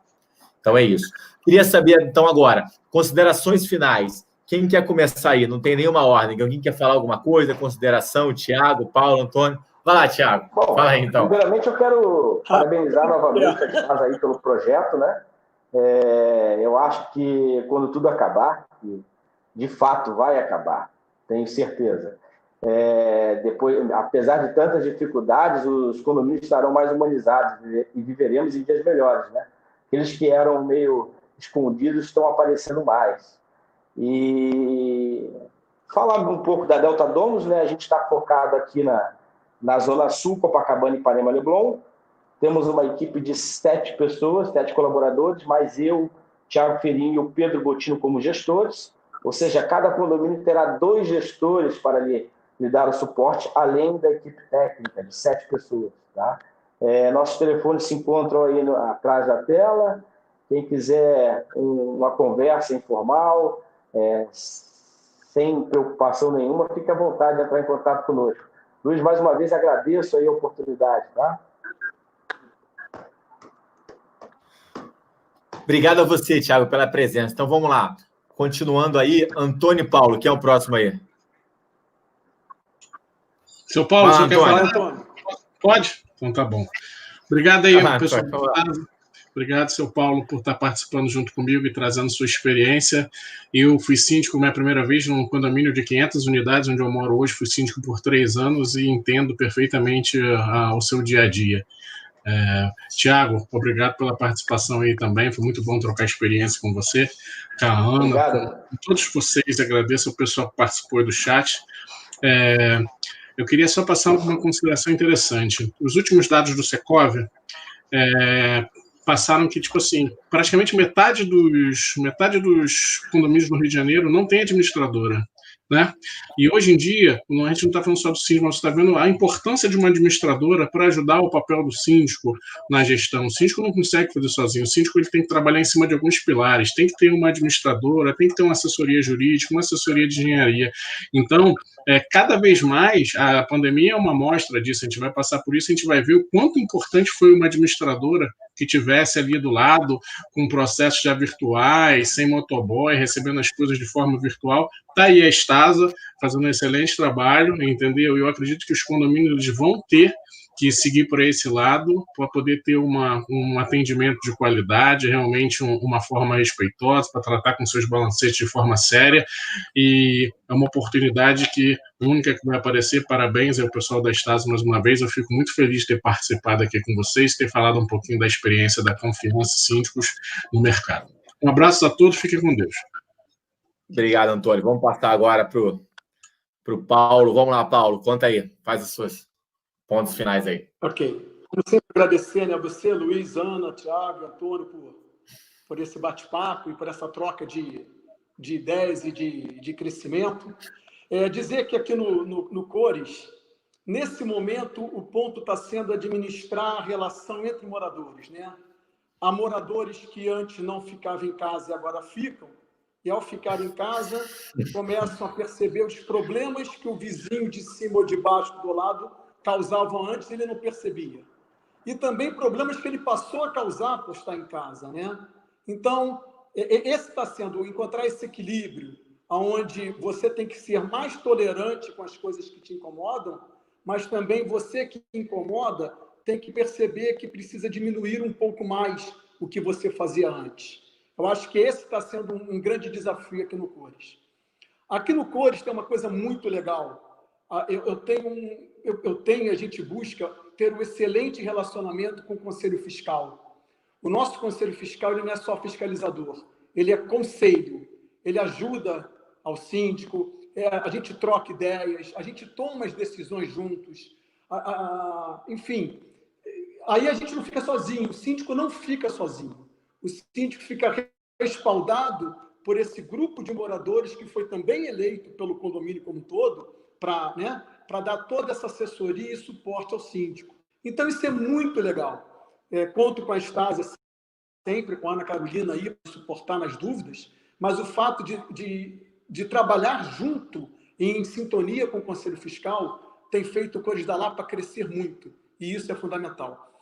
S3: Então é isso. Queria saber, então, agora, considerações finais. Quem quer começar aí? Não tem nenhuma ordem. Alguém quer falar alguma coisa? Consideração? Tiago, Paulo, Antônio? Vai lá, Tiago. Fala aí, então.
S1: Primeiramente, eu quero parabenizar novamente a Stasa aí pelo projeto, né? Eu acho que quando tudo acabar, que de fato vai acabar, tenho certeza. Depois, apesar de tantas dificuldades, os condomínios estarão mais humanizados e viveremos em dias melhores, né? Aqueles que eram meio escondidos estão aparecendo mais. E falar um pouco da Delta Domus, né? A gente está focado aqui na Zona Sul, Copacabana e Ipanema Leblon. Temos uma equipe de 7 pessoas, 7 colaboradores, mais eu, Thiago Ferinho e o Pedro Bottino como gestores. Ou seja, cada condomínio terá 2 gestores para lhe dar o suporte, além da equipe técnica de 7 pessoas. Tá? Nossos telefones se encontram aí atrás da tela. Quem quiser uma conversa informal, sem preocupação nenhuma, fique à vontade de entrar em contato conosco. Luiz, mais uma vez, agradeço aí a oportunidade, tá?
S3: Obrigado a você, Thiago, pela presença. Então, vamos lá. Continuando aí, Antônio e Paulo, quem é o próximo aí?
S2: Seu Paulo, você quer falar? Pode? Então, tá bom. Obrigado aí, pessoal. Obrigado, seu Paulo, por estar participando junto comigo e trazendo sua experiência. Eu fui síndico minha primeira vez num condomínio de 500 unidades, onde eu moro hoje. Fui síndico por 3 anos e entendo perfeitamente o seu dia a dia. Tiago, obrigado pela participação aí também. Foi muito bom trocar experiência com você, com a Ana, com todos vocês. Agradeço ao pessoal que participou do chat. Eu queria só passar uma consideração interessante. Os últimos dados do Secov passaram que, tipo assim, praticamente metade dos condomínios no Rio de Janeiro não tem administradora, né? E hoje em dia, a gente não está falando só do síndico, mas você está vendo a importância de uma administradora para ajudar o papel do síndico na gestão. O síndico não consegue fazer sozinho. O síndico ele tem que trabalhar em cima de alguns pilares. Tem que ter uma administradora, tem que ter uma assessoria jurídica, uma assessoria de engenharia. Então, cada vez mais, a pandemia é uma amostra disso. A gente vai passar por isso, a gente vai ver o quanto importante foi uma administradora que tivesse ali do lado, com processos já virtuais, sem motoboy, recebendo as coisas de forma virtual. Está aí a Stasa fazendo um excelente trabalho, entendeu? Eu acredito que os condomínios vão ter que seguir por esse lado para poder ter um atendimento de qualidade, realmente uma forma respeitosa, para tratar com seus balancetes de forma séria, e é uma oportunidade que única que vai aparecer. Parabéns ao pessoal da Stasi mais uma vez, eu fico muito feliz de ter participado aqui com vocês, ter falado um pouquinho da experiência da Confiança Síndicos no mercado. Um abraço a todos, fiquem com Deus.
S3: Obrigado, Antônio. Vamos passar agora para o Paulo. Vamos lá, Paulo, conta aí, faz os seus pontos finais aí.
S5: Ok. Como sempre, agradecer, né, a você, Luiz, Ana, Thiago, Antônio, por esse bate-papo e por essa troca de ideias e de crescimento. Dizer que aqui no Cores, nesse momento, o ponto está sendo administrar a relação entre moradores, né? Há moradores que antes não ficavam em casa e agora ficam, e ao ficar em casa, começam a perceber os problemas que o vizinho de cima ou de baixo do lado causavam antes, ele não percebia. E também problemas que ele passou a causar por estar em casa, né? Então, esse está sendo encontrar esse equilíbrio, onde você tem que ser mais tolerante com as coisas que te incomodam, mas também você que incomoda tem que perceber que precisa diminuir um pouco mais o que você fazia antes. Eu acho que esse está sendo um grande desafio aqui no Cores. Aqui no Cores tem uma coisa muito legal. A gente busca ter um excelente relacionamento com o Conselho Fiscal. O nosso Conselho Fiscal ele não é só fiscalizador, ele é conselho, ele ajuda ao síndico, a gente troca ideias, a gente toma as decisões juntos, enfim. Aí a gente não fica sozinho, o síndico não fica sozinho. O síndico fica respaldado por esse grupo de moradores que foi também eleito pelo condomínio como um todo, para dar toda essa assessoria e suporte ao síndico. Então, isso é muito legal. Conto com a Stasi sempre, com a Ana Carolina aí, para suportar nas dúvidas, mas o fato de trabalhar junto e em sintonia com o Conselho Fiscal tem feito o Cores da Lapa crescer muito, e isso é fundamental.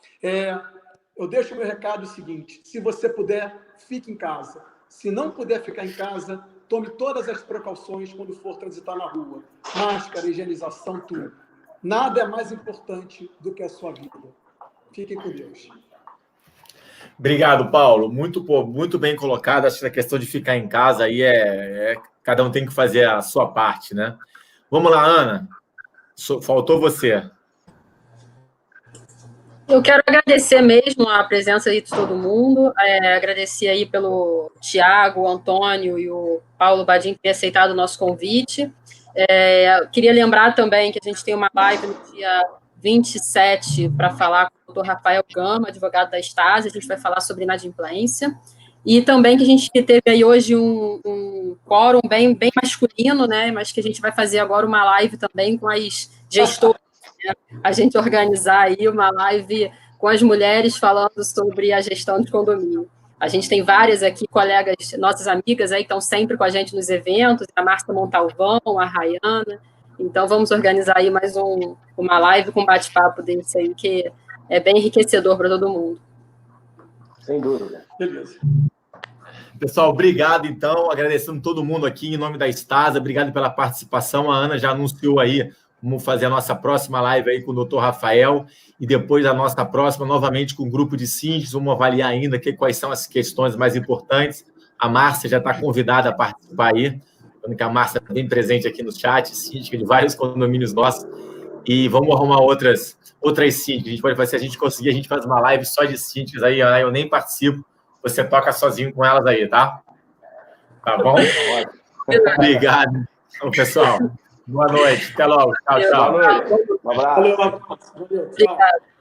S5: Eu deixo o meu recado seguinte: se você puder, fique em casa. Se não puder ficar em casa, tome todas as precauções quando for transitar na rua. Máscara, higienização, tudo. Nada é mais importante do que a sua vida. Fiquem com Deus.
S3: Obrigado, Paulo. Muito bem colocado. Acho que a questão de ficar em casa aí cada um tem que fazer a sua parte, né? Vamos lá, Ana. Faltou você.
S4: Eu quero agradecer mesmo a presença aí de todo mundo, agradecer aí pelo Thiago, o Antônio e o Paulo Badin ter aceitado o nosso convite. Queria lembrar também que a gente tem uma live no dia 27 para falar com o Dr. Rafael Gama, advogado da Stasi. A gente vai falar sobre inadimplência. E também que a gente teve aí hoje um quórum bem masculino, né? Mas que a gente vai fazer agora uma live também com as gestoras. A gente organizar aí uma live com as mulheres falando sobre a gestão de condomínio. A gente tem várias aqui, colegas, nossas amigas aí, que estão sempre com a gente nos eventos, a Márcia Montalvão, a Rayana. Então, vamos organizar aí mais uma live com bate-papo desse aí, que é bem enriquecedor para todo mundo.
S1: Sem dúvida.
S5: Beleza.
S3: Pessoal, obrigado, então. Agradecendo todo mundo aqui em nome da Stasi. Obrigado pela participação. A Ana já anunciou aí. Vamos fazer a nossa próxima live aí com o Dr. Rafael e depois a nossa próxima, novamente, com o grupo de síndicos. Vamos avaliar ainda quais são as questões mais importantes. A Márcia já está convidada a participar aí, que a Márcia está bem presente aqui no chat, síndica de vários condomínios nossos. E vamos arrumar outras síndicas. A gente pode fazer, se a gente conseguir, a gente faz uma live só de síndicas aí. Eu nem participo, você toca sozinho com elas aí, tá? Tá bom? Obrigado. Então, pessoal. Boa noite. Até logo. Tchau, tchau.
S1: Boa noite. Um abraço.
S5: Valeu, um abraço. Valeu, tchau.
S4: Obrigada.